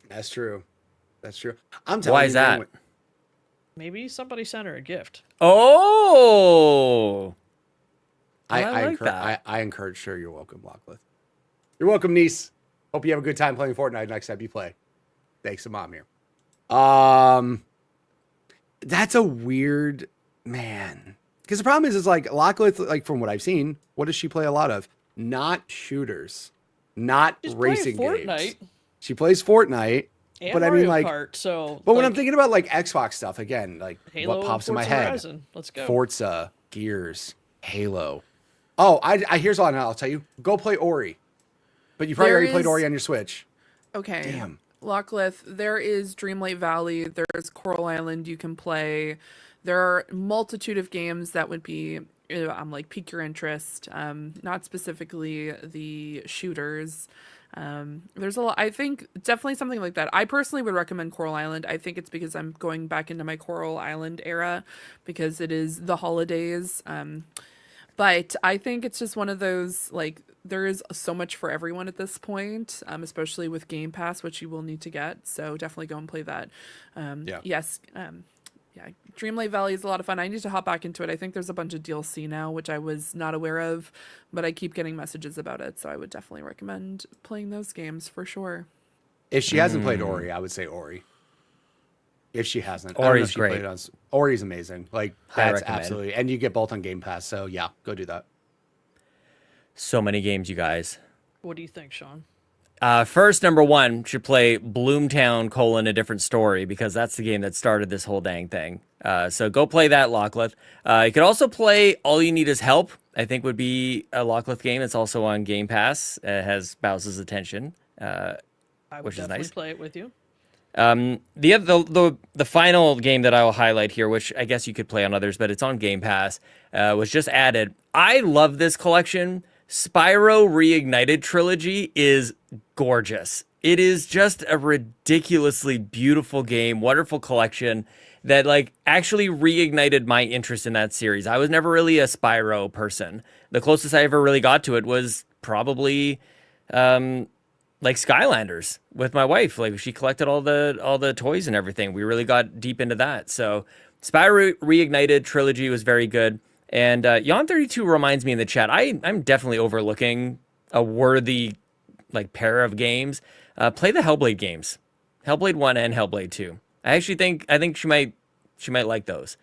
That's true. That's true. I'm telling Why you. is that? man, Maybe somebody sent her a gift. Oh. I like that. I encouraged her. You're welcome, Locklith. You're welcome, niece. Hope you have a good time playing Fortnite next time you play. Thanks to mom here. That's a weird man. Because the problem is like Locklith, like from what I've seen, what does she play a lot of? Not shooters, not She's playing racing Fortnite games. She plays Fortnite, and but I Mario mean, like, Kart. So, but when like, I'm thinking about like Xbox stuff again, like Halo, what pops in my Forza head? Horizon. Let's go. Forza, Gears, Halo. Oh, I here's all I'll tell you. Go play Ori. But you probably There already played is- Ori on your Switch. Okay. Damn. Locklith, there is Dreamlight Valley, there's Coral Island you can play. There are a multitude of games that would be like pique your interest. Not specifically the shooters. There's a lot. I think definitely something like that. I personally would recommend Coral Island. I think it's because I'm going back into my Coral Island era because it is the holidays. But I think it's just one of those, like, there is so much for everyone at this point, especially with Game Pass, which you will need to get. So definitely go and play that. Yeah. Yes. Yeah. Dreamlight Valley is a lot of fun. I need to hop back into it. I think there's a bunch of DLC now, which I was not aware of, but I keep getting messages about it. So I would definitely recommend playing those games for sure. If she hasn't played Ori, I would say Ori. If she hasn't, I don't know Ori's if she great. played it on Ori's amazing. Like Highly that's recommend. absolutely, and you get both on Game Pass. So yeah, go do that. So many games, you guys. What do you think, Sean? First, number one should play Bloomtown: A Different Story because that's the game that started this whole dang thing. So go play that, Lockleth. You could also play All You Need Is Help. I think would be a Lockleth game. It's also on Game Pass. It has Bowser's attention, I would which is definitely nice. play it with you. The final game that I will highlight here, which I guess you could play on others, but it's on Game Pass, was just added. I love this collection. Spyro Reignited Trilogy is gorgeous. It is just a ridiculously beautiful game, wonderful collection that like actually reignited my interest in that series. I was never really a Spyro person. The closest I ever really got to it was probably like Skylanders with my wife. Like she collected all the toys and everything. We really got deep into that. So Spyro Reignited Trilogy was very good. And Yon32 reminds me in the chat, I'm definitely overlooking a worthy like pair of games. Play the Hellblade games, Hellblade 1 and Hellblade 2. I think she might like those.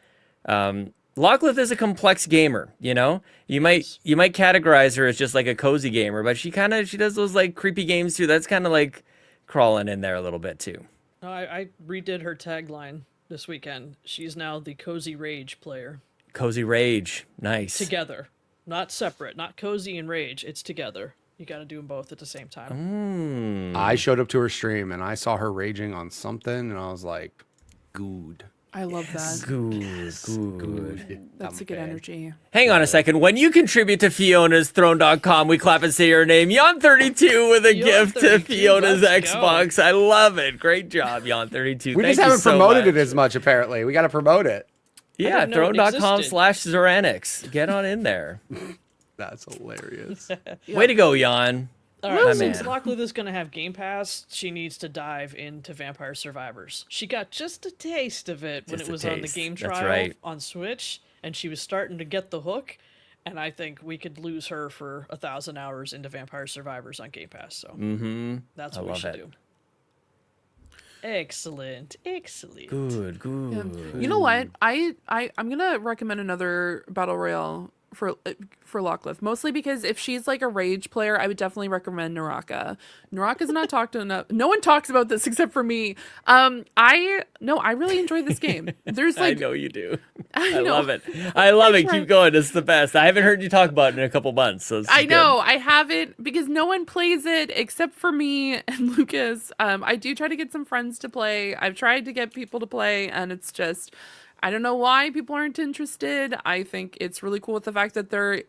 Lockleth is a complex gamer, you know? You might categorize her as just like a cozy gamer, but she does those like creepy games too. That's kind of like crawling in there a little bit too. No, I redid her tagline this weekend. She's now the Cozy Rage player. Cozy Rage, nice. Together, not separate, not cozy and rage. It's together. You got to do them both at the same time. I showed up to her stream and I saw her raging on something, and I was like, "Good, I love that. good." That's I'm a good fan. energy. Hang on a second. When you contribute to Fiona's Throne.com, we clap and say your name. Yon32 with a gift to Yon32, Fiona's let's go. Xbox. I love it. Great job, Yon32. We Thank just you haven't so promoted much. it as much. Apparently, we got to promote it. Yeah, didn't know it existed. Throne.com/Zoranix. Get on in there. That's hilarious. Way to go, Jan. All My right, since man. Lockleth is going to have Game Pass, she needs to dive into Vampire Survivors. She got just a taste of it when Just it a was on the taste. game That's trial right. on Switch, and she was starting to get the hook. And I think we could lose her for 1,000 hours into Vampire Survivors on Game Pass. So that's I what we love should it. do. Excellent. Good. You know what? I'm gonna recommend another battle royale for Lockleth, mostly because if she's like a rage player, I would definitely recommend Naraka. Naraka's not talked enough. No one talks about this except for me. I really enjoy this game. There's I like know you do. I I know. love it. I love it. try. Keep going. It's the best. I haven't heard you talk about it in a couple months. So I know I haven't because no one plays it except for me and Lucas. I do try to get some friends to play. I've tried to get people to play, and it's just I don't know why people aren't interested. I think it's really cool with the fact that they're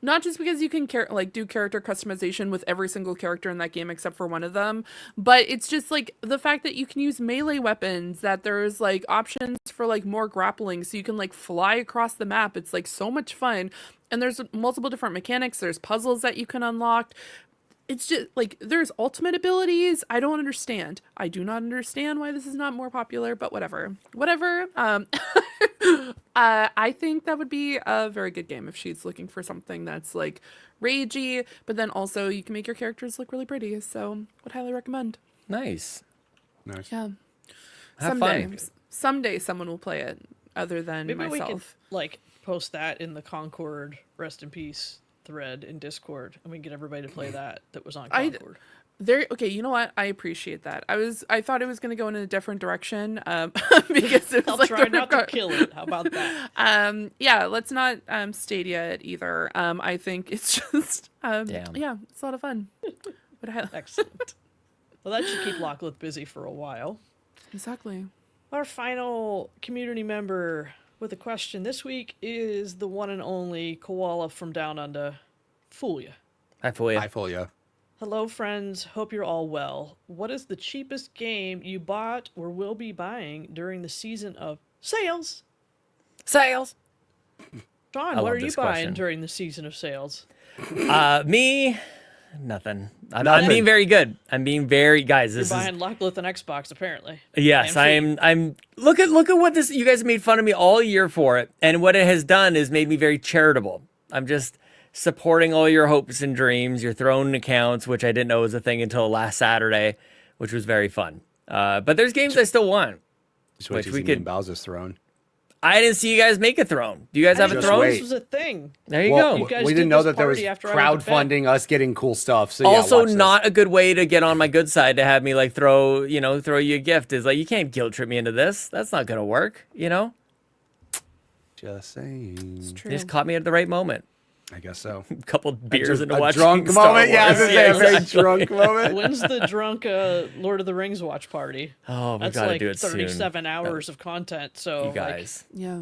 not just because you can do character customization with every single character in that game except for one of them, but it's just like the fact that you can use melee weapons, that there's like options for like more grappling so you can like fly across the map. It's like so much fun. And there's multiple different mechanics. There's puzzles that you can unlock. It's just like there's ultimate abilities. I don't understand. I do not understand why this is not more popular, but whatever. I think that would be a very good game if she's looking for something that's like ragey, but then also you can make your characters look really pretty. So would highly recommend. Nice. Nice. Yeah. Have someday, fun. someday someone will play it other than Maybe we could myself. like post that in the Concord Rest in Peace thread in Discord, and we can get everybody to play that was on Concord. Okay, you know what? I appreciate that. I thought it was going to go in a different direction because it was I'll like try the not to record- kill it. How about that? Yeah, let's not Stadia it either. I think it's just Damn. yeah, it's a lot of fun. But Excellent. Well, that should keep Lockleth busy for a while. exactly. Our final community member with a question this week is the one and only Koala from Down Under. Fool ya. Hi, Foya. I fool ya. Hello, friends. Hope you're all well. What is the cheapest game you bought or will be buying during the season of sales? Sales. Sean, I what love are you this buying question. during the season of sales? Me, nothing. I'm being very good. I'm being very guys. You're This is buying Lockleth and Xbox, apparently. yes. And I'm. Look at what this. You guys made fun of me all year for it, and what it has done is made me very charitable. I'm just supporting all your hopes and dreams, your Throne accounts, which I didn't know was a thing until last Saturday, which was very fun. But there's games I still want. Just wait Which till we you see could- Bowser's throne. I didn't see you guys make a Throne. Do you guys I have a didn't Just know Throne? wait. this was a thing. There you Well, go. You guys we did didn't know this that there was party after I went to bed. crowdfunding us getting cool stuff. So yeah, Also, watch this. not a good way to get on my good side to have me like throw you a gift is like you can't guilt trip me into this. That's not gonna work, you know. Just saying. It's true. You just caught me at the right moment. I guess so. A couple beers into a watching drunk Star moment. Yeah, I was Wars. gonna say a very exactly. drunk moment. When's the drunk Lord of the Rings watch party? Oh, we That's gotta like do it 37 soon. hours of content, so You guys. Yeah.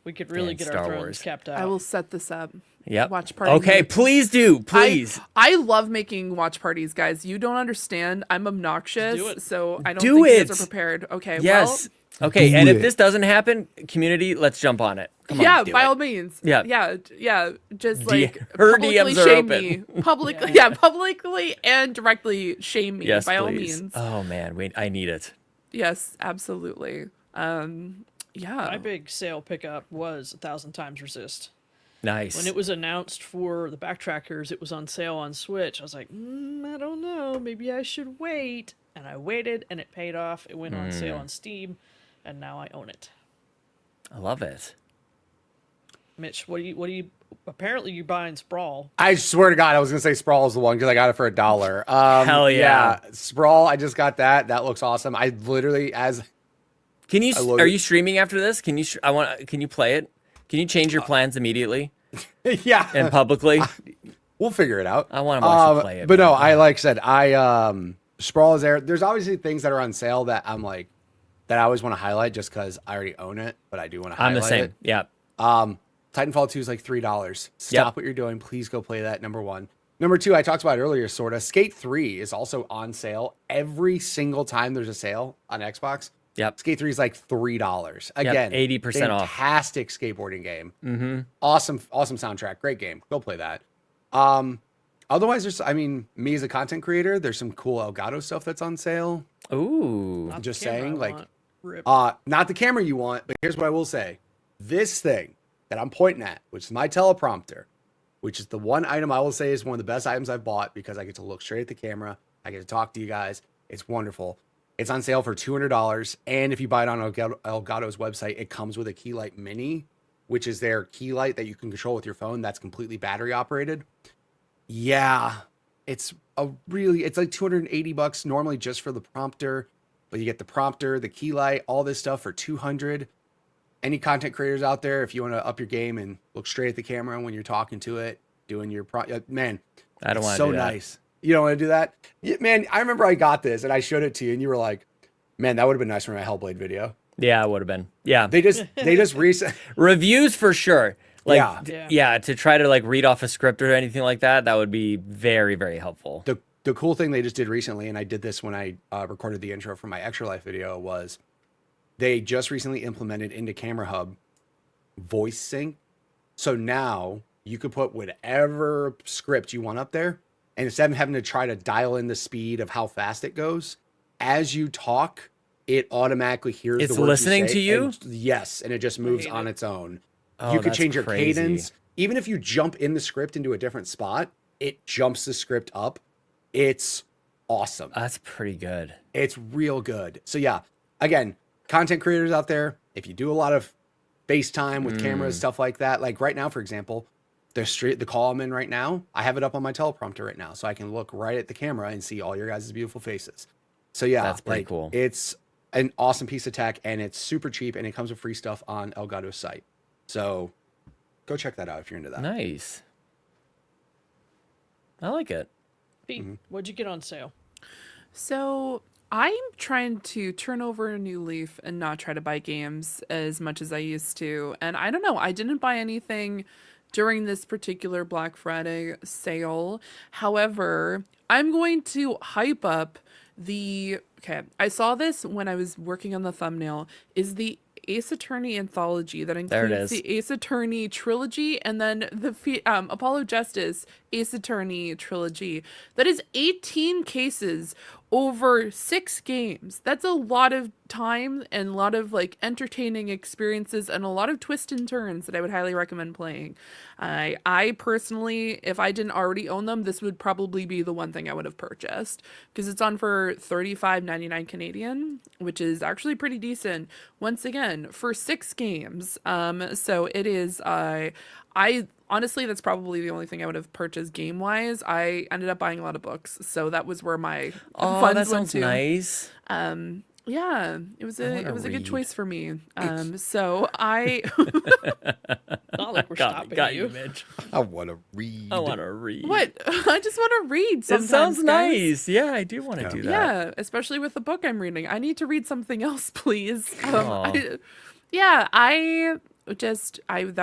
we could really Man, get Star our thrones Wars. kept out. I will set this up. Yep. Watch party. Okay, please do. Please. I love making watch parties, guys. You don't understand. I'm obnoxious, Do it. so I don't Do think you it. guys are prepared. Okay. Yes. Well, Okay, Do and if it. this doesn't happen, community, let's jump on it. Come on, yeah, do by it. all means. Yeah. Yeah. Just D- like her publicly DMs are shame open. me. Publicly, Yeah. publicly and directly shame me. Yes, by all please. means. Oh man, wait, I need it. Yes, absolutely. Yeah. My big sale pickup was 1,000 Times Resist. Nice. When it was announced for the Backtrackers, it was on sale on Switch. I was like, I don't know, maybe I should wait. And I waited, and it paid off. It went on sale on Steam, and now I own it. I love it. Mitch, what do you? Apparently, you're buying Sprawl. I swear to God, I was gonna say Sprawl is the one because I got it for $1. Hell yeah. Sprawl. I just got that. That looks awesome. I literally, as Can you? love Are it. you streaming after this? Can you? I want. Can you play it? Can you change your plans immediately yeah, and publicly? we'll figure it out. I want to watch you play it. But no, man. I like I said, Sprawl is there. There's obviously things that are on sale that I'm like that I always want to highlight just because I already own it, but I do want to highlight I'm the same. it. Yeah. Titanfall 2 is like $3. Stop what you're doing. Please go play that. Number one. Number two, I talked about it earlier, sort of. Skate 3 is also on sale every single time there's a sale on Xbox. Yep. Skate 3 is like $3. Again, 80% off. Fantastic skateboarding game. Mm-hmm. Awesome soundtrack. Great game. Go play that. Otherwise, there's, me as a content creator, there's some cool Elgato stuff that's on sale. Ooh. Not the Just camera saying, I like, want. Rip. not the camera you want, but here's what I will say. This thing that I'm pointing at, which is my teleprompter, which is the one item I will say is one of the best items I've bought because I get to look straight at the camera. I get to talk to you guys. It's wonderful. It's on sale for $200. And if you buy it on Elgato's website, it comes with a key light mini, which is their key light that you can control with your phone. That's completely battery operated. Yeah, it's like $280 normally just for the prompter, but you get the prompter, the key light, all this stuff for $200. Any content creators out there, if you want to up your game and look straight at the camera when you're talking to it, doing your man, I don't want to so do that. nice. You don't want to do that? Yeah, man, I remember I got this and I showed it to you and you were like, man, that would have been nice for my Hellblade video. Yeah, it would have been. Yeah. They just recent. Reviews for sure. Like, Yeah. Yeah. to try to like read off a script or anything like that, that would be very, very helpful. The cool thing they just did recently, and I did this when I recorded the intro for my Extra Life video, was they just recently implemented into Camera Hub voice sync. So now you could put whatever script you want up there, and instead of having to try to dial in the speed of how fast it goes, as you talk, it automatically hears It's the words listening say, to you? and- yes, and it just moves hate on it. its own. Oh, You could that's change your crazy. cadence. Even if you jump in the script into a different spot, it jumps the script up. It's awesome. That's pretty good. It's real good. So yeah, again, content creators out there, if you do a lot of FaceTime with cameras, stuff like that, like right now, for example, the call I'm in right now, I have it up on my teleprompter right now, so I can look right at the camera and see all your guys' beautiful faces. So yeah, That's pretty cool. It's an awesome piece of tech, and it's super cheap, and it comes with free stuff on Elgato's site. So go check that out if you're into that. Nice. I like it. Pete, what'd you get on sale? So I'm trying to turn over a new leaf and not try to buy games as much as I used to. And I don't know, I didn't buy anything during this particular Black Friday sale. However, I'm going to hype up okay, I saw this when I was working on the thumbnail, is the Ace Attorney anthology that There it includes is. the Ace Attorney trilogy and then the Apollo Justice Ace Attorney trilogy. That is 18 cases over 6 games. That's a lot of time and a lot of like entertaining experiences and a lot of twists and turns that I would highly recommend playing. I personally, if I didn't already own them, this would probably be the one thing I would have purchased because it's on for $35.99 Canadian, which is actually pretty decent. Once again, for 6 games. So it is. I honestly, that's probably the only thing I would have purchased game wise. I ended up buying a lot of books, so that was where my Oh, funds that went sounds to. nice. Yeah, it was a good read. choice for me. So I Not like we're Got stopping you, you. Mitch. I want to read. I want to read. what I just want to read. It Sometimes, sounds guys. nice. Yeah, I do want to do that. Yeah, especially with the book I'm reading. I need to read something else, please. Aw. That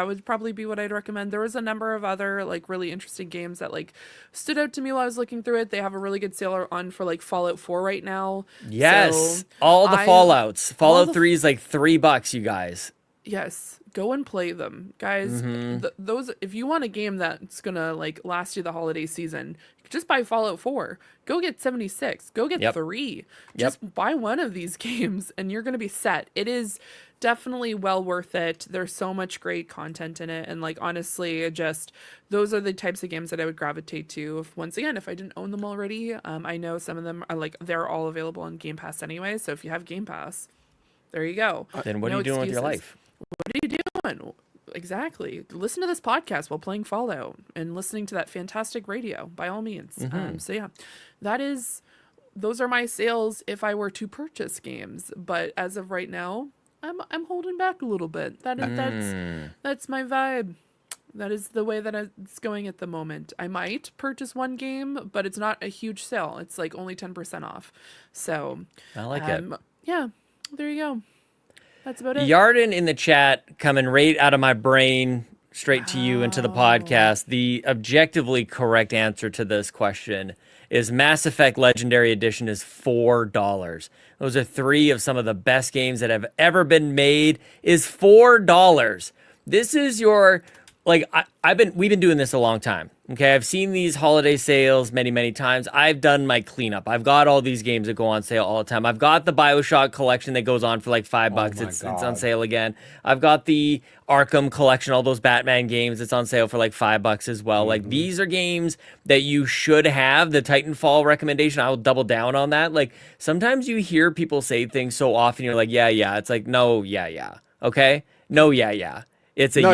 would probably be what I'd recommend. There was a number of other like really interesting games that like stood out to me while I was looking through it. They have a really good sale on for like Fallout 4 right now. Yes, So all the Fallouts. Fallout the 3 is like $3, you guys. yes, go and play them, guys. Those if you want a game that's gonna like last you the holiday season, just buy Fallout 4. Go get 76. Go get Yep. 3. Just buy one of these games and you're gonna be set. It is definitely well worth it. There's so much great content in it, and like honestly, those are the types of games that I would gravitate to. Once again, if I didn't own them already, I know some of them are like they're all available on Game Pass anyway. So if you have Game Pass, there you go. Then what No are you doing with your excuses. life? What are you doing? Exactly. Listen to this podcast while playing Fallout and listening to that fantastic radio, by all means. So yeah, those are my sales if I were to purchase games. But as of right now, I'm holding back a little bit. That's my vibe. That is the way that it's going at the moment. I might purchase one game, but it's not a huge sale. It's like only 10% off. So I like it. yeah, there you go. That's about it. Yarden in the chat, coming right out of my brain, straight to you into the podcast. The objectively correct answer to this question is Mass Effect Legendary Edition is $4. Those are 3 of some of the best games that have ever been made. Is $4. This is your we've been doing this a long time. Okay, I've seen these holiday sales many times. I've done my cleanup. I've got all these games that go on sale all the time. I've got the BioShock collection that goes on for like $5. It's on sale again. I've got the Arkham collection, all those Batman games. It's on sale for like $5 as well. Like these are games that you should have. The Titanfall recommendation, I will double down on that. Like sometimes you hear people say things so often, you're like, yeah. It's like, no, yeah. Okay? No, yeah. It's a No,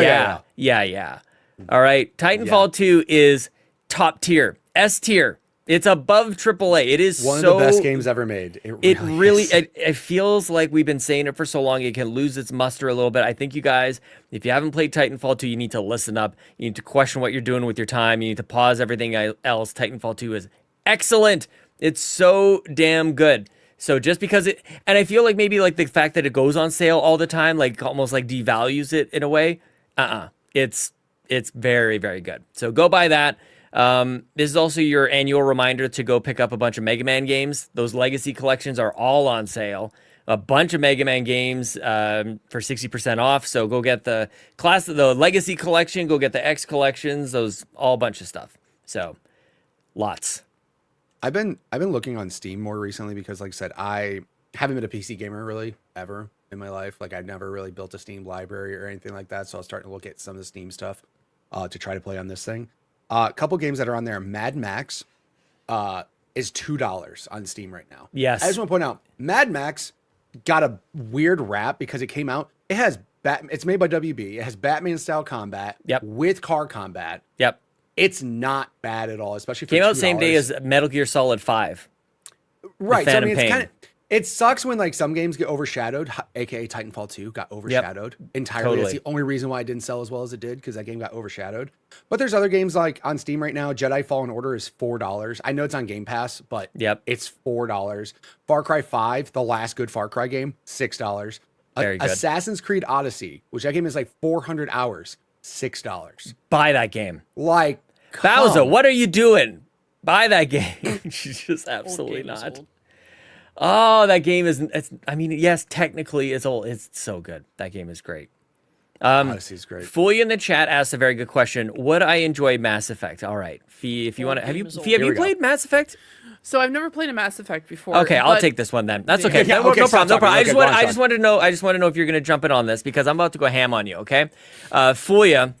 yeah. All right. Titanfall 2 is top tier, S tier. It's above AAA. It is One of the best games ever made. It really it feels like we've been saying it for so long. It can lose its muster a little bit. I think you guys, if you haven't played Titanfall 2, you need to listen up. You need to question what you're doing with your time. You need to pause everything else. Titanfall 2 is excellent. It's so damn good. So just because and I feel like maybe like the fact that it goes on sale all the time, like almost like devalues it in a way. It's very, very good. So go buy that. This is also your annual reminder to go pick up a bunch of Mega Man games. Those legacy collections are all on sale. A bunch of Mega Man games for 60% off. So go get the legacy collection, go get the X collections, those all bunch of stuff. So lots. I've been looking on Steam more recently because, like I said, I haven't been a PC gamer really ever in my life. Like I've never really built a Steam library or anything like that. So I was starting to look at some of the Steam stuff to try to play on this thing. A couple games that are on there. Mad Max is $2 on Steam right now. Yes. I just want to point out, Mad Max got a weird rap because it came out. It has It's made by WB. It has Batman style combat. With car combat. Yep. It's not bad at all, especially for came out $2. same day as Metal Gear Solid 5. Right. So I mean, Pain. it sucks when like some games get overshadowed, aka Titanfall 2 got overshadowed entirely. Totally. That's the only reason why it didn't sell as well as it did, because that game got overshadowed. But there's other games like on Steam right now. Jedi Fallen Order is $4. I know it's on Game Pass, but it's $4. Far Cry 5, the last good Far Cry game, $6. Very good. Assassin's Creed Odyssey, which that game is like 400 hours, $6. Buy that game. Like Bowser, what are you doing? Buy that game. She's just absolutely not. Oh, that game is. Yes, technically it's old. It's so good. That game is great. Odyssey's great. Fully in the chat asked a very good question. Would I enjoy Mass Effect? All right, Fee, if you want to, have you played Mass Effect? So I've never played a Mass Effect before. Okay, I'll take this one then. That's okay. Yeah, no okay, problem. No problem. talking. I just want to know. I just want to know if you're going to jump in on this because I'm about to go ham on you. Okay, Fulia,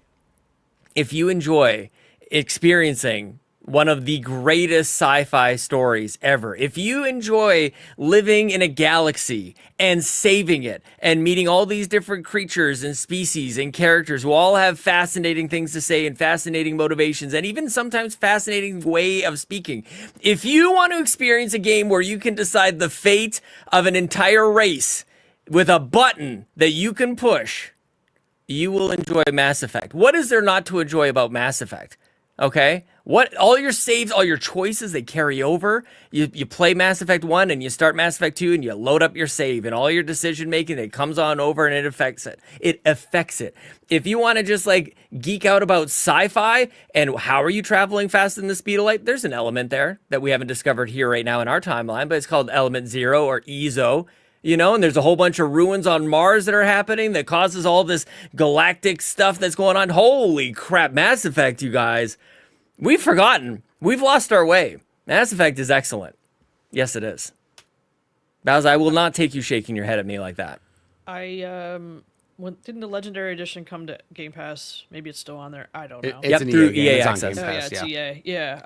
if you enjoy experiencing one of the greatest sci-fi stories ever. If you enjoy living in a galaxy and saving it and meeting all these different creatures and species and characters who all have fascinating things to say and fascinating motivations and even sometimes fascinating way of speaking. If you want to experience a game where you can decide the fate of an entire race with a button that you can push, you will enjoy Mass Effect. What is there not to enjoy about Mass Effect? Okay? All your saves, all your choices, they carry over. You play Mass Effect 1 and you start Mass Effect 2 and you load up your save and all your decision making, it comes on over and it affects it. It affects it. If you want to just like geek out about sci-fi and how are you traveling faster than the speed of light, there's an element there that we haven't discovered here right now in our timeline, but it's called Element Zero or EZO. You know, and there's a whole bunch of ruins on Mars that are happening that causes all this galactic stuff that's going on. Holy crap, Mass Effect, you guys. We've forgotten. We've lost our way. Mass Effect is excellent. Yes, it is. Bowser, I will not take you shaking your head at me like that. Didn't the Legendary Edition come to Game Pass? Maybe it's still on there. I don't know. It's an through EA game. EA It's on access. Game Oh, yeah, Pass, it's EA. Yeah.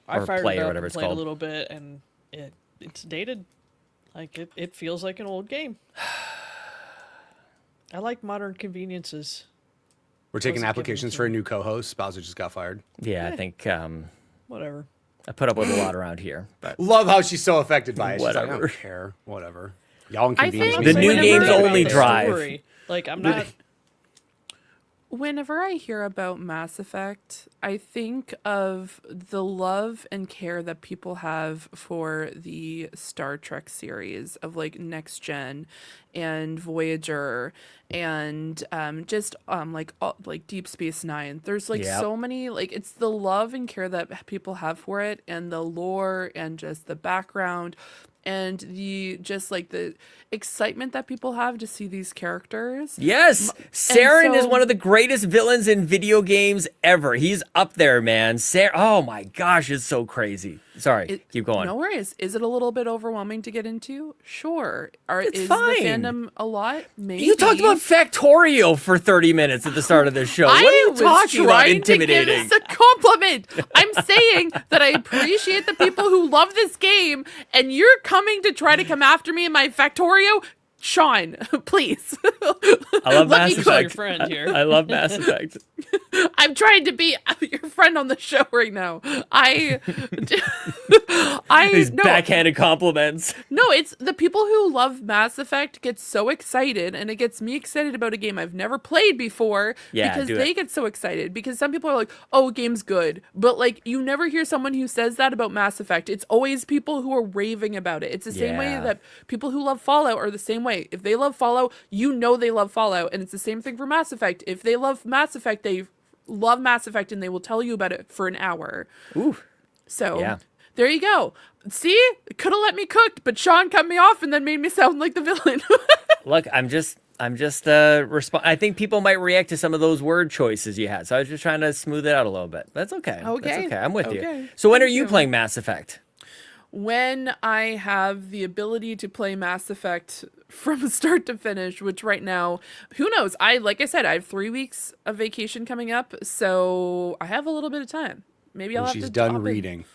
I Or fired Play it or up whatever and it's played called. a little bit, and it's dated. Like, it feels like an old game. I like modern conveniences. We're taking Wasn't given applications to for a me. new co-host. Bowser just got fired. Yeah, I think Whatever. I put up with a lot around here. But Love how she's so affected by it. She's like, I Whatever. don't care. Whatever. Y'all I inconvenience think me. The new whenever- games Whenever- only The drive. story. Like, I'm not... Whenever I hear about Mass Effect, I think of the love and care that people have for the Star Trek series of like Next Gen and Voyager and like Deep Space Nine. There's like Yep. so many, like it's the love and care that people have for it and the lore and just the background and the just like the excitement that people have to see these characters. yes, Saren is so- one of the greatest villains in video games ever. He's up there, man. Oh my gosh, it's so crazy. Sorry, keep going. No worries. Is it a little bit overwhelming to get into? Sure. It's is fine. the fandom a lot? Maybe. You talked about Factorio for 30 minutes at the start of this show. What are you was talking about? trying to give Intimidating. this a compliment. I'm saying that I appreciate the people who love this game, and you're coming to try to come after me in my Factorio? Sean, please. I love Let Mass me cook. Effect. your friend here. I love Mass Effect. I'm trying to be your friend on the show right now. These no, backhanded compliments. No, it's the people who love Mass Effect get so excited, and it gets me excited about a game I've never played before Yeah, because do they it. get so excited. Because some people are like, "Oh, game's good," but like you never hear someone who says that about Mass Effect. It's always people who are raving about it. It's the same way Yeah. that people who love Fallout are the same way. If they love Fallout, you know they love Fallout, and it's the same thing for Mass Effect. If they love Mass Effect, they love Mass Effect, and they will tell you about it for an hour. Ooh. So Yeah. there you go. See, could have let me cook, but Sean cut me off and then made me sound like the villain. Look, I'm just I think people might react to some of those word choices you had. So I was just trying to smooth it out a little bit. That's okay. That's Okay. okay. I'm with you. Okay. So when are Thank you you. playing Mass Effect? When I have the ability to play Mass Effect from start to finish, which right now, who knows? Like I said, I have 3 weeks of vacation coming up, so I have a little bit of time. Maybe I'll When have she's to done hop in. reading.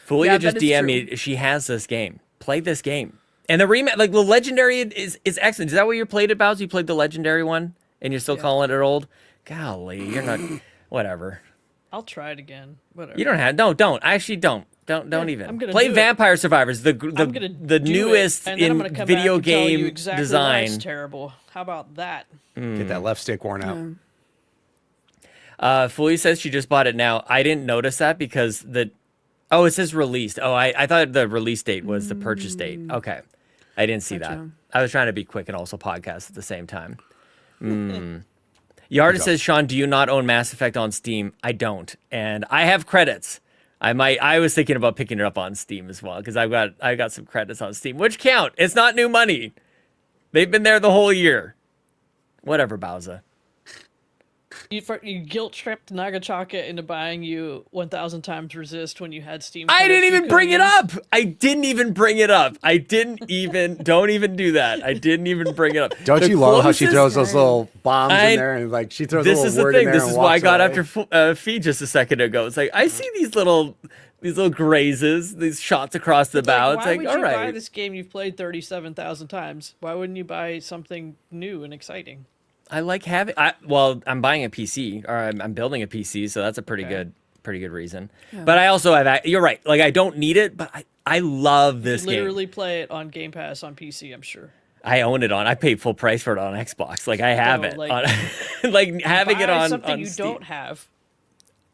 Fulia Yeah, just that is DM true. me. She has this game. Play this game. And the remake, like the legendary is excellent. Is that what you played it, Bowser? You played the legendary one and you're still calling it old? Golly, you're not, whatever. I'll try it again. Whatever. You don't have, don't. Actually, don't even. I'm gonna Play do it. Vampire Survivors, I'm gonna the do newest it, and then I'm in gonna come video back and tell you game exactly why design. it's terrible. How about that? Get that left stick worn out. Fulia says she just bought it now. I didn't notice that because it says released. Oh, I thought the release date was the purchase date. Okay. I didn't see that. Gotcha. I was trying to be quick and also podcast at the same time. Yarda says, Sean, do you not own Mass Effect on Steam? I don't. And I have credits. I was thinking about picking it up on Steam as well, because I got some credits on Steam, which count. It's not new money. They've been there the whole year. Whatever, Bowser. You guilt tripped Nagachaka into buying you 1,000 times resist when you had Steam. I didn't credits you even bring it couldn't up. I didn't even bring it up. I didn't even. Don't even do that. I didn't even bring it up. Don't The you love how she closest- throws those little bombs I- in there and like she throws a This little is the word thing. in there This and is why I walks got away? after Fee just a second ago. It's like I see these little grazes, these shots across the bow. Like, It's why like, would all you buy right. this game you've played 37,000 times? Why wouldn't you buy something new and exciting? I like having. Well, I'm buying a PC, or I'm building a PC, so that's a pretty Okay. good reason. But I also have. You're right. Like I don't need it, but I love this You game. literally play it on Game Pass on PC, I'm sure. I own it on. I paid full price for it on Xbox. Like I have No, it like- on. Like having it Buy on. something on you Steam. don't have.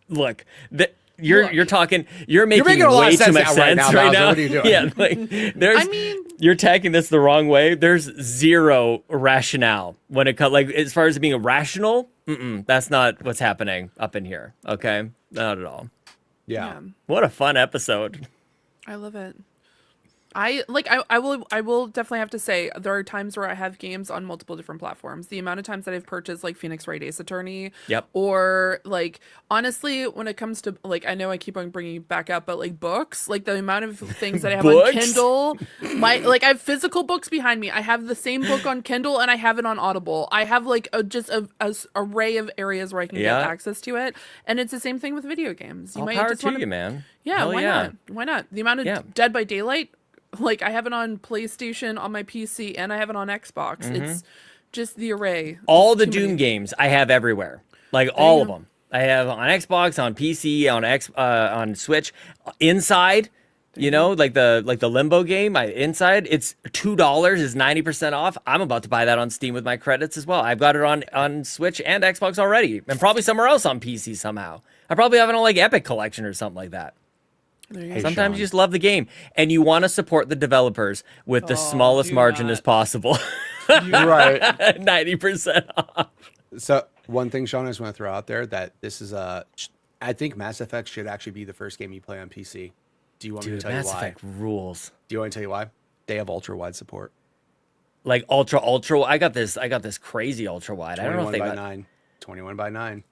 Look, Look. you're talking. You're making, making a lot way of too sense much now, sense right right now, now. Bowser. What are you doing? Yeah, like there's. I mean, you're taking this the wrong way. There's zero rationale when it comes. Like as far as being rational, that's not what's happening up in here. Okay, not at all. Yeah. What a fun episode. I love it. I will definitely have to say there are times where I have games on multiple different platforms. The amount of times that I've purchased like Phoenix Wright Ace Attorney, Yep. or like honestly, when it comes to like I know I keep on bringing it back up, but like books, like the amount of things that I have on Books? Kindle, I have physical books behind me. I have the same book on Kindle and I have it on Audible. I have like just a array of areas where I can Yeah. get access to it, and it's the same thing with video games. All power just to wanna- you, man. yeah, Hell why yeah. not? Why not? The amount of Yeah. Dead by Daylight, like I have it on PlayStation, on my PC, and I have it on Xbox. It's just the array. All It's the too Doom many. games I have everywhere, like all of go. them. I have on Xbox, on PC, on Switch, inside. You know, like the Limbo game. Inside it's $2 is 90% off. I'm about to buy that on Steam with my credits as well. I've got it on Switch and Xbox already, and probably somewhere else on PC somehow. I probably have it on like Epic Collection or something like that. There you Hey, go. Sometimes Sean. you just love the game, and you want to support the developers with the smallest do margin not. as possible. Right. 90% off. So one thing, Sean, I just want to throw out there that this is I think Mass Effect should actually be the first game you play on PC. Do you want me Dude, to tell Mass you why? Effect rules. Do you want me to tell you why? They have ultra wide support. Like ultra. I got this crazy ultra wide. I don't know if 21 they by got. 9. 21 by 9.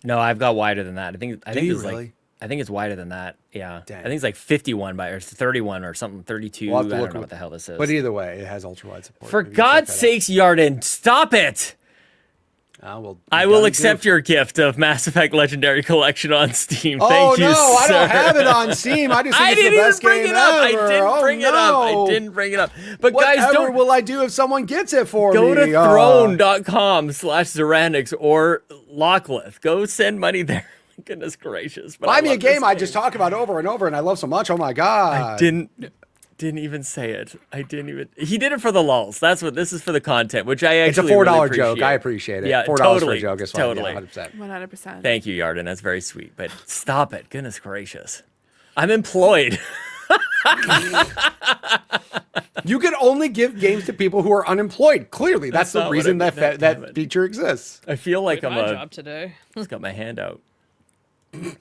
No, I've got wider than that. I think you it's like. really? I think it's wider than that. Yeah. Dang. I think it's like 51 by or 31 or something. 32. We'll have to I look don't know at- what the hell this is. But either way, it has ultra wide support. For Maybe check God's that out. sakes, Yarden, stop it! Well, I you will gotta accept do- your gift of Mass Effect Legendary Collection on Steam. Oh Thank you, no, I sir. don't have it on Steam. I just think I it's didn't the even best bring game it up. I ever. didn't Oh, bring it up. I no. didn't bring it up. But Whatever guys, don't will I do if someone gets it for go me? to throne.com/Zeranix or Lockleth. Go send money there. Goodness gracious. But Buy I me a love this game I just talk about over and over, and I love so much. Oh my god! I didn't even say it. I didn't even. He did it for the lulz. That's what this is for the content, which I It's a actually $4 really joke. I appreciate. appreciate it. Yeah, $4 totally, for a joke is fine. totally. Yeah, 100%. 100%. Thank you, Yarden. That's very sweet. But stop it. Goodness gracious. I'm employed. You can only give games to people who are unemployed. Clearly, that's not the what reason I that meant, damn that it. feature exists. I feel like I'm My a. job today. Just got my hand out.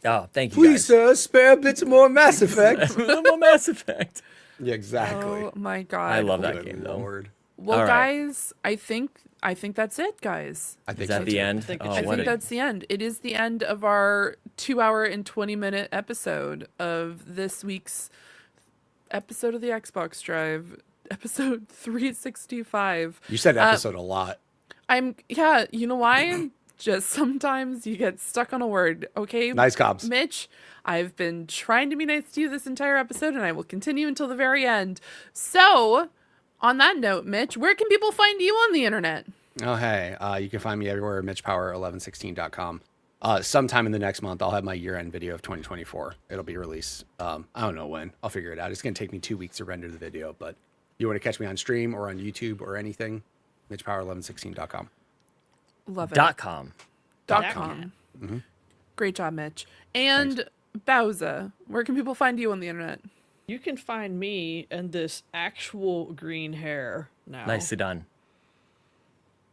Oh, thank you. Please, guys. sir, spare a bit more Mass Effect. A little Mass Effect. Yeah, exactly. Oh my god. I love that Good game though. Lord. Well, All right. guys, I think that's it, guys. I think Is that so, the too. end? think it Oh, should I what think a- that's the end. It is the end of our 2-hour and 20-minute episode of this week's episode of the Xbox Drive, episode 365. You said episode a lot. You know why? Just sometimes you get stuck on a word, okay? Nice comps. Mitch, I've been trying to be nice to you this entire episode, and I will continue until the very end. So, on that note, Mitch, where can people find you on the internet? Oh, hey. You can find me everywhere at MitchPower1116.com. Sometime in the next month, I'll have my year-end video of 2024. It'll be released. I don't know when. I'll figure it out. It's going to take me 2 weeks to render the video, but you want to catch me on stream or on YouTube or anything, MitchPower1116.com. Love it. .com. .com. Great job, Mitch. And Bowser, where can people find you on the internet? You can find me and this actual green hair now Nicely done.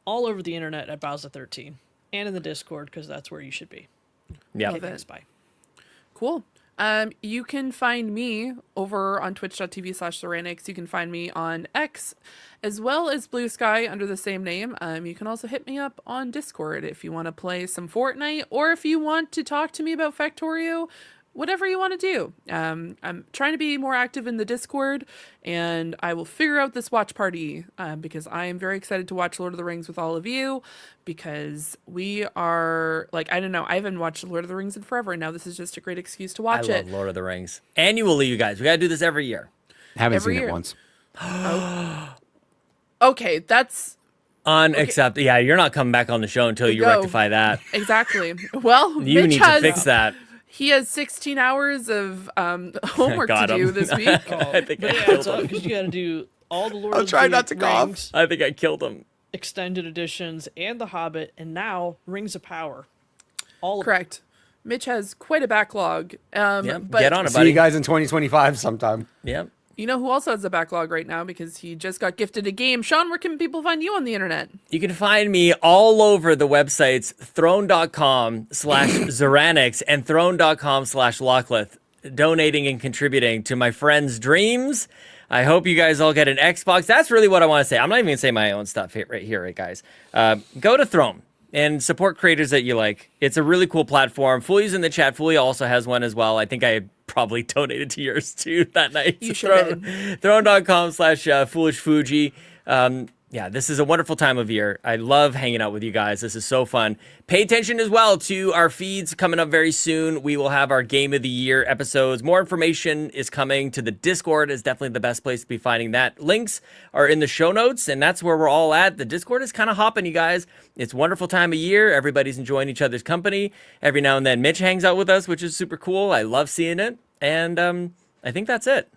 all over the internet at Bowser13 and in the Discord because that's where you should be. Yeah. Love it. Thanks, bye. Cool. You can find me over on twitch.tv/Ceranics. You can find me on X as well as Blue Sky under the same name. You can also hit me up on Discord if you want to play some Fortnite or if you want to talk to me about Factorio. Whatever you want to do. I'm trying to be more active in the Discord, and I will figure out this watch party because I am very excited to watch Lord of the Rings with all of you because we are, like, I don't know, I haven't watched Lord of the Rings in forever, and now this is just a great excuse to watch I it. love Lord of the Rings. Annually, you guys. We got to do this every year. Haven't Every seen year. it once. Okay, that's Unacceptable. Yeah, you're not coming back on the show until you go. rectify that. exactly. Well, You Mitch need has, to fix that. He has 16 hours of homework to Got him. do this week. I think I But yeah, killed it's up him. because you got to do all the Lord I'll of try the not to cough. Rings, I think I killed him. extended editions, and The Hobbit, and now Rings of Power. All of Correct. Mitch has quite a backlog. Yep. But Get on it, See buddy. you guys in 2025 sometime. Yep. you know who also has a backlog right now because he just got gifted a game. Sean, where can people find you on the internet? You can find me all over the websites throne.com/Zeranix and throne.com/Lockleth, donating and contributing to my friends' dreams. I hope you guys all get an Xbox. That's really what I want to say. I'm not even going to say my own stuff right here, guys. Go to Throne and support creators that you like. It's a really cool platform. Fully's in the chat. Fully also has one as well. I think I probably donated to yours too that night. You should. Throne.com/FoolishFuji. Yeah, this is a wonderful time of year. I love hanging out with you guys. This is so fun. Pay attention as well to our feeds coming up very soon. We will have our Game of the Year episodes. More information is coming to the Discord. Is definitely the best place to be finding that. Links are in the show notes, and that's where we're all at. The Discord is kind of hopping, you guys. It's a wonderful time of year. Everybody's enjoying each other's company. Every now and then Mitch hangs out with us, which is super cool. I love seeing it. And I think that's it.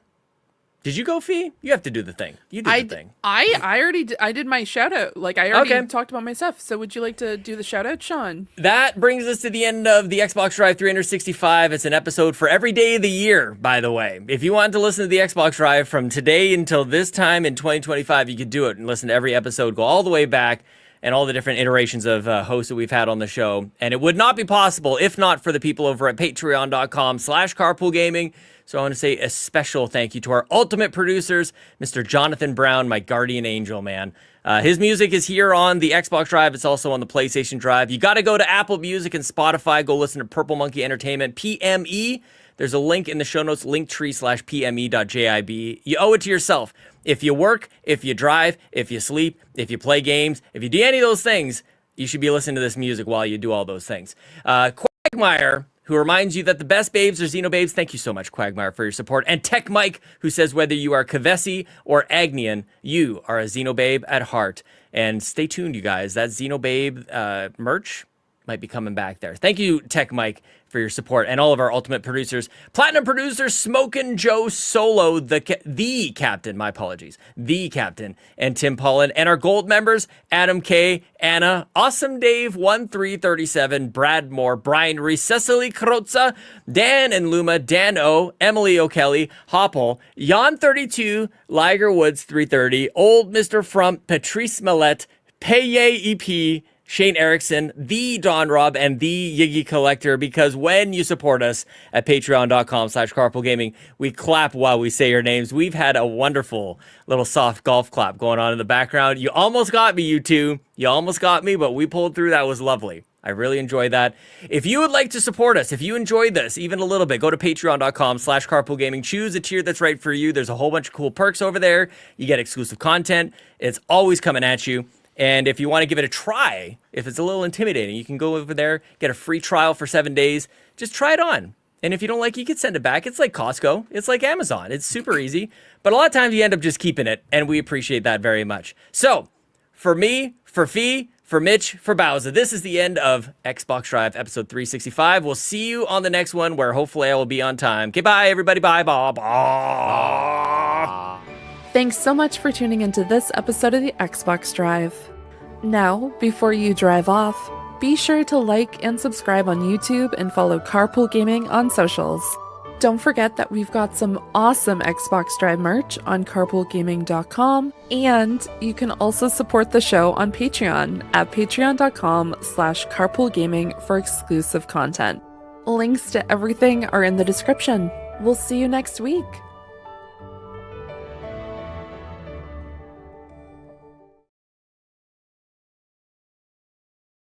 Did you go, Fee? You have to do the thing. You do the thing. I already did, I did my shout out. Like I already Okay. talked about my stuff. So would you like to do the shout out, Sean? That brings us to the end of the Xbox Drive 365. It's an episode for every day of the year, by the way. If you want to listen to the Xbox Drive from today until this time in 2025, you could do it and listen to every episode, go all the way back, and all the different iterations of hosts that we've had on the show. And it would not be possible if not for the people over at patreon.com/carpoolgaming. So I want to say a special thank you to our ultimate producers, Mr. Jonathan Brown, my guardian angel, man. His music is here on the Xbox Drive. It's also on the PlayStation Drive. You got to go to Apple Music and Spotify. Go listen to Purple Monkey Entertainment, PME. There's a link in the show notes, linktree/pme.jib. You owe it to yourself. If you work, if you drive, if you sleep, if you play games, if you do any of those things, you should be listening to this music while you do all those things. Cwagmire, who reminds you that the best babes are Xenobabes. Thank you so much, Cwagmire, for your support. And TechMike, who says whether you are Kevesi or Agnian, you are a Xenobabe at heart. And stay tuned, you guys. That Xenobabe merch might be coming back there. Thank you, TechMike, for your support, and all of our ultimate producers. Platinum producer Smokin Joe Solo, the captain, my apologies, the captain, and Tim Paullin, and our gold members, Adam K, Anna, Awesome Dave, 1337, Brad Moore, Brian Reese, Cecily Carrozza, Dan and Luma, Dannohh, Emily O'Kelly, Hoppel, Jan32, Liger Woods 330, OldMrFrump, Patrice Mallette, Peje EP, Shane Erickson, TheDonRob, and the Jiggy Collector, because when you support us at patreon.com/carpoolgaming, we clap while we say your names. We've had a wonderful little soft golf clap going on in the background. You almost got me, you two. You almost got me, but we pulled through. That was lovely. I really enjoyed that. If you would like to support us, if you enjoyed this even a little bit, go to patreon.com/carpoolgaming. Choose a tier that's right for you. There's a whole bunch of cool perks over there. You get exclusive content. It's always coming at you. And if you want to give it a try, if it's a little intimidating, you can go over there, get a free trial for 7 days. Just try it on. And if you don't like it, you can send it back. It's like Costco. It's like Amazon. It's super easy. But a lot of times you end up just keeping it, and we appreciate that very much. So, for me, for Fee, for Mitch, for Bowser, this is the end of Xbox Drive episode 365. We'll see you on the next one, where hopefully I will be on time. Okay, bye, everybody. Bye, bye, bye. Thanks so much for tuning into this episode of the Xbox Drive. Now, before you drive off, be sure to like and subscribe on YouTube and follow Carpool Gaming on socials. Don't forget that we've got some awesome Xbox Drive merch on carpoolgaming.com, and you can also support the show on Patreon at patreon.com/carpoolgaming for exclusive content. Links to everything are in the description. We'll see you next week.